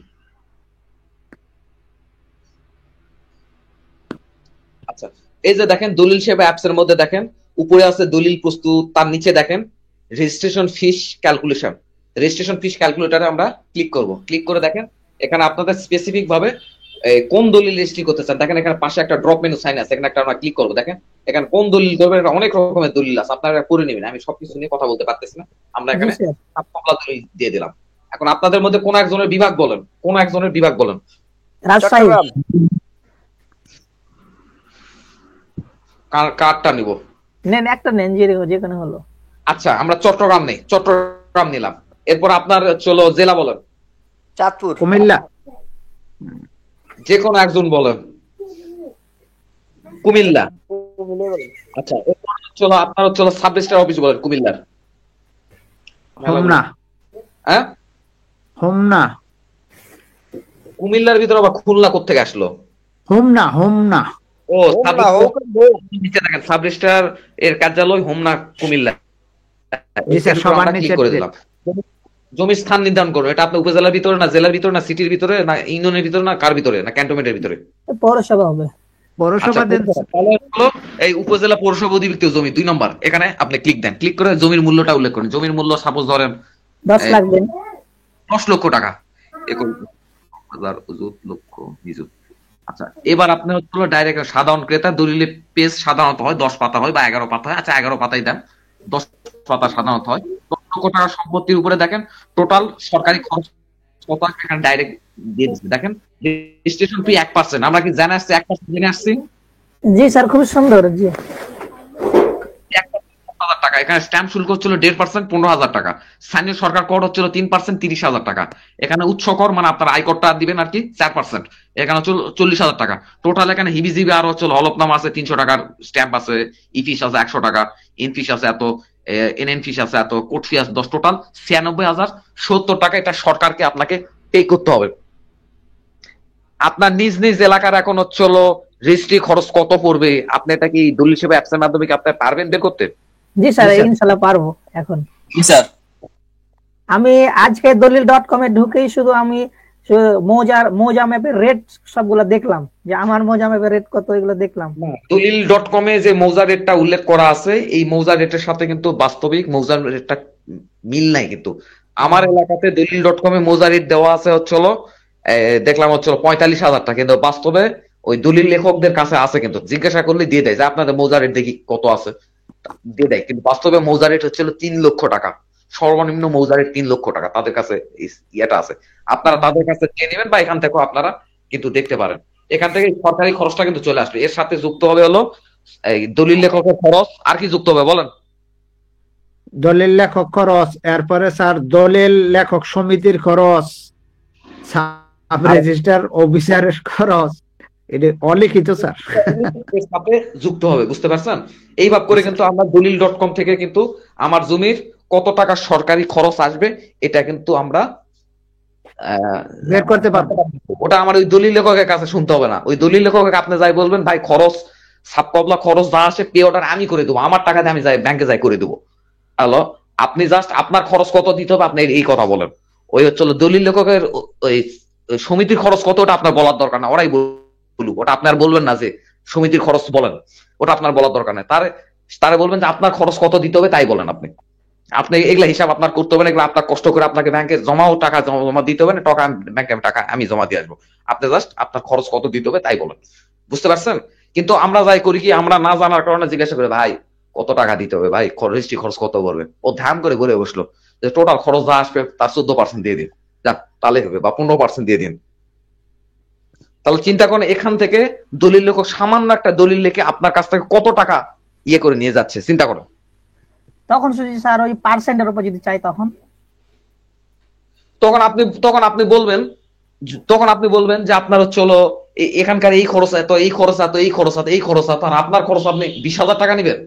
আচ্ছা, এই যে দেখেন দলিল সেবা অ্যাপস এর মধ্যে দেখেন উপরে আছে দলিল প্রস্তুত, তার নিচে দেখেন registration fees calculation. Registration fees ক্যালকুলেটরে আমরা ক্লিক করব। ক্লিক করে দেখেন এখানে আপনাদের স্পেসিফিক ভাবে কোন দলিল রেজিস্ট্রি করতে চান। দেখেন এখানে পাশে একটা ড্রপ মেনু সাইন আছে, এখানে একটা আমরা ক্লিক করবো। দেখেন এখানে কোন দলিল করবেন, অনেক রকমের দলিল আছে, আপনারা করে নেবেন। আমি সবকিছু নিয়ে কথা বলতে পারতেছি না, আমরা এখানে সাবকমলা দলিল দিয়ে দিলাম। এখন আপনাদের মধ্যে কোন একজনের বিভাগ বলেন, কোন একজনের বিভাগ বলেন। রাজশাহী। কার্ডটা নিব, নেন একটা নেন, যেখানে হলো। আচ্ছা আমরা চট্টগ্রাম নেই, চট্টগ্রাম নিলাম। এরপর আপনার চলো জেলা বলেন। চাঁদপুর। কুমিল্লা। যে কোনো একজন বলেন। কুমিল্লা। আচ্ছা এরপর চলো আপনার চলো সাব রেজিস্ট্রার অফিস বলেন কুমিল্লার। হোমনা। হ্যাঁ হোমনা। কুমিল্লার ভিতরে আবার খুলনা কোত্থেকে আসলো? হোমনা। হোমনা। ও নিচে দেখেন সাব রেজিস্ট্রার এর কার্যালয় হোমনা কুমিল্লা। ক্লিক করে দিলাম। জমির স্থান নির্ধারণ করুন। এটা আপনার উপজেলার ভিতরে না জেলার ভিতরে না সিটির ভিতরে না ইউনিয়নের ভিতরে না কার ভিতরে না ক্যান্টনমেন্টের ভিতরে? পৌরসভা হবে। পৌরসভা দেন। এই উপজেলা পৌরসভা অধিভুক্ত জমি 2 নম্বর, এখানে আপনি ক্লিক দেন। ক্লিক করে জমির মূল্যটা উল্লেখ করেন। জমির মূল্য সাপোজ ধরেন 10 লাখ দেন। 10 লক্ষ টাকা। 21,000 লক্ষ নিযুত। আচ্ছা এবার আপনি হচ্ছে ডাইরেক্ট সাধারণ ক্রেতা দলিলে পেজ সাধারণত হয় 10 পাতা হয় বা 11 পাতা হয়। আচ্ছা 11 পাতাই দেন, 10 পাতা সাধারণত হয়। 10 লক্ষ টাকা সম্পত্তির উপরে দেখেন টোটাল সরকারি খরচ কত এখানে ডাইরেক্ট দিয়ে দিচ্ছে। দেখেন রেজিস্ট্রেশন ফি 1%। আমরা কি জানা আসছে 1% জেনে আসছি? জি স্যার খুব সুন্দর। জি 1,000 টাকা। এখানে স্ট্যাম্প শুল্ক হচ্ছিল 1.5% 15,000 টাকা। স্থানীয় সরকার কর হচ্ছিল 3% 30,000 টাকা। এখানে উৎস কর মানে আপনার আয় করটা দিবেন আর কি 4%, এখানে হচ্ছে 40,000 টাকা। টোটাল এখানে হিবিজিবি আর হচ্ছে হলফনামা আছে 300 টাকার, স্ট্যাম্প আছে, ই ফিস আছে 100 টাকা, ইন ফিস আছে এত, এনএন ফিস আছে এত, কোর্ট ফি আছে 10, টোটাল 96,070 টাকা। এটা সরকারকে আপনাকে পে করতে হবে। আপনার নিজ নিজ এলাকার এখন হচ্ছে রেজিস্ট্রি খরচ কত পড়বে, আপনি এটা কি দলিল হিসেবে অ্যাপসের মাধ্যমে কি আপনি পারবেন বের করতে? জি স্যার ইনশাআল্লাহ পারবো। এখন জি স্যার আমি আজকে দলিল.com এ ঢুকেই শুধু আমি মৌজা ম্যাপের রেট সবগুলো দেখলাম, যে আমার মৌজা ম্যাপের রেট কত এগুলো দেখলাম। দলিল.com এ যে মৌজা রেটটা উল্লেখ করা আছে এই মৌজা রেটের সাথে কিন্তু বাস্তবিক মৌজা রেটটা মিল নাই। কিন্তু আমার এলাকাতে দলিল.com এ মৌজা রেট দেওয়া আছে হচ্ছে দেখলাম হচ্ছে 45,000 টাকা, কিন্তু বাস্তবে ওই দলিল লেখকদের কাছে আছে, কিন্তু জিজ্ঞাসা করলে দিয়ে দেয় যে আপনাদের মৌজা রেট দেখি কত আছে, দিয়ে দেয়। কিন্তু বাস্তবে মৌজা রেট হচ্ছে 3 লক্ষ টাকা, সর্বনিম্ন মৌজা রেট 3 লক্ষ টাকা তাদের কাছে ইয়েটা আছে। আপনারা তাদের কাছে চেয়ে নেবেন বা এখান থেকেও আপনারা কিন্তু দেখতে পারেন। এখান থেকে সরকারি খরচটা কিন্তু চলে আসবে। এর সাথে যুক্ত হবে এই দলিল লেখকের খরচ। আর কি যুক্ত হবে বলেন? দলিল লেখক খরচ, এরপরে স্যার দলিল লেখক সমিতির খরচ, সাব রেজিস্ট্রার অফিসারের খরচ, এটা অলিখিত স্যার এর সাথে যুক্ত হবে, বুঝতে পারছেন? এইভাবে করে কিন্তু আমরা দলিল.com থেকে কিন্তু আমার জমির কত টাকা সরকারি খরচ আসবে এটা কিন্তু আমরা বের করতে পারবো। ওটা আমার ওই দলিল লেখকের কাছে শুনতে হবে না। ওই দলিল লেখকের আপনি যাই বলবেন ভাই খরচ সাবকবলা খরচ যা আসে পে অর্ডার আমি করে দেবো, আমার টাকা দিয়ে আমি যাই ব্যাংকে যাই করে দেবো। হ্যালো, আপনি জাস্ট আপনার খরচ কত দিতে হবে আপনি এই কথা বলেন। ওই হচ্ছে দলিল লেখকের ওই সমিতির খরচ কত ওটা আপনার বলার দরকার না, ওরাই বলুক। ওটা আপনার বলবেন না যে সমিতির খরচ বলেন, ওটা আপনার বলার দরকার নেই। তারে বলবেন যে আপনার খরচ কত দিতে হবে তাই বলেন। আপনি এগুলা হিসাব আপনার করতে হবে না, এগুলো আপনার কষ্ট করে আপনাকে ব্যাংকে টাকা জমা দিতে হবে না, টাকা ব্যাংকে টাকা আমি জমা দিয়ে আসবো। আপনি জাস্ট আপনার খরচ কত দিতে হবে তাই বলেন, বুঝতে পারছেন? কিন্তু আমরা যাই করি কি, আমরা না জানার কারণে জিজ্ঞাসা করি ভাই কত টাকা দিতে হবে, ভাই রেজিস্ট্রি খরচ কত পড়বে। ও ধ্যান করে বলে বসলো যে টোটাল খরচ যা আসবে তার 14% দিয়ে দিন, যাক তাহলে হবে, বা 15% দিয়ে দিন। তাহলে চিন্তা করেন এখান থেকে দলিল লেখক সামান্য একটা দলিল লিখে আপনার কাছ থেকে কত টাকা ইয়ে করে নিয়ে যাচ্ছে, চিন্তা করো। তখন শুধু স্যার ওই পার্সেন্টের উপর যদি চাই তখন আপনি বলবেন যে আপনার হচ্ছে এখানকার এই খরচ এত, এই খরচ এত, এই খরচ এত, এই খরচ এত, আর আপনার খরচ আপনি 20,000 টাকা নিবেন।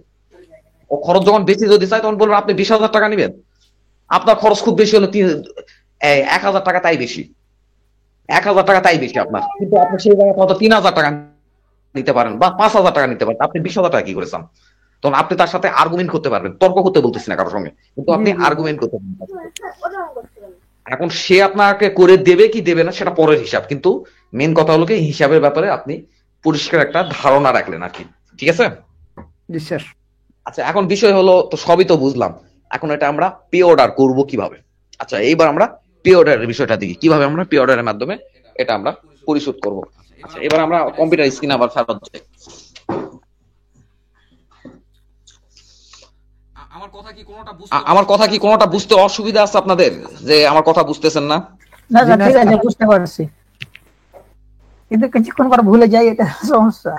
ও খরচ যখন বেশি যদি চাই তখন বলবেন আপনি 20,000 টাকা নিবেন। আপনার খরচ খুব বেশি হলো 1,000 টাকা, তাই বেশি 1,000 টাকা তাই বেশি আপনার, কিন্তু আপনি সেই জায়গায় কত 3,000 টাকা নিতে পারেন বা 5,000 টাকা নিতে পারেন। আপনি 20,000 টাকা কি করেছেন? তখন আপনি তার সাথে আর্গুমেন্ট করতে পারবেন, তর্ক করতে বলতেছি না কারোর সঙ্গে, কিন্তু আপনি আর্গুমেন্ট করতে পারবেন। এখন সে আপনাকে করে দেবে কি দেবে না সেটা পরের হিসাব, কিন্তু মেন কথা হলো কি হিসাবের ব্যাপারে আপনি পরিষ্কার একটা ধারণা রাখলেন আর কি, ঠিক আছে? জি স্যার। আচ্ছা, এখন বিষয় হলো, তো সবই তো বুঝলাম, এখন এটা আমরা পে অর্ডার করব কিভাবে? আচ্ছা, এইবার আমরা পে অর্ডারের বিষয়টা দেখি, কিভাবে আমরা পে অর্ডারের মাধ্যমে এটা আমরা পরিশোধ করব। আচ্ছা, এবার আমরা কম্পিউটার স্ক্রিনে আবার ফেরত যাই। আমার কথা কি কোনোটা বুঝতে অসুবিধা আছে আপনাদের, যে আমার কথা বুঝতেছেন না? না স্যার, ঠিক আছে, বুঝতে পারছি, কিন্তু কিছুক্ষণ পর ভুলে যাই, এটা সমস্যা।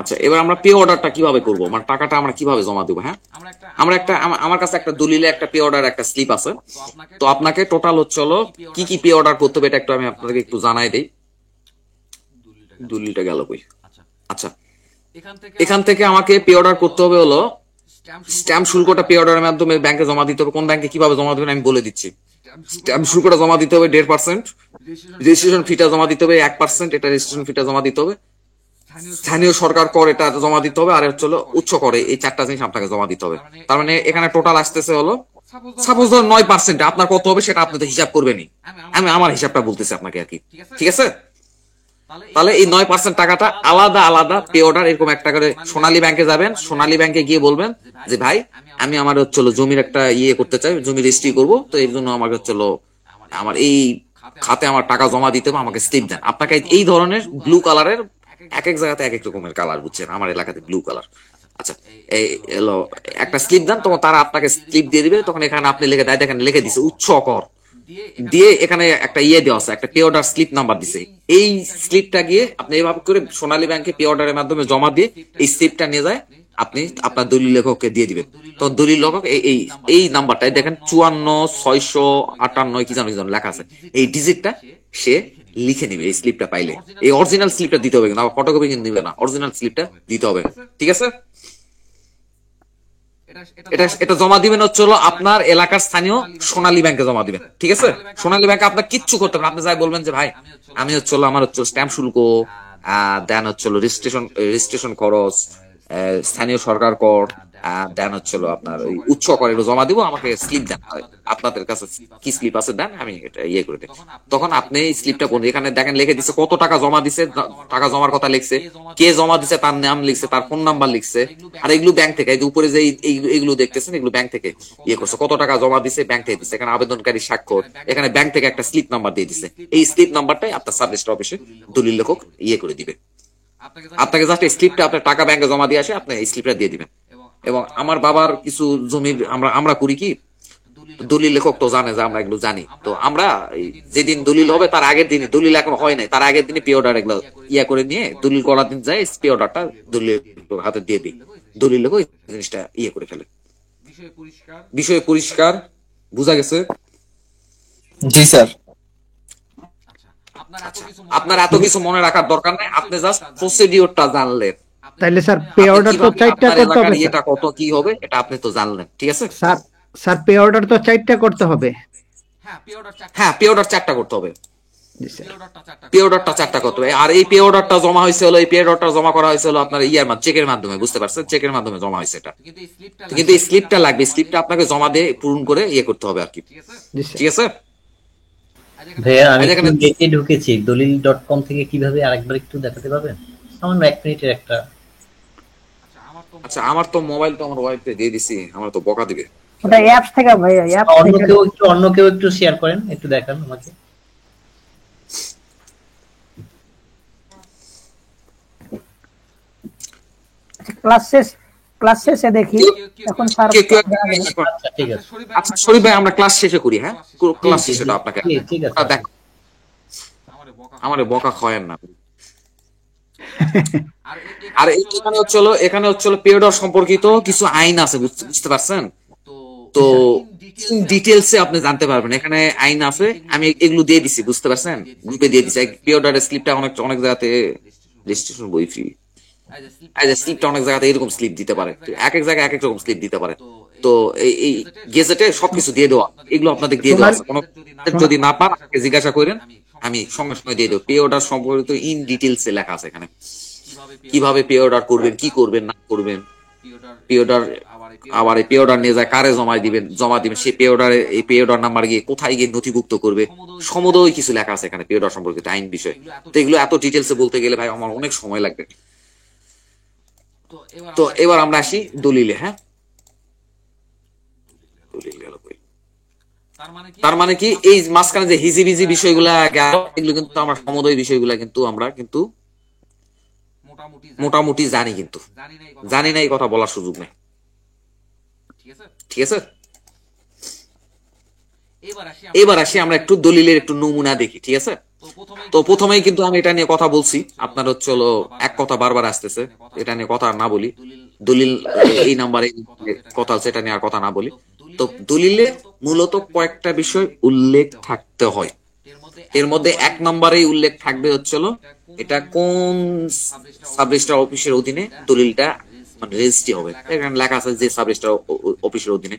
আচ্ছা, এবার আমরা পে অর্ডারটা কিভাবে করব, মানে টাকাটা আমরা কিভাবে জমা দেবো? হ্যাঁ, আমার কাছে একটা দলিলে একটা পে অর্ডার একটা স্লিপ আছে। তো আপনাকে টোটাল হচ্ছে হলো কি কি পে অর্ডার করতে হবে, এটা একটু আমি আপনাদেরকে একটু জানাই দেই। দলিলটা গেল কই? আচ্ছা, এখান থেকে আমাকে পে অর্ডার করতে হবে হলো স্ট্যাম্প শুল্কটা পে অর্ডারের মাধ্যমে ব্যাংকে জমা দিতে হবে। কোন ব্যাংকে কিভাবে জমা দেবেন আমি বলে দিচ্ছি। স্ট্যাম্প শুল্কটা জমা দিতে হবে 1.5%, রেজিস্ট্রেশন ফিটা জমা দিতে হবে 1%, এটা রেজিস্ট্রেশন ফিটা জমা দিতে হবে, স্থানীয় সরকার কর এটা জমা দিতে হবে, আর হচ্ছে উচ্চ করে, এই চারটা জিনিস আপনাকে জমা দিতে হবে। তার মানে এখানে টোটাল আসতেছে হলো, সাপোজ ধর 9%, আপনার কত হবে সেটা আপনি তো হিসাব করবেনই, আমি আমার হিসাবটা বলতেছি আপনাকে আর কি, ঠিক আছে? তাহলে এই 9% টাকাটা আলাদা আলাদা পে অর্ডার, এরকম একটা করে সোনালী ব্যাংকে যাবেন, সোনালী ব্যাংকে গিয়ে বলবেন যে ভাই আমি আমার হচ্ছে জমির একটা করতে চাই, জমি রেজিস্ট্রি করবো, তো এর জন্য আমাকে হচ্ছে আমার এই খাতে আমার টাকা জমা দিতে হবে, আমাকে স্লিপ দেন। আপনাকে এই ধরনের ব্লু কালারের, এক এক জায়গাতে এক এক রকমের কালার, বুঝছেন, আমার এলাকাতে ব্লু কালার। আচ্ছা, এই এলো একটা স্লিপ দেন, তখন তারা আপনাকে স্লিপ দিয়ে দিবে, তখন এখানে আপনি লিখে দেয়, দেখেন লিখে দিছে উচ্চ কর দিয়ে, এখানে একটা দেওয়া আছে, একটা পে অর্ডার স্লিপ নাম্বার দিছে। এই স্লিপটা গিয়ে আপনি এইভাবে করে সোনালী ব্যাংকে পে অর্ডারের মাধ্যমে জমা দিয়ে এই স্লিপটা নিয়ে যায় আপনি আপনার দলিল লেখককে দিয়ে দিবেন। তো দলিল লেখক এই নাম্বারটা দেখেন 54,658 কি জানো লেখা আছে, এই ডিজিটটা সে লিখে নিবে এই স্লিপটা পাইলে। এই অরিজিনাল স্লিপটা দিতে হবে, কিন্তু ফটোকপি কিন্তু নিবে না, অরিজিনাল স্লিপটা দিতে হবে, ঠিক আছে? এটা জমা দিবেন হচ্ছে আপনার এলাকার স্থানীয় সোনালী ব্যাংকে জমা দিবেন, ঠিক আছে? সোনালী ব্যাংকে আপনার কিচ্ছু করতে হবে, আপনি যাই বলবেন যে ভাই আমি হচ্ছে আমার হচ্ছে স্ট্যাম্প শুল্ক, দেন হচ্ছে রেজিস্ট্রেশন খরচ, স্থানীয় সরকার কর, দেন হচ্ছে আপনার ওই উচ্চ কর, এগুলো জমা দিব, আমাকে স্লিপ দেন, আপনাদের কাছে কি স্লিপ আছে দেন, আমি এটা করে দিই। তখন আপনি স্লিপটা পড়ুন, এখানে দেখেন লিখে দিচ্ছে কত টাকা জমা দিছে, টাকা জমার কথা লিখছে, কে জমা দিছে তার নাম লিখছে, তার ফোন নাম্বার লিখছে, আর এগুলো ব্যাংক থেকে, এই যে উপরে যে এইগুলো দেখতেছেন এগুলো ব্যাংক থেকে করছে, কত টাকা জমা দিছে ব্যাংক থেকে দিচ্ছে, এখানে আবেদনকারী স্বাক্ষর, এখানে ব্যাংক থেকে একটা স্লিপ নাম্বার দিয়ে দিচ্ছে, এই স্লিপ নাম্বারটাই আপনার সাব রেজিস্ট্রার অফিসে দলিল লেখক করে দিবে। আপনাকে জাস্ট এই স্লিপটা আপনার টাকা ব্যাংকে জমা দিয়ে আসে, আপনি এই স্লিপটা দিয়ে দিবেন। এবং আমার বাবার কিছু জমির আমরা করি কি, দলিল লেখক তো জানে যে আমরা এগুলো জানি, তো আমরা যেদিন দলিল হবে তার আগের দিনে, দলিল এখন হয় নাই, তার আগের দিনে পে অর্ডার এগুলো করে নিয়ে দলিল করার দিন যায়, পে অর্ডারটা দলিল হাতে দিয়ে দিই, দলিল লেখক জিনিসটা করে ফেলে। বিষয় পরিষ্কার, বুঝা গেছে? জি স্যার। আপনার এত কিছু মনে রাখার দরকার নাই, আপনি জাস্ট প্রসিডিওরটা জানলেন। তাহলে স্যার পে অর্ডার তো 4টা করতে হবে, এটা কত কি হবে এটা আপনি তো জানলেন, ঠিক আছে? স্যার পে অর্ডার তো 4টা করতে হবে। হ্যাঁ, পে অর্ডার 4টা করতে হবে, পে অর্ডারটা 4টা করতে হবে। আর এই পে অর্ডারটা জমা হয়েছে হলো, এই পে অর্ডারটা জমা করা হয়েছে হলো আপনার চেকের মাধ্যমে, বুঝতে পারছেন, চেকের মাধ্যমে জমা হয়েছে এটা, কিন্তু এই স্লিপটা লাগবে, স্লিপটা আপনাকে জমা দিয়ে পূরণ করে করতে হবে আর কি, ঠিক আছে? ভাইয়া আমি নেটে ঢুকেছি, দলিল.com থেকে কিভাবে আরেকবার একটু দেখাতে পারবেন? সামান্য 1 মিনিটের একটা। আচ্ছা, আমার তো মোবাইল তো আমার ওয়াইফকে দিয়ে দিছি, আমার তো বকা দিবে। ওটা অ্যাপস থেকে ভাইয়া, অ্যাপ থেকে অন্য কেউ একটু শেয়ার করেন, একটু দেখান আমাকে। ক্লাস শেষে দেখি, এখন স্যার আচ্ছা ঠিক আছে। আচ্ছা শরীফ ভাই, আমরা ক্লাস শেষে করি, হ্যাঁ ক্লাস শেষে আপনাকে ঠিক আছে। দেখো আমারে বকা খাওয়েন না। আর এখানে হচ্ছে পে অর্ডার সম্পর্কিত কিছু আইন আছে, বুঝতে পারছেন তো, ডিটেলসে আপনি জানতে পারবেন, এখানে আইন আছে, আমি এগুলো দিয়ে দিছি, বুঝতে পারছেন, গ্রুপে দিয়ে দিছি। পে অর্ডারের স্লিপটা অনেক জায়গাতে রেজিস্ট্রেশন বই ফ্রি, এই যে স্লিপটা অনেক জায়গাতে এরকম স্লিপ দিতে পারে, এক এক জায়গায় এক এক রকম স্লিপ দিতে পারে। তো এই গেজেটে সবকিছু দিয়ে দেওয়া, এগুলো আপনাদের দিয়ে দেওয়া আছে। কোনো যদি না পান আমাকে জিজ্ঞাসা করেন, আমি সঙ্গে সঙ্গে দিয়ে দেবো। পে অর্ডার সম্পর্কিত ইন ডিটেলসে লেখা আছে এখানে, কিভাবে পে অর্ডার করবেন, কি করবেন না করবেন, পে অর্ডার আবার এই পে অর্ডার নিয়ে যায় কারে জমা দিবেন, সেই পে অর্ডারে এই পে অর্ডার নাম্বার গিয়ে কোথায় গিয়ে নথিভুক্ত করবে, সমুদয় কিছু লেখা আছে এখানে পে অর্ডার সম্পর্কিত আইন বিষয়। তো এগুলো এত ডিটেলসে বলতে গেলে ভাই আমার অনেক সময় লাগবে। তো এবার আমরা আসি দলিলে। হ্যাঁ, দলিল গেল কই? তার মানে কি এই মাঝখানে যে হিজিবিজি বিষয়গুলা গেল, এগুলো কিন্তু আমরা সমুদয় বিষয়গুলা কিন্তু আমরা কিন্তু মোটামুটি জানি, কিন্তু জানি না এই কথা বলার সুযোগ নেই। ঠিক আছে, এবার আসি আমরা একটু দলিলের একটু নমুনা দেখি। ঠিক আছে, তো প্রথমেই কিন্তু আমি এটা নিয়ে কথা বলছি, আপনার হচ্ছে হলো এক কথা বারবার আসতেছে, এটা নিয়ে কথা না বলি। দলিল এই নাম্বারে কথা আছে, এটা নিয়ে আর কথা না বলি। তো দলিলে মূলত কয়েকটা বিষয় উল্লেখ থাকতে হয়। এর মধ্যে এক নম্বরেই উল্লেখ থাকবে হচ্ছিল এটা কোন সাব রেজিস্ট্রার অফিসের অধীনে দলিলটা মানে রেজিস্ট্রি হবে। এখানে লেখা আছে যে সাব রেজিস্ট্রার অফিসের অধীনে।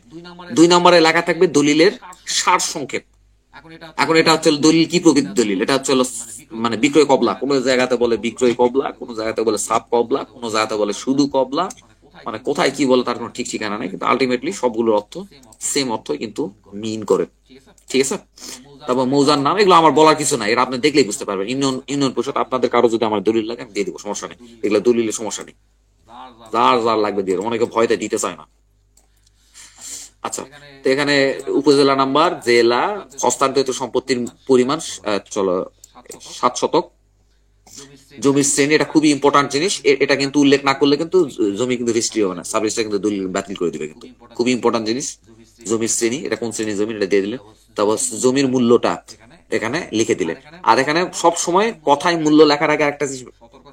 দুই নম্বরে লেখা থাকবে দলিলের সার সংক্ষেপ। এখন এটা হচ্ছে দলিল কি প্রকৃতির দলিল, এটা হচ্ছে মানে বিক্রয় কবলা, কোন জায়গাতে বলে বিক্রয় কবলা, কোন জায়গাতে বলে সাব কবলা, কোন জায়গাতে বলে শুধু কবলা, মানে কোথায় কি বলে তার কোনো ঠিক ঠিকানা নেই, কিন্তু আলটিমেটলি সবগুলোর অর্থ সেম অর্থ কিন্তু মিন করে। ঠিক আছে, তারপর মৌজার নাম, এগুলো আমার বলার কিছু নাই, এরা আপনি দেখলেই বুঝতে পারবেন। ইউনিয়ন পরিষদ, আপনাদের কারো যদি আমার দলিল লাগে আমি দিয়ে দিব, সমস্যা নেই, এগুলো দলিলের সমস্যা নেই, যার যার লাগবে দিয়ে, অনেকে ভয়তে দিতে চায় না। আচ্ছা, তো এখানে উপজেলা নাম্বার, জেলা, হস্তান্তরিত সম্পত্তির পরিমাণ চলো 7 শতক, জমির শ্রেণী, এটা খুবই ইম্পর্টেন্ট জিনিস, এটা কিন্তু উল্লেখ না করলে কিন্তু জমি কিন্তু রেজিস্ট্রি হবে না, সাব রেজিস্ট্রার কিন্তু দলিল বাতিল করে দিবে, কিন্তু খুবই ইম্পর্টেন্ট জিনিস। জমির শ্রেণী, এটা কোন শ্রেণীর জমি এটা দিয়ে দিলে, তারপর জমির মূল্যটা এখানে লিখে দিলে। আর এখানে সব সময় কথায় মূল্য লেখার আগে একটা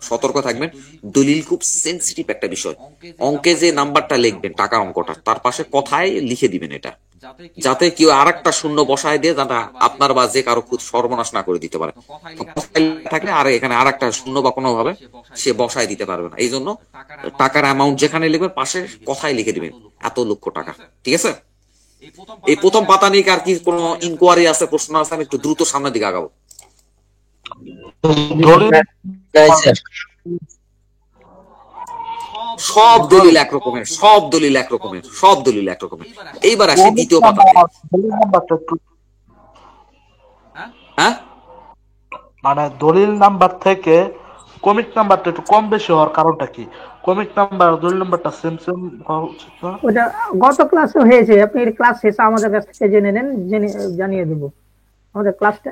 সতর্ক থাকবেন, দলিল খুব সেন্সিটিভ একটা বিষয়। অঙ্কে যে নাম্বারটা লিখবেন, টাকার অঙ্কটা, তার পাশে কথায় লিখে দিবেন এটা, যাতে কেউ আর একটা শূন্য বসায় দিয়ে যাতে আপনার বা যে কারো খুব সর্বনাশ না করে দিতে পারে। থাকলে আর এখানে আর একটা শূন্য বা কোনো ভাবে সে বসায় দিতে পারবে না। এই জন্য টাকার অ্যামাউন্ট যেখানে লিখবেন পাশে কথায় লিখে দিবেন এত লক্ষ টাকা। ঠিক আছে, এই প্রথম পাতা নিয়ে আর কি কোনো ইনকোয়ারি আছে, প্রশ্ন আছে? আমি একটু দ্রুত সামনের দিকে আগাবো। সব দলিল একরকমের, সব দলিল একরকমের, সব দলিল একরকমের। এইবার আসি দ্বিতীয় পাতাতে। হ্যাঁ, মানে দলিল নাম্বার থেকে কমিট নাম্বারটা একটু কম বেশি হওয়ার কারণটা কি? কমিট নাম্বার দলিল নাম্বারটা সেম সেম হওয়া উচিত না? ওটা গত ক্লাসে হয়েছে, আপনি ক্লাস শেষে আমাদের কাছ থেকে জেনে নেন, জানিয়ে দেব আমাদের ক্লাসটা।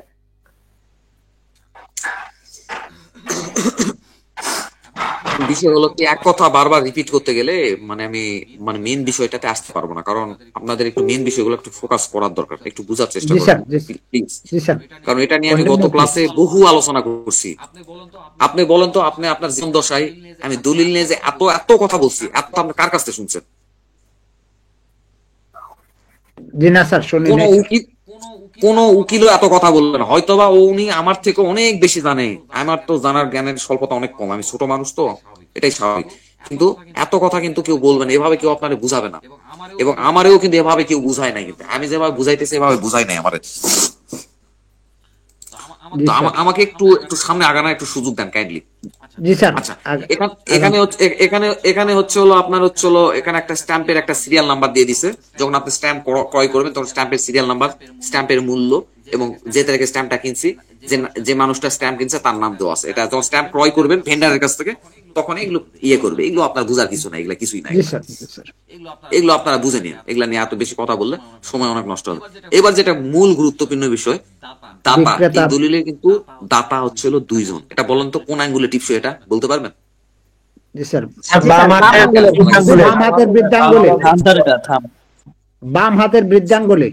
বিষয় হলো কি, এক কথা বারবার রিপিট করতে গেলে মানে আমি মানে মেন বিষয়টাতে আসতে পারবো না, কারণ আপনাদের একটু মেন বিষয়গুলো একটু ফোকাস করার দরকার, একটু বোঝার চেষ্টা করুন প্লিজ, কারণ এটা নিয়ে আমি গত ক্লাসে বহু আলোচনা করছি। আপনি বলেন তো, আপনি আপনার জীবন দশায় আমি দলিল নিয়ে যে এত এত কথা বলছি, এত আপনি কার কাছ থেকে শুনছেন? জি না স্যার, শুনিনি। কোন উকিলও এত কথা বলবে না, হয়তোবা উনি আমার থেকে অনেক বেশি জানে, আমার তো জানার জ্ঞানের স্বল্পতা অনেক কম, আমি ছোট মানুষ তো, এটাই স্বাভাবিক। কিন্তু এত কথা কিন্তু কেউ বলবে না, এভাবে কেউ আপনারে বুঝাবে না, এবং আমারেও কিন্তু এভাবে কেউ বুঝায় নাই, কিন্তু আমি যেভাবে বুঝাইতেছি এভাবে বুঝাই নাই আমারে। তো আমাকে একটু একটু সামনে আগানোর একটু সুযোগ দেন কাইন্ডলি। জি স্যার। আচ্ছা, এখানে হচ্ছে হলো আপনার হচ্ছে হলো এখানে একটা স্ট্যাম্পের একটা সিরিয়াল নাম্বার দিয়ে দিছে। যখন আপনি স্ট্যাম্প ক্রয় করবেন তখন স্ট্যাম্পের সিরিয়াল নাম্বার, স্ট্যাম্পের মূল্য এবং যে তারিখে স্ট্যাম্পটা কিনছি, যে মানুষটা স্ট্যাম্প কিনছে তার নাম দেওয়া আছে। এটা যখন স্ট্যাম্প ক্রয় করবেন ভেন্ডারের কাছ থেকে, তখন এগুলো ইয়ে করবে। এগুলো আপনার বোঝার কিছু না, এগুলা কিছুই নাই, এগুলো আপনারা বুঝে নিন। এগুলা নিয়ে এত বেশি কথা বললে সময় অনেক নষ্ট হবে। এবার যেটা মূল গুরুত্বপূর্ণ বিষয়, দাতা। এই দলিলে কিন্তু দাতা হচ্ছে হলো 2 জন। এটা বলেন তো কোন আঙ্গুলে টিপসই, এটা বলতে পারবেন? জি স্যার, বাম হাতের বৃদ্ধাঙ্গুলে, বাম হাতের বৃদ্ধাঙ্গুলে,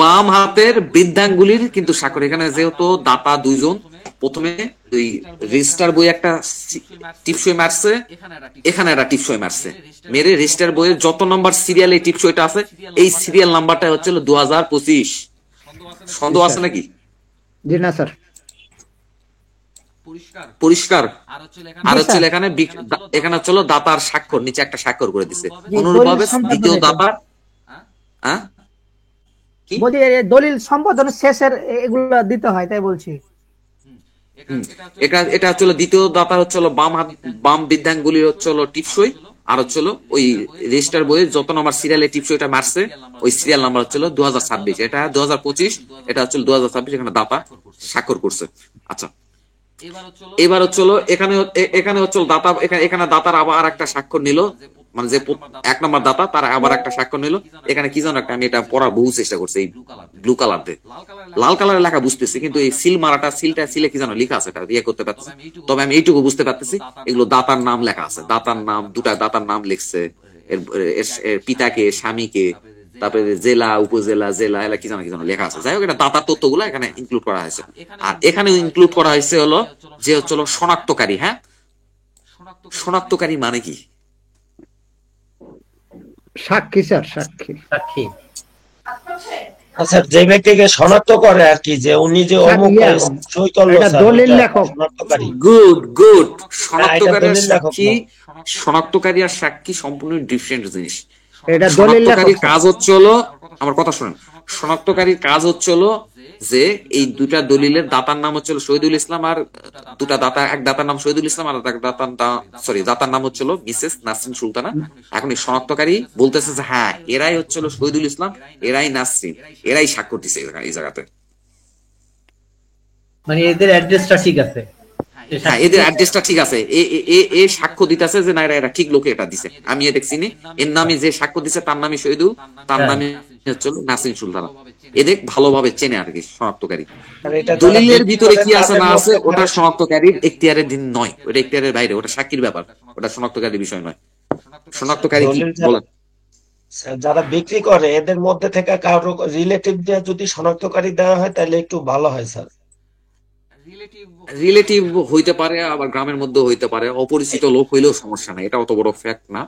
বাম হাতের বৃদ্ধাঙ্গুলির কিন্তু স্বাক্ষর। এখানে যেহেতু দাতা 2 জন, প্রথমে ওই রেজিস্টার বই একটা টিপসই মারছে, এখানে একটা টিপসই মারছে, মেরে রেজিস্টার বইয়ের যত নম্বর সিরিয়ালে টিপসইটা আছে, এই সিরিয়াল নাম্বারটা হচ্ছে 2025। সন্দেহ আছে নাকি? জি না স্যার। পরিষ্কার। আর জি হচ্ছে স্যার। এখানে এখানে হচ্ছে দাতার স্বাক্ষর, নিচে একটা স্বাক্ষর করে দিছে। জি, অনুরূপভাবে দলিল সম্পাদনের দ্বিতীয় জন্য। দাতা, হ্যাঁ কি বলছি এই দলিল সম্পাদনের শেষের এগুলো দিতে হয়, তাই বলছি। এটা এটা হচ্ছে দ্বিতীয় দাতা হচ্ছে বাম বৃদ্ধাঙ্গুলি হচ্ছে টিপসই, আর হচ্ছে ওই রেজিস্টার বইয়ে যত নম্বর সিরিয়ালে টিপসইটা মারছে ওই সিরিয়াল নাম্বার হচ্ছে 2026, এটা 2025, এটা হচ্ছে 2026, এখানে দাতা স্বাক্ষর করছে। আচ্ছা, এবার হচ্ছে এখানে হচ্ছে দাতা, এখানে দাতার আবার একটা স্বাক্ষর নিল, মানে যে 1 নম্বর দাতা তার আবার একটা স্বাক্ষর নিল। এখানে কি জানো একটা, আমি এটা পড়ার বহু চেষ্টা করছি, এই ব্লু কালার দিয়ে, লাল কালারের লেখা বুঝতেছি, কিন্তু এই সিল মারাটা সিলে কি জানো লেখা আছে, এটা ইয়ে করতে পারতেছি। তবে আমি এইটুকু বুঝতে পারতেছি এগুলো দাতার নাম লেখা আছে, দাতার নাম, দুটা দাতার নাম লিখছে, এর পিতাকে, স্বামীকে, তারপরে জেলা, উপজেলা, জেলা, এলা কি জানো লেখা আছে। যাই হোক, এটা দাতার তথ্যগুলো এখানে ইনক্লুড করা হয়েছে। আর এখানে ইনক্লুড করা হয়েছে যে হচ্ছে শনাক্তকারী। হ্যাঁ, শনাক্তকারী মানে কি? সাক্ষী স্যার, সাক্ষী। সাক্ষী। আচ্ছা, যে ব্যক্তিকে শনাক্ত করে আর কি, যে উনি যে অমুক সই করলো, এটা দলিল লেখক। শনাক্তকারী। গুড। শনাক্তকারী শনাক্তকারী আর সাক্ষী সম্পূর্ণ ডিফারেন্ট জিনিস। এটা দলিল লেখক। শনাক্তকারীর কাজ হচ্ছে আমার কথা শুনেন, শনাক্তকারীর কাজ হচ্ছে যে এই দুটা দলিলের দাতার নাম হচ্ছে শহীদুল ইসলাম, আর দুটা দাতা, এক দাতার নাম শহীদুল ইসলাম আর এক দাতার নাম হচ্ছে মিসেস নাসরিন সুলতানা। এখন এই শনাক্তকারী বলতেছে যে হ্যাঁ, এরাই হচ্ছে শহীদুল ইসলাম, এরাই নাসরিন, এরাই স্বাক্ষর দিছে এই জায়গাতে। মানে এদের অ্যাড্রেসটা ঠিক আছে। হ্যাঁ, এদের অ্যাড্রেসটা ঠিক আছে, এ সাক্ষ্য দিতেছে যে না, এরা ঠিক লোকে এটা দিছে। আমি দেখছি নি, এর নামে যে সাক্ষ্য দিছে তার নামে শহীদুল, তার নামে হচ্ছে নাসরিন সুলতানা। এদের ভালোভাবে চেনে আর কি শনাক্তকারী। দলিলের ভিতরে কি আছে না আছে ওটা শনাক্তকারীর এখতিয়ারের দিন নয়, ওটা এখতিয়ারের বাইরে, ওটা সাক্ষীর ব্যাপার, ওটা শনাক্তকারীর বিষয় নয়। শনাক্তকারী কি বলেন? যারা বিক্রি করে এদের মধ্যে থেকে কারো রিলেটিভ দিয়ে যদি শনাক্তকারী দেওয়া হয় তাহলে একটু ভালো হয় স্যার। রিলেটিভ হইতে পারে, আবার গ্রামের মধ্যে হইতে পারে, অপরিচিত লোক হইলেও সমস্যা নাই, এটা অত বড় ফ্যাক্ট না।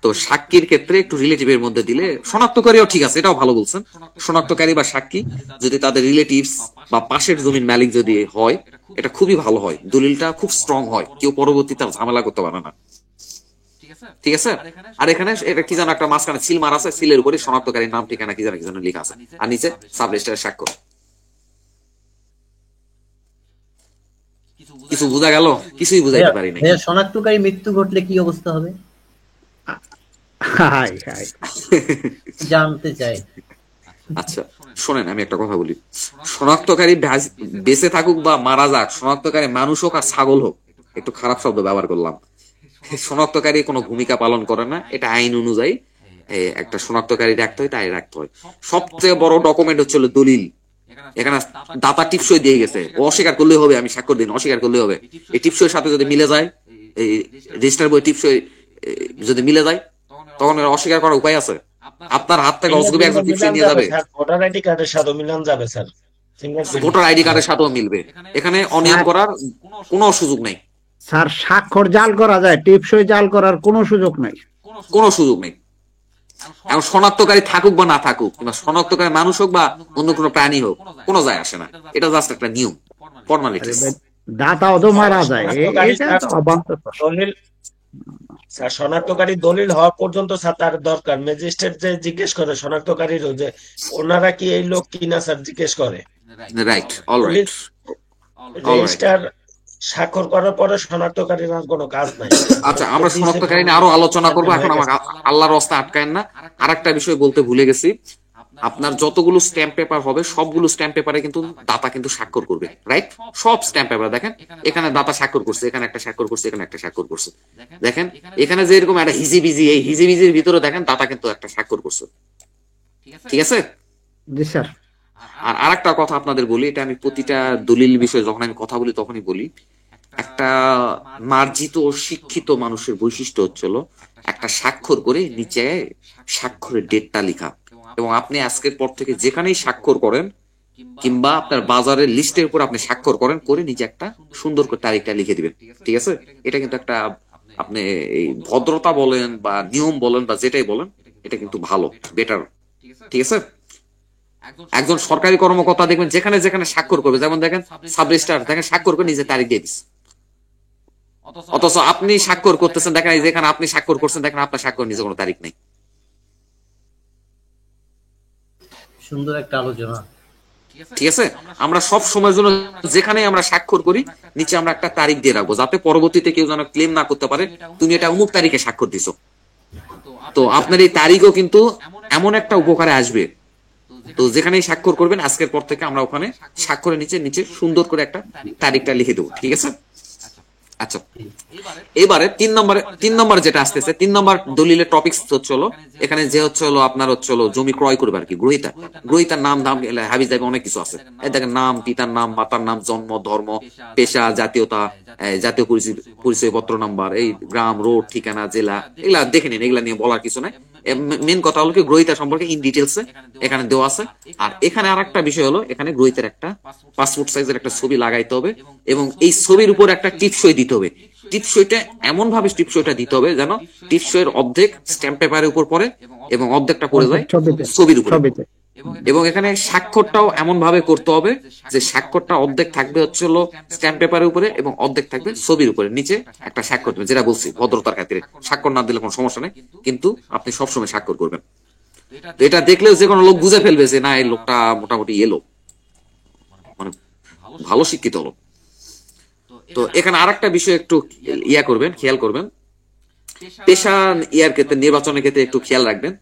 তো সাক্ষীর ক্ষেত্রে একটু রিলেটিভের মধ্যে দিলে, শনাক্তকারীও ঠিক আছে, এটাও ভালো বলছেন। শনাক্তকারী বা সাক্ষী যদি তাদের রিলেটিভস বা পাশের জমির মালিক যদি হয়, এটা খুবই ভালো হয়, দলিলটা খুব স্ট্রং হয়, কেউ পরবর্তীতে ঝামেলা করতে পারে না। ঠিক আছে। আর এখানে এটা কি জানো একটা মাঝখানে সিল মারা আছে, সিলের উপরে শনাক্তকারীর নাম, ঠিকানা কি জানো লেখা আছে, আর নিচে সাব রেজিস্ট্রারের স্বাক্ষর। কিছু বোঝা গেল? কিছুই বুঝাইতে পারি না। শনাক্তকারী মৃত্যু ঘটলে কি অবস্থা হবে জানতে চাই। আচ্ছা শোনেন, আমি একটা কথা বলি, শনাক্তকারী বেঁচে থাকুক বা মারা যাক, শনাক্তকারী মানুষ হোক আর ছাগল হোক, একটু খারাপ শব্দ ব্যবহার করলাম, শনাক্তকারী কোনো ভূমিকা পালন করে না, এটা আইন অনুযায়ী একটা শনাক্তকারী রাখতে হয়, তাই রাখতে হয়। সবচেয়ে বড় ডকুমেন্ট হচ্ছে দলিল। এখানে দাতা টিপসই দিয়ে গেছে, অস্বীকার করলে হবে, আমি স্বাক্ষর দিন, অস্বীকার করলে হবে। এই টিপসইয়ের সাথে যদি মিলে যায়, এই রেজিস্টার বই টিপসই যদি মিলে যায়, তখন অস্বীকার করার উপায় আছে? আপনার হাত থেকে অসুবিধা একজন টিপসই নিয়ে যাবে, ভোটার আইডি কার্ডের সাথে মিলান যাবে স্যার, ভোটার আইডি কার্ডের সাথেও মিলবে, এখানে অনিয়ম করার কোনো সুযোগ নেই স্যার। স্বাক্ষর জাল করা যায়, টিপসই জাল করার কোনো সুযোগ নাই, কোনো সুযোগ নেই। এখন শনাক্তকারী থাকুক বা না থাকুক, কিংবা শনাক্তকারী মানুষ হোক বা অন্য কোনো প্রাণী হোক, কোনো যায় আসে না, এটা জাস্ট একটা নিয়ম, ফর্মালিটিস। দাতাও তো মারা যায়, এটা তো অবান্তর। দলিল স্যার, শনাক্তকারী দলিল হওয়া পর্যন্ত স্যার তার দরকার ম্যাজিস্ট্রেট যে জিজ্ঞেস করে শনাক্তকারীরও যে ওনারা কি এই লোক কিনা স্যার জিজ্ঞেস করে। Right, alright. রেজিস্টার স্বাক্ষর করার পরে শনাক্তকারীর আর কোনো কাজ নাই। আচ্ছা, আমরা শনাক্তকারী নিয়ে আরো আলোচনা করবো, এখন আমার আল্লাহর রাস্তায় আটকায় না। আরেকটা বিষয় বলতে ভুলে গেছি, আপনার যতগুলো স্ট্যাম্প পেপার হবে সবগুলো স্ট্যাম্প পেপারে কিন্তু দাতা কিন্তু স্বাক্ষর করবে, রাইট? সব স্ট্যাম্প পেপার দেখেন, এখানে দাতা স্বাক্ষর করছে, এখানে একটা স্বাক্ষর করছে, এখানে একটা স্বাক্ষর করছে। দেখেন এখানে যে এরকম একটা হিজিবিজি, এই হিজিবিজির ভিতরে দেখেন দাতা কিন্তু একটা স্বাক্ষর করছে। ঠিক আছে? জি স্যার। আর আরেকটা কথা আপনাদের বলি, এটা আমি প্রতিটা দলিল বিষয়ে যখন আমি কথা বলি তখনই বলি, একটা মার্জিত ও শিক্ষিত মানুষের বৈশিষ্ট্য হচ্ছিল একটা স্বাক্ষর করে নিচে স্বাক্ষরের ডেটটা লেখা। এবং আপনি আজকের পর থেকে যেখানেই স্বাক্ষর করেন, কিংবা আপনার বাজারের লিস্টের উপর আপনি স্বাক্ষর করেন, করে নিচে একটা সুন্দর করে তারিখটা লিখে দিবেন। ঠিক আছে? এটা কিন্তু একটা, আপনি এই ভদ্রতা বলেন বা নিয়ম বলেন বা যেটাই বলেন, এটা কিন্তু ভালো, বেটার। ঠিক আছে? একজন সরকারি কর্মকর্তা দেখবেন যেখানে যেখানে স্বাক্ষর করবে, যেমন দেখেন সাব রেজিস্ট্রার দেখেন স্বাক্ষর করে নিজে তারিখ দিয়ে দিচ্ছে, অথচ আপনি স্বাক্ষর করতেছেন দেখেন এই যেখানে আপনি স্বাক্ষর করছেন দেখেন আপনার স্বাক্ষর নিজে কোনো তারিখ নেই। সুন্দর একটা আলোচনা। ঠিক আছে, আমরা সব সময়ের জন্য যেখানে আমরা স্বাক্ষর করি নিচে আমরা একটা তারিখ দিয়ে রাখবো, যাতে পরবর্তীতে কেউ যেন ক্লেম না করতে পারে তুমি এটা অমুক তারিখে স্বাক্ষর দিছো। তো আপনার এই তারিখও কিন্তু এমন একটা উপকারে আসবে, তো যেখানেই স্বাক্ষর করবেন আজকের পর থেকে আমরা ওখানে স্বাক্ষরের নিচে নিচে সুন্দর করে একটা তারিখটা লিখে দেবো। ঠিক আছে, আচ্ছা এবারে তিন নম্বর যেটা আসতেছে, 3 নম্বর দলিলের টপিক হচ্ছে হলো এখানে যে হচ্ছে হলো আপনার হচ্ছে হলো জমি ক্রয় করবে আর কি, গ্রহিতার নাম ধাম হাবি যাবে অনেক কিছু আছে, এই দেখেন নাম, পিতার নাম, মাতার নাম, জন্ম, ধর্ম, পেশা, জাতীয়তা, জাতীয় পরিচয়পত্র নাম্বার, এই গ্রাম, রোড, ঠিকানা, জেলা, এগুলা দেখে নিন, এগুলা নিয়ে বলার কিছু নাই। মেন কথা হলো কি গ্রহিতা সম্পর্কে ইন ডিটেলস এখানে দেওয়া আছে। আর এখানে আর একটা বিষয় হলো এখানে গ্রহিতার একটা পাসপোর্ট সাইজের একটা ছবি লাগাইতে হবে এবং এই ছবির উপর একটা টিপসই দিতে হবে। টিপসইটা এমন ভাবে টিপসইটা দিতে হবে যেন টিপসইয়ের অর্ধেক স্ট্যাম্প পেপারের উপর পড়ে এবং অর্ধেকটা পড়ে যায় ছবির উপর। এবং এখানে স্বাক্ষরটাও এমন ভাবে করতে হবে যে স্বাক্ষরটা অর্ধেক থাকবে হচ্ছে হলো স্ট্যাম্প পেপারের উপরে এবং অর্ধেক থাকবে ছবির উপরে, নিচে একটা স্বাক্ষর দেবেন। যেটা বলছি ভদ্রতার খাতিরে স্বাক্ষর না দিলে কোনো সমস্যা নেই, কিন্তু আপনি সবসময় স্বাক্ষর করবেন। তো এটা দেখলেও যে কোনো লোক বুঝে ফেলবে যে না এই লোকটা মোটামুটি এলো, মানে ভালো শিক্ষিত লোক। তো এখানে আর একটা বিষয় একটু খেয়াল করবেন, পেশা ক্ষেত্রে নির্বাচনের ক্ষেত্রে একটু খেয়াল রাখবেন।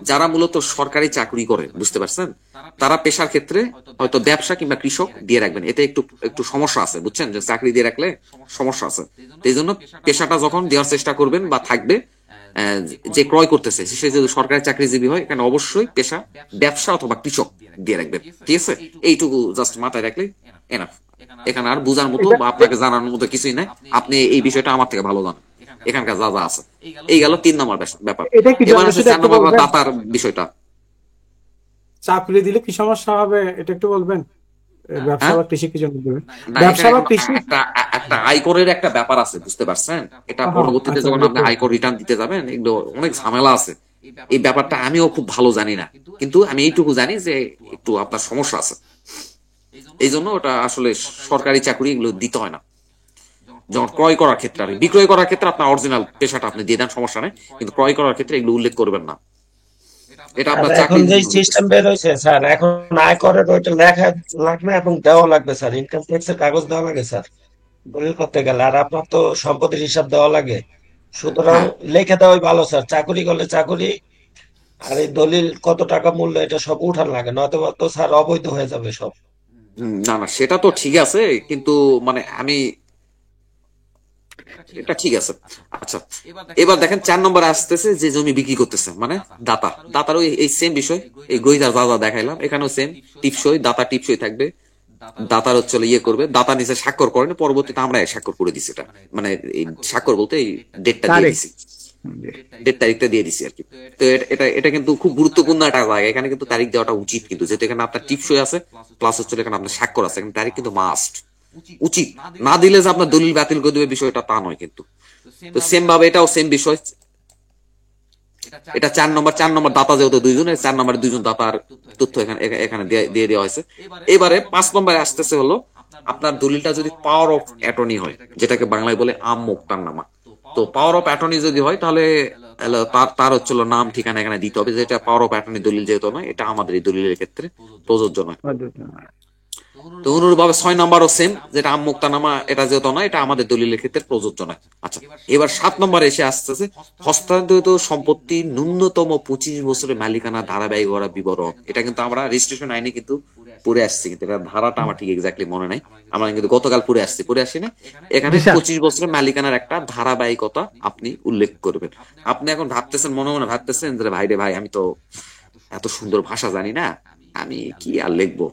যারা মূলত সরকারি চাকরি করে, বুঝতে পারছেন, তারা পেশার ক্ষেত্রে হয়তো ব্যবসা কিংবা কৃষক দিয়ে রাখবেন, এতে একটু সমস্যা আছে, বুঝছেন, যে চাকরি দিয়ে রাখলে সমস্যা আছে। এই জন্য পেশাটা যখন দেওয়ার চেষ্টা করবেন বা থাকবে, যে ক্রয় করতেছে সে যদি সরকারি চাকরিজীবী হয় এখানে অবশ্যই পেশা ব্যবসা অথবা কৃষক দিয়ে রাখবেন। ঠিক আছে, এইটুকু জাস্ট মাথায় রাখলে এনাফ। এখানে আর বোঝার মতো বা আপনাকে জানানোর মতো কিছুই নাই, আপনি এই বিষয়টা আমার থেকে ভালো জানেন এখানকার যা যা আছে। এই গেল 3 নম্বর ব্যাপার। এবার আছে 4 নম্বর দাতার বিষয়টা। চাকরি দিলে কি সমস্যা হবে এটা একটু বলবেন? ব্যবসা বা কৃষি কি জন্য দেবেন? না, ব্যবসা বা কৃষি একটা আয়করের একটা ব্যাপার আছে, বুঝতে পারছেন। এটা পরবর্তীতে যখন আপনি আয়কর রিটার্ন দিতে যাবেন এগুলো অনেক ঝামেলা আছে। এই ব্যাপারটা আমিও খুব ভালো জানি না, কিন্তু আমি এইটুকু জানি যে একটু আপনার সমস্যা আছে। এই জন্য ওটা আসলে সরকারি চাকরি এগুলো দিতে হয় না। যেমন ক্রয় করার ক্ষেত্রে আর বিক্রয় করার ক্ষেত্রে আপনার অরিজিনাল পেশাটা আপনি দিয়ে দেন, সমস্যা নেই, কিন্তু ক্রয় করার ক্ষেত্রে এগুলো উল্লেখ করবেন না। এটা আপনার চাকরি। এখন যে সিস্টেম বের হয়েছে স্যার, এখন আয়করের ওইটা লেখা লাগবে এবং দেওয়া লাগবে স্যার, ইনকাম ট্যাক্সের কাগজ দেওয়া লাগে স্যার দলিল করতে গেলে, আর আপনার তো সম্পত্তির হিসাব দেওয়া লাগে। সুতরাং লিখে দেওয়াই ভালো স্যার, চাকরি করলে চাকরি আর এই দলিল কত টাকা মূল্য এটা সব উঠার লাগে, নয়তো তো স্যার অবৈধ হয়ে যাবে সব। না না, সেটা তো ঠিক আছে, কিন্তু মানে আমি এটা ঠিক আছে। আচ্ছা এবার দেখেন 4 নম্বর আসতেছে যে জমি বিক্রি করতেছে, মানে দাতারও এই সেম বিষয়, এই গ্রহীতার যা যা দেখাইলাম এখানেও সেম টিপসই, দাতা টিপসই থাকবে, দাতার হচ্ছে করবে, দাতা নিচে স্বাক্ষর করেন, পরবর্তীতে আমরা স্বাক্ষর করে দিছি। এটা মানে এই স্বাক্ষর বলতে এই ডেটটা দিয়ে দিছি, ডেট তারিখটা দিয়ে দিছি আর কি। তো এটা কিন্তু খুব গুরুত্বপূর্ণ একটা জায়গা, এখানে কিন্তু তারিখ দেওয়াটা উচিত, কিন্তু যেহেতু এখানে আপনার টিপসই আছে প্লাস হচ্ছে এখানে আপনার স্বাক্ষর আছে, এখানে তারিখ কিন্তু মাস্ট উচিত। না দিলে যে আপনার দলিল বাতিল করে দেবে বিষয়টা তা নয় কিন্তু। তো সেম ভাবে এটাও সেম বিষয়, এটা 4 নম্বর দাতা যেহেতু 2 জন, 4 নম্বরে 2 জন দাতার তথ্য এখানে দিয়ে দেওয়া হয়েছে। এবারে 5 নম্বরে আসতেছে হলো আপনার দলিলটা যদি পাওয়ার অফ অ্যাটর্নি হয়, যেটাকে বাংলায় বলে আম মোক্তারনামা। তো পাওয়ার অফ অ্যাটর্নি যদি হয় তাহলে তার হচ্ছে নাম ঠিকানা এখানে দিতে হবে, যেটা পাওয়ার অফ অ্যাটর্নি দলিল যেহেতু নয়, এটা আমাদের এই দলিলের ক্ষেত্রে প্রযোজ্য নয়। তো অনুরূপভাবে 6 নম্বরও সেম, যেটা আম মুক্তানামা, এটা যেহেতু নয়, এটা আমাদের দলিলের ক্ষেত্রে প্রযোজ্য নয়। আচ্ছা এবার 7 নম্বরে এসে আসতেছে হস্তান্তরিত সম্পত্তি ন্যূনতম 25 বছরের মালিকানা ধারাবাহিক করা বিবরণ। এটা কিন্তু আমরা রেজিস্ট্রেশন আইনে কিন্তু পড়ে আসছি, কিন্তু এটা ধারাটা আমার ঠিক এক্স্যাক্টলি মনে নাই, আমরা কিন্তু গতকাল পড়ে আসছি না। এখানে 25 বছরের মালিকানার একটা ধারাবাহিকতা আপনি উল্লেখ করবেন। আপনি এখন ভাবতেছেন, মনে মনে ভাবতেছেন যে ভাই রে ভাই, আমি তো এত সুন্দর ভাষা জানি না, আমি কি আর লিখবো।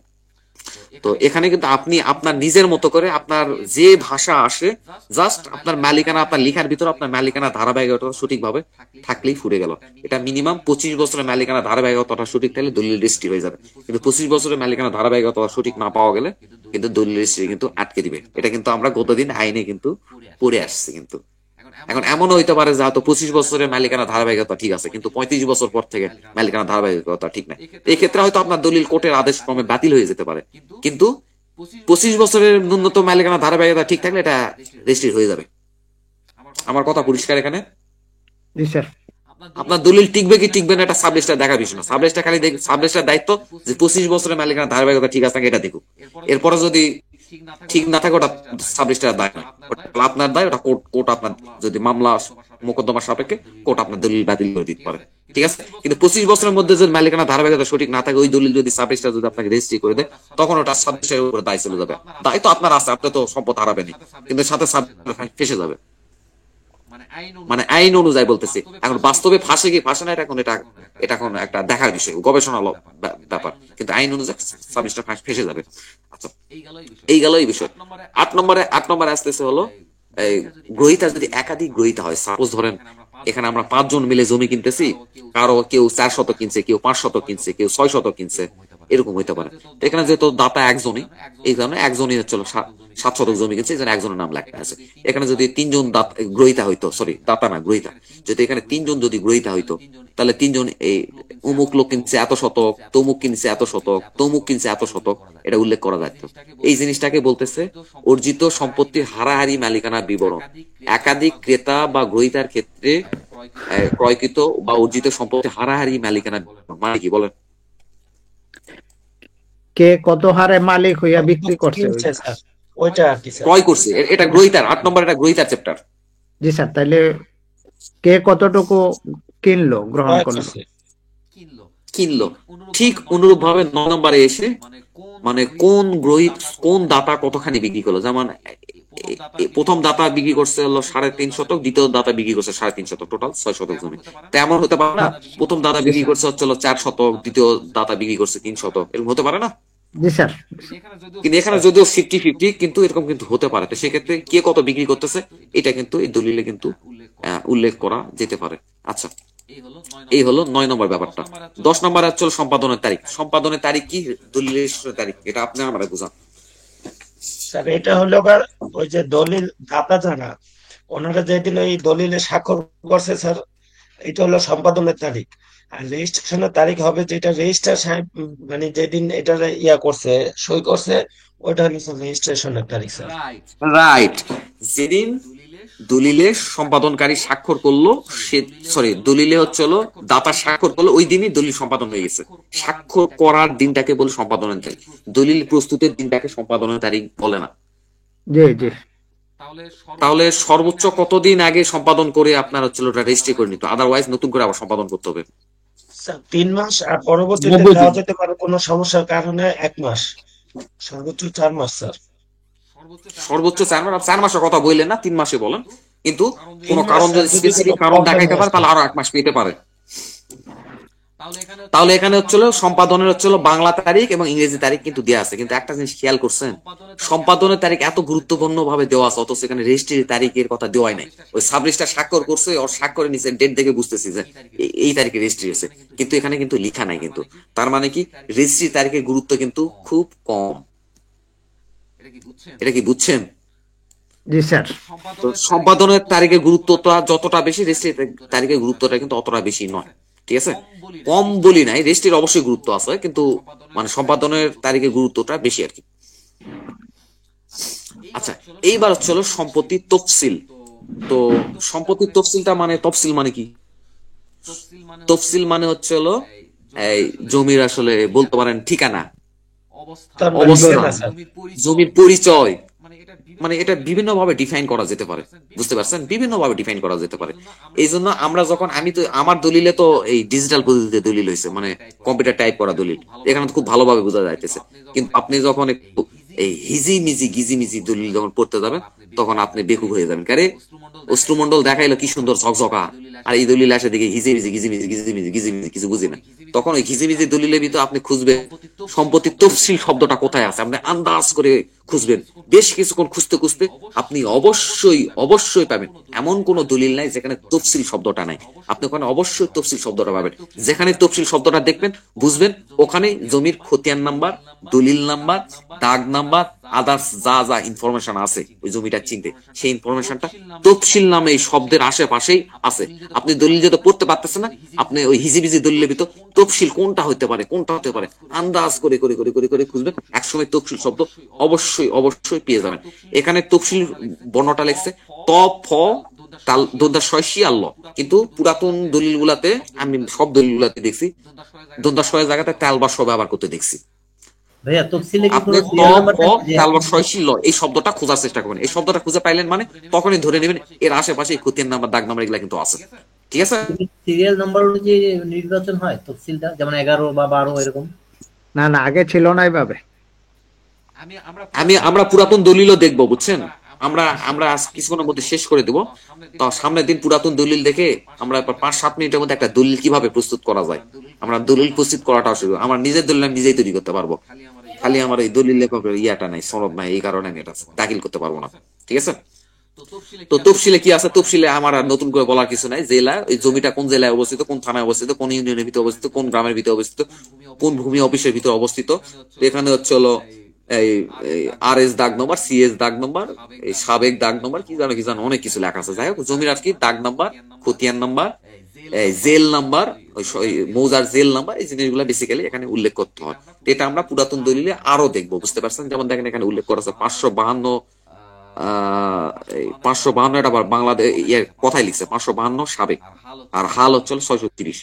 তো এখানে কিন্তু আপনি আপনার নিজের মতো করে আপনার যে ভাষা আসে, জাস্ট আপনার মালিকানা, আপনার লেখার ভিতরে আপনার মালিকানা ধারাবাহিকতা সঠিকভাবে থাকলেই ফুরে গেল। এটা মিনিমাম 25 বছরের মালিকানা ধারাবাহিকতা সঠিক থাকলে দলিল রেজিস্ট্রি হয়ে যাবে, কিন্তু 25 বছরের মালিকানা ধারাবাহিকতা সঠিক না পাওয়া গেলে কিন্তু দলিল রেজিস্ট্রি কিন্তু আটকে দিবে। এটা কিন্তু আমরা গতদিন আইনে কিন্তু পড়ে আসছি কিন্তু। এখন এমনও হইতে পারে যে হয়তো 25 বছরের মালিকানা ধারাবাহিকতা ঠিক আছে, কিন্তু 35 বছর পর থেকে মালিকানা ধারাবাহিকতা ঠিক নাই। এই ক্ষেত্রে হয়তো আপনার দলিল কোর্টের আদেশ ক্রমে বাতিল হয়ে যেতে পারে, কিন্তু 25 বছরের ন্যূনতম মালিকানা ধারাবাহিকতা ঠিক থাকলে এটা রেজিস্ট্রি হয়ে যাবে। আমার কথা পরিষ্কার এখানে? জি স্যার। আপনার দলিল টিকবে কি টিকবে না এটা সাব রেজিস্ট্রার দেখার বিষয় না। সাব রেজিস্ট্রার খালি সাব রেজিস্ট্রার দায়িত্ব যে 25 বছরের মালিকানা ধারাবাহিকতা ঠিক আছে নাকি এটা দেখুক। এরপরে যদি ঠিক না থাকে ওটা সাব রেজিস্ট্রার দায় না, ওটা আপনার দায়। ওটা কোর্ট আপনার যদি মামলা মোকদ্দমা সাপেক্ষে কোর্ট আপনার দলিল বাতিল করে দিতে পারে, ঠিক আছে। কিন্তু 25 বছরের মধ্যে যদি মালিকানা ধারাবাহিকতা সঠিক না থাকে, ওই দলিল যদি সাব রেজিস্ট্রার যদি আপনাকে রেজিস্ট্রি করে দেয়, তখন ওটা সাব রেজিস্ট্রারের উপরে দায় চলে যাবে। দায় তো আপনার আছে, আপনি তো সম্পদ হারাবেনই, কিন্তু সাথে সাব ফেসে যাবে। মানে আইন অনুযায়ী বলতেছি। এখন বাস্তবে ফাঁসে কি ফাঁসে না এটা এখন একটা দেখার বিষয়, গবেষণা ব্যাপার, কিন্তু আইন অনুযায়ী সাব রেজিস্ট্রার ফেসে যাবে। আচ্ছা, এই গেল এই বিষয়। 8 নম্বরে আসতেছে হলো এই গ্রহীতা যদি একাধিক গ্রহীতা হয়। সাপোজ ধরেন এখানে আমরা 5 জন মিলে জমি কিনতেছি, কেউ 4 শতক কিনছে, কেউ 5 শতক কিনছে, কেউ 6 শতক কিনছে, এরকম হইতে পারে। এখানে যেহেতু দাতা একজনই, এই কারণে একজনই হচ্ছিল 7 শতক জমি কিনছে, এখানে একজনের নাম লেখা আছে। এখানে যদি 3 জন গ্রহীতা হইতো, সরি দাতা না গ্রহীতা, যদি এখানে 3 জন যদি গ্রহীতা হইতো, তাহলে 3 জন এই অমুক লোক কিনছে এত শতক, তমুক কিনছে এত শতক, তমুক কিনছে এত শতক, এটা উল্লেখ করা যাইতো। এই জিনিসটাকে বলতেছে অর্জিত সম্পত্তির হারাহারি মালিকানা বিবরণ। একাধিক ক্রেতা বা গ্রহীতার ক্ষেত্রে ক্রয়কৃত বা অর্জিত সম্পত্তি হারাহারি মালিকানা মানে কি বলেন? কে কত হারে মালিক হইয়া বিক্রি করছে ওইটা আর কি স্যার, ক্রয় করছে, এটা গ্রহীতার 8 নম্বর, এটা গ্রহীতার চ্যাপ্টার। জি স্যার। তাইলে কে কতটুকু কিনলো, গ্রহণ করলো, কিনলো। ঠিক অনুরূপ ভাবে 9 নম্বরে এসে মানে কোন দাতা কতখানি বিক্রি করলো। যেমন প্রথম দাতা বিক্রি করছে হলো 3.5 শতক, দ্বিতীয় দাতা বিক্রি করছে 3.5 শতক, টোটাল 6 শতক জমি। তেমন হতে পারে না প্রথম দাতা বিক্রি করছে হচ্ছে 4 শতক, দ্বিতীয় দাতা বিক্রি করছে 3 শতক, এরকম হতে পারে না? জি স্যার। কিন্তু এখানে যদিও 50-50, কিন্তু এরকম কিন্তু হতে পারে। তো সেক্ষেত্রে কে কত বিক্রি করতেছে এটা কিন্তু এই দলিলে কিন্তু উল্লেখ করা যেতে পারে। আচ্ছা, এই হলো 9 নম্বর ব্যাপারটা। 10 নম্বর হচ্ছে সম্পাদনের তারিখ। সম্পাদনের তারিখ কি? দলিলের তারিখ। এটা আপনি আমরা বুঝান স্যার। এটা হলো ওই যে দলিল দাতা যারা, ওনারা যেদিন ওই দলিলে স্বাক্ষর করছে স্যার, এটা হলো সম্পাদনের তারিখ। আর রেজিস্ট্রেশনের তারিখ হবে যেটা রেজিস্ট্রার সাহেব মানে যেদিন এটা করছে, সই করছে, ওইটা হলো স্যার রেজিস্ট্রেশনের তারিখ স্যার। রাইট। যেদিন দলিলে সম্পাদনকারী স্বাক্ষর করলো, দলিলে হচ্ছে দাতা স্বাক্ষর করলো, ওই দিনই দলিল সম্পাদন হয়ে গেছে। স্বাক্ষর করার দিনটাকে বলে সম্পাদনের তারিখ, দলিল প্রস্তুতের দিনটাকে সম্পাদনের তারিখ বলে না। জি জি। তাহলে সর্বোচ্চ কতদিন আগে সম্পাদন করে আপনার হচ্ছে ওটা রেজিস্ট্রি করে নিত, আদারওয়াইজ নতুন করে আবার সম্পাদন করতে হবে? 3 মাস, আর পরবর্তীতে দেওয়া যেতে পারে কোনো সমস্যার কারণে 1 মাস, সর্বোচ্চ 4 মাস স্যার। সর্বোচ্চ 4 মাস। 4 মাসের কথা বললেন না, 3 মাসে বলেন, কিন্তু কোন কারণ যদি স্পেসিফিক কারণ দেখাইতে পারে তাহলে আরো 1 মাস পেতে পারে। তাহলে এখানে হচ্ছিল সম্পাদনের হচ্ছিল বাংলা তারিখ এবং ইংরেজি তারিখ কিন্তু দেওয়া আছে, কিন্তু একটা জিনিস খেয়াল করছেন, সম্পাদনের তারিখ এত গুরুত্বপূর্ণ ভাবে দেওয়া আছে, অথচ এখানে রেজিস্ট্রির তারিখের কথা দেওয়াই নাই। ওই সাব রেজিস্ট্রার স্বাক্ষর করছে, ওর স্বাক্ষরে নিচে ডেট দেখে বুঝতেছি যে এই তারিখে রেজিস্ট্রি আছে, কিন্তু এখানে কিন্তু লেখা নাই। কিন্তু তার মানে কি রেজিস্ট্রির তারিখের গুরুত্ব কিন্তু খুব কম। এটা কি বুঝছেন? জি স্যার। তো সম্পাদনের তারিখের গুরুত্বটা যতটা বেশি, রেজিস্ট্রির তারিখের গুরুত্বটা কিন্তু অতটা বেশি নয়, ঠিক আছে? কম বলি নাই, রেজিস্ট্রির অবশ্যই গুরুত্ব আছে, কিন্তু মানে সম্পাদনের তারিখের গুরুত্বটা বেশি আর কি। আচ্ছা, এইবার হচ্ছে সম্পত্তির তফসিল। তো সম্পত্তির তফসিলটা মানে, তফসিল মানে কি? তফসিল মানে হচ্ছে এই জমির আসলে বলতে পারেন ঠিকানা, অবস্থান, জমির পরিচয়, মানে এটা বিভিন্ন ভাবে ডিফাইন করা যেতে পারে, বুঝতে পারছেন? বিভিন্ন ভাবে ডিফাইন করা যেতে পারে। এই জন্য আমরা যখন, আমি তো আমার দলিলে তো এই ডিজিটাল পদ্ধতিতে দলিল হয়েছে, মানে কম্পিউটার টাইপ করা দলিল, এখানে তো খুব ভালোভাবে বোঝা যাইতেছে। কিন্তু আপনি যখন একটু এই গিজিমিজি দলিল যখন পড়তে যাবেন, তখন আপনি বেকুব হয়ে যাবেন। কারে অস্ত্রমন্ডল দেখাইলো কি সুন্দর ঝকঝকা, আর এই দলিল আসে দেখে গিজিমিজি কিছু বুঝি না। তখন ওই ঘিজিমিজি দলিলের ভিতরে আপনি খুঁজবেন সম্পত্তির তফসিল শব্দটা কোথায় আছে, আপনি আন্দাজ করে খুঁজবেন, বেশ কিছুক্ষণ খুঁজতে খুঁজতে আপনি অবশ্যই পাবেন। এমন কোনো দলিল নাই যেখানে তফসিল শব্দটা নাই, আপনি ওখানে অবশ্যই তফসিল শব্দটা পাবেন। যেখানে তফসিল শব্দটা দেখবেন বুঝবেন ওখানে জমির খতিয়ান নাম্বার, দলিল নাম্বার, দাগ নাম্বার, আদার্স যা যা ইনফরমেশন আছে ওই জমিটা চিনতে, সেই ইনফরমেশনটা তফসিল নামে এই শব্দের আশেপাশেই আছে। আপনি দলিল যেটা পড়তে পারতেছেন না, আপনি ওই হিজিবিজি দলিলের ভিতর তফসিল কোনটা হতে পারে আন্দাজ করে করে করে করে করে খুঁজবেন, একসময় তফসিল শব্দ অবশ্যই পেয়ে যাবেন। এখানে তফসিল বর্ণটা লেখছে ত ফ তাল দোদ্দা শয়সি আল্ল, কিন্তু পুরাতন দলিল গুলাতে আমি সব দলিল গুলাতে দেখছি দোদ্দা শয়ের জায়গাতে তাল বা স ব্যবহার করতে দেখছি। ভাইয়া তফসিলে কি আপনি কোনো সিরিয়াল নাম্বার তাল বা শয়সি ল এই শব্দটা খোঁজার চেষ্টা করবেন। এই শব্দটা খুঁজে পাইলেন মানে তখনই ধরে নেবেন এর আশেপাশে খতিয়ান নাম্বার, দাগ নাম্বার এগুলা কিন্তু আছে। ঠিক আছে, সিরিয়াল নাম্বার অনুযায়ী নির্বাচন হয় তফসিলটা, যেমন 11 বা 12 এরকম? না না, আগে ছিল না এইভাবে। আমরা পুরাতন দলিলও দেখবো, বুঝছেন? আমরা আজ কিছুক্ষণের মধ্যে শেষ করে দেবো। তো সামনের দিন পুরাতন দলিল দেখে আমরা 5-7 মিনিটের মধ্যে একটা দলিল কিভাবে প্রস্তুত করা যায়, আমরা দলিল প্রস্তুত করাটা শুরু, আমার নিজের দলিল আমি নিজেই তৈরি করতে পারবো। খালি আমার এই দলিল লেখকের ইয়াটা নাই, সনদ নাই, এই কারণে আমি এটা দাখিল করতে পারবো না। ঠিক আছে, তো তফসিলে কি আছে? তফসিলে আমার আর নতুন করে বলার কিছু নাই। জেলা, ওই জমিটা কোন জেলায় অবস্থিত, কোন থানায় অবস্থিত, কোন ইউনিয়নের ভিতরে অবস্থিত, কোন গ্রামের ভিতরে অবস্থিত, কোন ভূমি অফিসের ভিতরে অবস্থিত। এখানে হচ্ছে হলো এই আর এস দাগ নম্বর, সি এস দাগ নম্বর, এই সাবেক দাগ নম্বর, কি জানো অনেক কিছু লেখা আছে। যাই হোক, জমির আর কি দাগ নাম্বার, খতিয়ান নাম্বার, জেল নাম্বার, ওই মৌজার জেল নাম্বার, এই জিনিসগুলো বেসিক্যালি এখানে উল্লেখ করতে হয়। এটা আমরা পুরাতন দলিলে আরো দেখবো, বুঝতে পারছেন? যেমন দেখেন এখানে উল্লেখ করা আছে 552 এটা আবার বাংলাদেশ ইয়ের কথাই লিখছে 552 সাবেক, আর হাল হচ্ছে 630।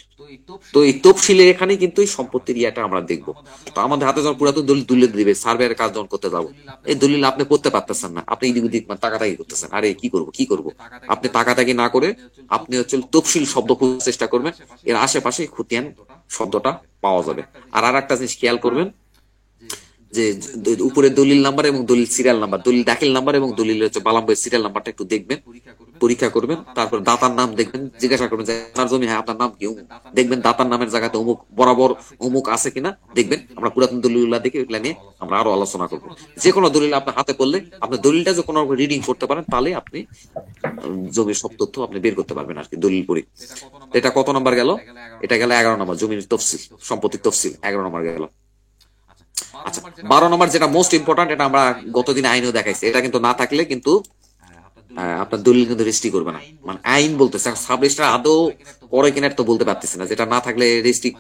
তো এই তফসিলে এখানে কিন্তু এই সম্পত্তির ইয়াটা আমরা দেখবো। তো আমাদের হাতে যখন পুরাতন দলিল তুলে দিবে, সার্ভের কাজ যখন করতে যাবো, এই দলিল আপনি করতে পারতেছেন না, আপনি এদিক ওদিক তাকাতাকি করতেছেন, আরে কি করবো। আপনি তাকাতাকি না করে আপনি হচ্ছে তফসিল শব্দ খোঁজার চেষ্টা করবেন, এর আশেপাশে খতিয়ান শব্দটা পাওয়া যাবে। আর একটা জিনিস খেয়াল করবেন যে উপরে দলিল নাম্বার এবং দলিল সিরিয়াল নাম্বার, দলিল দাখিল নাম্বার এবং দলিল হচ্ছে বালাম বইয়ের সিরিয়াল নাম্বারটা একটু দেখবেন, পরীক্ষা করবেন। তারপর দাতার নাম দেখবেন, জিজ্ঞাসা করবেন যে আপনার জমি, হ্যাঁ আপনার নাম কি, দেখবেন দাতার নামের জায়গাতে অমুক বরাবর অমুক আছে কিনা দেখবেন। আমরা পুরাতন দলিলগুলা দেখে এগুলা নিয়ে আমরা আরো আলোচনা করবো। যে কোনো দলিল আপনার হাতে পড়লে আপনি দলিলটা যে কোনো রিডিং করতে পারেন, তাহলে আপনি জমির সব তথ্য আপনি বের করতে পারবেন আর কি, দলিল পড়ে। এটা কত নম্বর গেল? এটা গেল 11 নম্বর, জমির তফসিল, সম্পত্তির তফসিল 11 নম্বর গেল। আচ্ছা, 12 নম্বর যেটা মোস্ট ইম্পর্টেন্ট, এটা আমরা গতদিন আইনও দেখাইছি। এটা কিন্তু না থাকলে কিন্তু আপনার দলিল কিন্তু রেজিস্ট্রি করবে না। মানে আইন বলতেছে, সাব রেজিস্ট্রার আদৌ করে কিনা তো বলতে পারতেছি না, যেটা না থাকলে রেজিস্ট্রি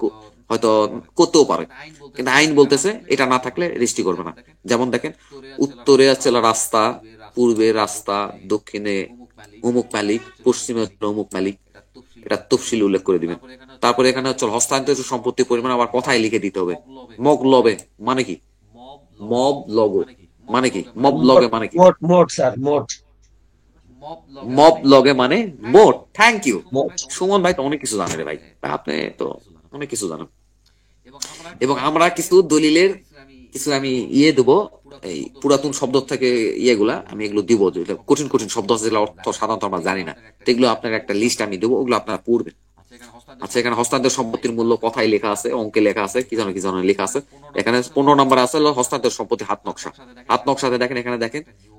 হয়তো করতেও পারে, কিন্তু আইন বলতেছে এটা না থাকলে রেজিস্ট্রি করবে না। যেমন দেখেন, উত্তরে আছে রাস্তা, পূর্বে রাস্তা, দক্ষিণে অমুক মালিক, পশ্চিমে অমুক মালিক, এটা তফসিল উল্লেখ করে দিবেন। তারপরে এখানে হচ্ছে হস্তান্তরিত সম্পত্তির পরিমাণ আবার কথায় লিখে দিতে হবে। মগ লবে মানে কি? মব লগো মানে কি? মব লগে মানে কি? মোট স্যার, মোট। মব লগে মানে মোট। থ্যাংক ইউ সুমন ভাই, তো অনেক কিছু জানেন রে ভাই, আপনি তো অনেক কিছু জানেন। এবং আমরা কিছু দলিলের কিছু আমি দেবো, এই পুরাতন শব্দ থেকে ইয়েগুলা আমি এগুলো দিব, কঠিন শব্দ আছে যেগুলো অর্থ সাধারণত আমরা জানি না, এগুলো আপনার একটা লিস্ট আমি দেবো, ওগুলো আপনারা পড়বেন। আচ্ছা, এখানে হস্তান্তর সম্পত্তির মূল্য কথাই লেখা আছে, অঙ্কে লেখা আছে, কি জানো লেখা আছে। এখানে 15 নম্বর আছে হস্তান্তর সম্পত্তি হাত নকশা। হাত নকশাতে দেখেন,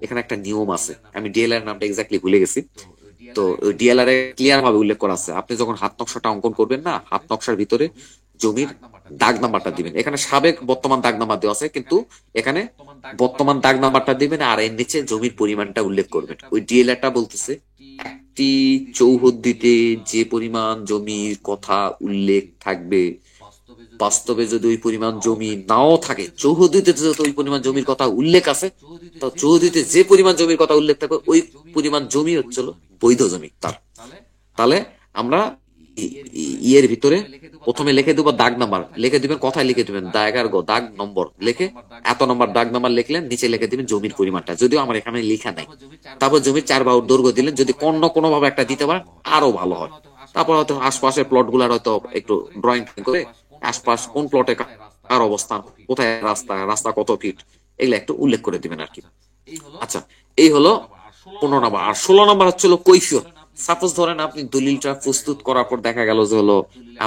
এখানে একটা নিয়ম আছে, আমি ডিএলআর নামটা এক্স্যাক্টলি ভুলে গেছি। তো ডিএলআর এ ক্লিয়ার ভাবে উল্লেখ করা আছে, আপনি যখন হাত নকশাটা অঙ্কন করবেন না, হাত নকশার ভিতরে জমির দাগ নাম্বারটা দিবেন। এখানে সাবেক বর্তমান দাগ নাম্বার দেওয়া আছে, কিন্তু এখানে বর্তমান দাগ নাম্বারটা দিবেন, আর এর নিচে জমির পরিমাণটা উল্লেখ করবেন। ওই ডিএলআরটা বলতেছে একটি চৌহদ্দিতে যে পরিমাণ জমির কথা উল্লেখ থাকবে, বাস্তবে যদি ওই পরিমাণ জমি নাও থাকে, চৌহদ্দিতে যদি ওই পরিমাণ জমির কথা উল্লেখ আছে, তো চৌহদ্দিতে যে পরিমাণ জমির কথা উল্লেখ থাকবে ওই পরিমাণ জমি হচ্ছিল বৈধ জমি। তাহলে আমরা ইয়ের ভিতরে প্রথমে লিখে দেবো দাগ নাম্বার, লিখে দিবেন, কথায় লিখে দিবেন দাগ নম্বর লিখে, এত নম্বর দাগ নাম্বার লিখলেন, নিচে লিখে দিবেন জমির পরিমাণটা, যদিও আমার এখানে লেখা নাই। তারপর জমির 4 বাহুর দৈর্ঘ্য দিলেন, যদি কোনো ভাবে একটা দিতে পারেন আরো ভালো হয়। তারপর হয়তো আশপাশের প্লট গুলার হয়তো একটু ড্রয়িং করে আশপাশ কোন প্লটে কার অবস্থান, কোথায় রাস্তা কত ফিট, এগুলো একটু উল্লেখ করে দিবেন আর কি। আচ্ছা, এই হলো 15 নম্বর। আর 16 নম্বর হচ্ছিল কৈফিয়ত। সাপোজ ধরেন আপনি দলিলটা প্রস্তুত করার পর দেখা গেল যে হলো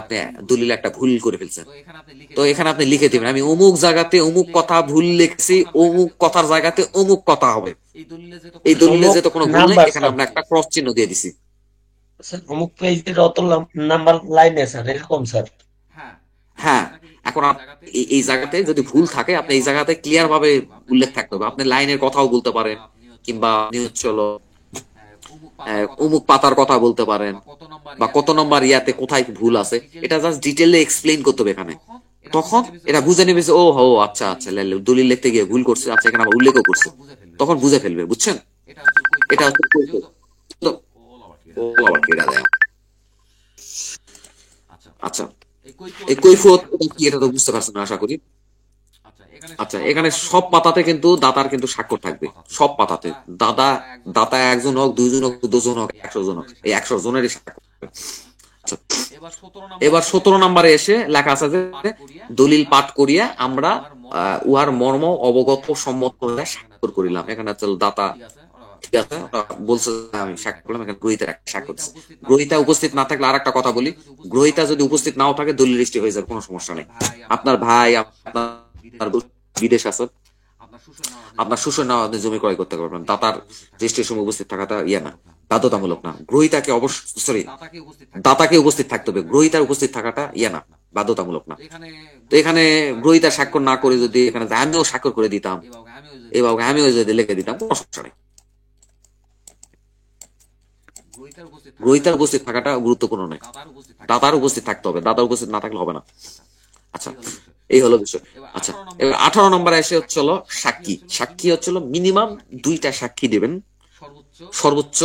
আপনি দলিল একটা ভুল করে ফেলছেন, তো এখানে আপনি লিখে দিবেন আমি অমুক জায়গাতে অমুক কথা ভুল লিখছি, অমুক কথার জায়গাতে অমুক কথা হবে। এই দলিলে যেহেতু কোনো ভুল নেই, নাম্বার এখানে আমরা একটা ক্রস চিহ্ন দিয়ে দিছি। স্যার অমুক পেজের অত নাম্বার লাইনে স্যার এরকম স্যার। হ্যাঁ, এখন এই জায়গাতে যদি ভুল থাকে আপনি এই জায়গাতে ক্লিয়ার ভাবে উল্লেখ থাকতে হবে। আপনি লাইনের কথাও বলতে পারেন, কিংবা আপনি হচ্ছে হলো অমুক পাতার কথা বলতে পারেন, বা কত নম্বর ইয়াতে কোথায় ভুল আছে, এটা জাস্ট ডিটেইলে এক্সপ্লেইন করতে হবে এখানে। তখন এটা বুঝে নেবে যে ও হো আচ্ছা আচ্ছা দলিল লিখতে গিয়ে ভুল করছে, আচ্ছা এখানে আবার উল্লেখও করছে, তখন বুঝে ফেলবে। বুঝছেন? এটা হচ্ছে আচ্ছা এই কৈফিয়ত কি এটা তো বুঝতে পারছেন না আশা করি। আচ্ছা এখানে সব পাতাতে কিন্তু দাতার কিন্তু স্বাক্ষর থাকবে, সব পাতাতে। দাতা একজন হোক, দুইজন হোক, দুজন হোক, 100 জন হোক, এই 100 জনেরই স্বাক্ষর থাকবে। আচ্ছা, এবার 17 নম্বরে এসে লেখা আছে যে দলিল পাঠ করিয়া আমরা উহার মর্ম অবগত সম্মত হয়ে স্বাক্ষর করিলাম। এখানে হচ্ছে দাতা, ঠিক আছে, বলছে আমি স্বাক্ষর করলাম, এখানে গ্রহীতার একটা স্বাক্ষর দিচ্ছে। গ্রহীতা উপস্থিত না থাকলে আর একটা কথা বলি, গ্রহীতা যদি উপস্থিত নাও থাকে দলিল রেজিস্ট্রি হয়ে যাবে, কোনো সমস্যা নেই। আপনার ভাই, আপনার বিদেশ আছে, আপনার শ্বশুর নাও আপনি জমি ক্রয় করতে পারবেন। দাতার রেজিস্ট্রির সময় উপস্থিত থাকাটা ইয়ে না, বাধ্যতামূলক না। গ্রহীতাকে অবশ্যই দাতাকে উপস্থিত থাকতে হবে, গ্রহীতার উপস্থিত থাকাটা ইয়ে না, বাধ্যতামূলক না। তো এখানে গ্রহীতার স্বাক্ষর না করে যদি এখানে আমিও স্বাক্ষর করে দিতাম, এবং আমিও যদি লিখে দিতাম, কোনো সমস্যা নেই। গ্রহীতার উপস্থিত থাকাটা গুরুত্বপূর্ণ নয়, দাতার উপস্থিত থাকতে হবে, দাতার উপস্থিত না থাকলে হবে না। আচ্ছা, এই হলো বিষয়। আচ্ছা, এবার 18 নম্বরে এসে হচ্ছিল সাক্ষী। সাক্ষী হচ্ছিল মিনিমাম 2টা সাক্ষী দেবেন, সর্বোচ্চ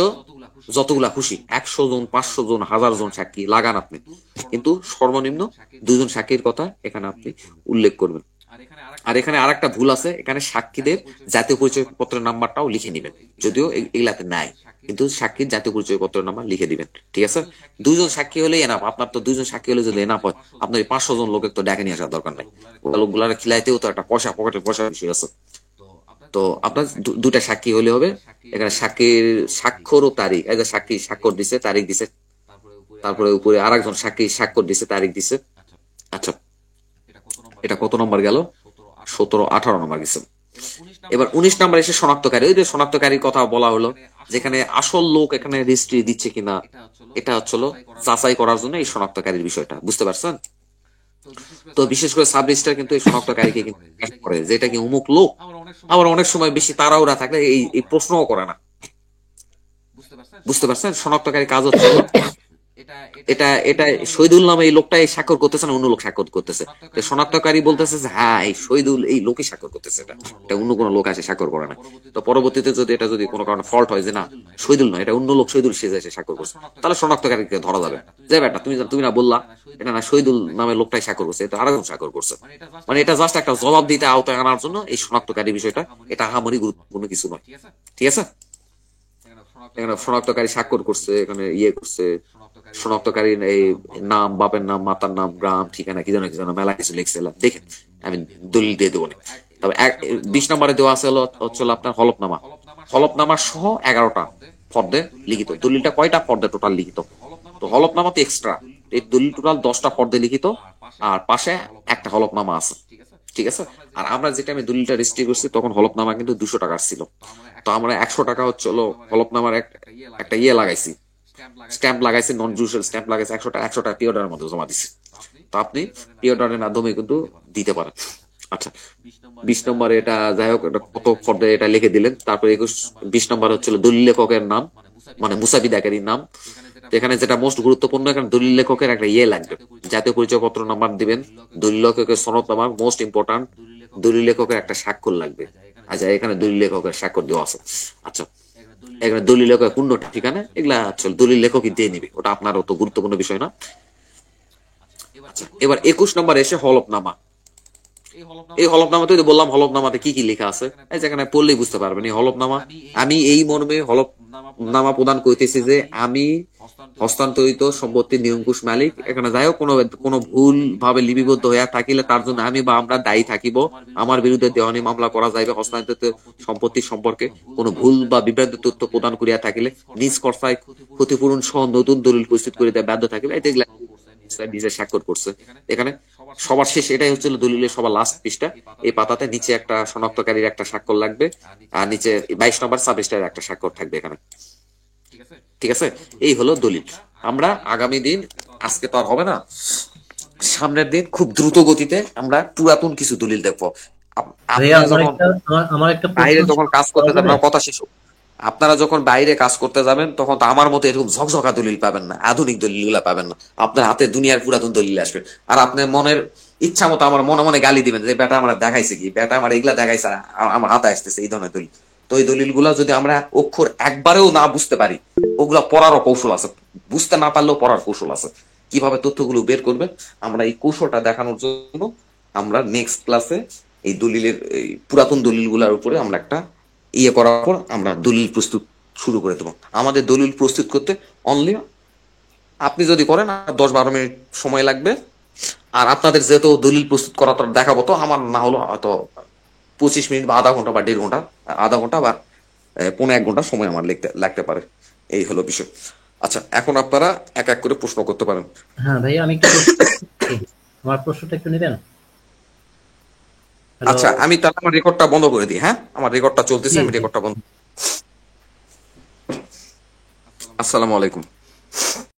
যতগুলা খুশি, 100 জন, 500 জন, 1000 জন সাক্ষী লাগান আপনি, কিন্তু সর্বনিম্ন 2 জন সাক্ষীর কথা এখানে আপনি উল্লেখ করবেন। আর এখানে আরেকটা ভুল আছে, এখানে সাক্ষীদের জাতীয় পরিচয় পত্রের নাম্বারটাও লিখে নেবেন, যদিও এগুলাতে নাই, কিন্তু সাক্ষীর জাতীয় পরিচয় পত্রের নাম্বার লিখে দিবেন, ঠিক আছে? 2 জন সাক্ষী হলে এনাফ। আপনার তো 2 জন সাক্ষী হলে যদি এনাফ হয়, আপনার 500 জন লোকের তো ডেকে নিয়ে আসার দরকার নাই। লোকগুলার খিলাইতেও তো একটা পকেটের পয়সার বিষয় আছে। তো আপনার 2টা সাক্ষী হলে হবে। এখানে সাক্ষীর স্বাক্ষর ও তারিখ, এই যে সাক্ষী স্বাক্ষর দিছে, তারিখ দিছে, তারপরে উপরে আরেকজন সাক্ষী স্বাক্ষর দিছে, তারিখ দিছে। আচ্ছা, এটা কত নম্বর গেল? 17, 18 নম্বর গেছে। এবার 19 নম্বর এসে শনাক্তকারী। ওই যে শনাক্তকারীর কথা বলা হলো, যেখানে আসল লোক এখানে রেজিস্ট্রি দিচ্ছে কিনা, এটা হচ্ছিল যাচাই করার জন্য এই শনাক্তকারীর বিষয়টা, বুঝতে পারছেন? তো বিশেষ করে সাব রেজিস্ট্রার কিন্তু এই শনাক্তকারীকে কিন্তু করে যে এটা কি অমুক লোক। আবার অনেক সময় বেশি তাড়াহুড়া থাকলে এই প্রশ্নও করে না, বুঝতে পারছেন? শনাক্তকারী কাজ হচ্ছে এটা এটা শহীদুল নামে এই লোকটা এই স্বাক্ষর করতেছে না অন্য লোক স্বাক্ষর করতেছে, শনাক্তকারী বলতেছে যে হ্যাঁ এই শহীদুল এই লোকই স্বাক্ষর করতেছে, এটা অন্য কোনো লোক আসে স্বাক্ষর করে না। তো পরবর্তীতে যদি এটা যদি কোনো কারণে ফল্ট হয় যে না শহীদুল নয়, এটা অন্য লোক শহীদুল সে এসে স্বাক্ষর করছে, তাহলে শনাক্তকারীকে ধরা যাবে যে বেটা তুমি না বললা এটা না শহীদুল নামে লোকটাই স্বাক্ষর করছে, এটা আরেকজন স্বাক্ষর করছে। মানে এটা জাস্ট একটা জবাব দিতে আওতায় আনার জন্য এই শনাক্তকারী বিষয়টা, এটা আহামরি গুরুত্বপূর্ণ কিছু নয়, ঠিক আছে? এখানে শনাক্তকারী স্বাক্ষর করছে, এখানে ইয়ে করছে, শনাক্তকারী এই নাম, বাপের নাম, মাতার নাম, গ্রাম, ঠিকানা, কি জানো মেলা কিছু লিখছিলাম, দেখেন আমি দলিল দিয়ে দেবো না। তবে 20 নম্বরে দেওয়া আছে হচ্ছিল আপনার হলফনামা। হলফনামা সহ 11টা ফর্দে লিখিত। দলিলটা কয়টা ফর্দে টোটাল লিখিত? তো হলফনামা তো এক্সট্রা, এই দলিল টোটাল 10টা ফর্দে লিখিত, আর পাশে একটা হলফনামা আছে, ঠিক আছে? আর আমরা যেটা আমি দলিলটা রেজিস্ট্রি করছি তখন হলফনামা কিন্তু 200 টাকার ছিল, তো আমরা 100 টাকা হচ্ছিল হলফনামার একটা ইয়ে লাগাইছি, স্ট্যাম্প লাগাইছে, নন জুডিশিয়াল স্ট্যাম্প লাগাইছে, 100 টাকা পিওডারের মধ্যে জমা দিছে। তো আপনি পিওডারের মাধ্যমে কিন্তু দিতে পারেন। আচ্ছা, 20 নম্বরে এটা যাই হোক কত ফর্দে এটা লিখে দিলেন। তারপরে 20 নম্বর হচ্ছিল দলিল লেখকের নাম, মানে মুসাবিদাকারীর নাম। এখানে যেটা মোস্ট গুরুত্বপূর্ণ, এখানে দলিল লেখকের একটা ইয়ে লাগবে, জাতীয় পরিচয় পত্র নাম্বার দিবেন, দলিল লেখকের সনদ নাম্বার, মোস্ট ইম্পর্টেন্ট দলিল লেখকের একটা স্বাক্ষর লাগবে। আচ্ছা, এখানে দলিল লেখকের স্বাক্ষর দেওয়া আছে। আচ্ছা, এখানে দলিল লেখকের পূর্ণ ঠিকানা, এগুলা আসলে দলিল লেখকই দিয়ে নিবে, ওটা আপনার অত গুরুত্বপূর্ণ বিষয় না। আচ্ছা, এবার 21 নম্বর এসে হলফনামা। এই হলফনামাতে তো বললাম হলফনামাতে কি কি লেখা আছে, এই যেখানে পড়লেই বুঝতে পারবেন এই হলফনামা। আমি এই মর্মে হলফনামা প্রদান করতেছি যে আমি হস্তান্তরিত সম্পত্তির নিরঙ্কুশ মালিক। এখানে যাই হোক কোনো ভুল ভাবে লিপিবদ্ধ হইয়া থাকিলে তার জন্য আমি বা আমরা দায়ী থাকিব। আমার বিরুদ্ধে দেওয়ানি মামলা করা যাইবে হস্তান্তরিত সম্পত্তির সম্পর্কে কোনো ভুল বা বিভ্রান্ত তথ্য প্রদান করিয়া থাকিলে নিজ খরচায় ক্ষতিপূরণ সহ নতুন দলিল প্রস্তুত করিতে বাধ্য থাকিবে। এটা নিজে স্বাক্ষর করছে। এখানে সবার শেষ এটাই হচ্ছিল দলিলের সবার লাস্ট পৃষ্ঠা। এই পাতাতে নিচে একটা শনাক্তকারীর একটা স্বাক্ষর লাগবে, আর নিচে 22 নম্বর সাবরেজিস্ট্রারের একটা স্বাক্ষর থাকবে এখানে। ঠিক আছে, এই হলো দলিল। আমরা আগামী দিন, আজকে তো আর হবে না, সামনের দিন খুব দ্রুত গতিতে আমরা পুরাতন কিছু দলিল দেখবো। ভাইয়া আমার একটা বাইরে যখন কাজ করতে যাবেন, কথা শেষ হোক। আপনারা যখন বাইরে কাজ করতে যাবেন তখন তো আমার মতো এরকম ঝকঝকা দলিল পাবেন না, আধুনিক দলিল গুলা পাবেন না। আপনার হাতে দুনিয়ার পুরাতন দলিল আসবে, আর আপনার মনের ইচ্ছা মতো আমার মনে মনে গালি দিবেন যে বেটা আমার দেখাইছে কি, বেটা আমার এগুলা দেখাইছে, আমার হাতে আসতেছে এই ধরনের দলিল। তো এই দলিল গুলা যদি আমরা অক্ষর একবারেও না বুঝতে পারি, ওগুলা পড়ারও কৌশল আছে, বুঝতে না পারলেও পড়ার কৌশল আছে। কিভাবে তথ্যগুলো বের করবেন আমরা এই কৌশলটা দেখানোর জন্য আমরা নেক্সট ক্লাসে এই দলিলের এই পুরাতন দলিল গুলার উপরে আমরা একটা করার পর আমরা দলিল প্রস্তুত শুরু করে দেবো। আমাদের দলিল প্রস্তুত করতে অনলি আপনি যদি করেন 10-12 মিনিট সময় লাগবে। আর আপনাদের যেহেতু দলিল প্রস্তুত করা দেখাবো, তো আমার না হলো হয়তো 25 মিনিট বা আধা ঘন্টা বা 1.5 ঘন্টা, আধা ঘন্টা বা 1.5 ঘন্টা সময় আমার লাগতে পারে। এই হলো বিষয়। আচ্ছা, এখন আপনারা এক এক করে প্রশ্ন করতে পারেন। হ্যাঁ ভাই, আমি আমার প্রশ্নটা একটু নেবেন? আচ্ছা, আমি তাহলে আমার রেকর্ডটা বন্ধ করে দিই। হ্যাঁ, আমার রেকর্ডটা চলতেছে, আমি রেকর্ডটা বন্ধ। আসসালামু আলাইকুম।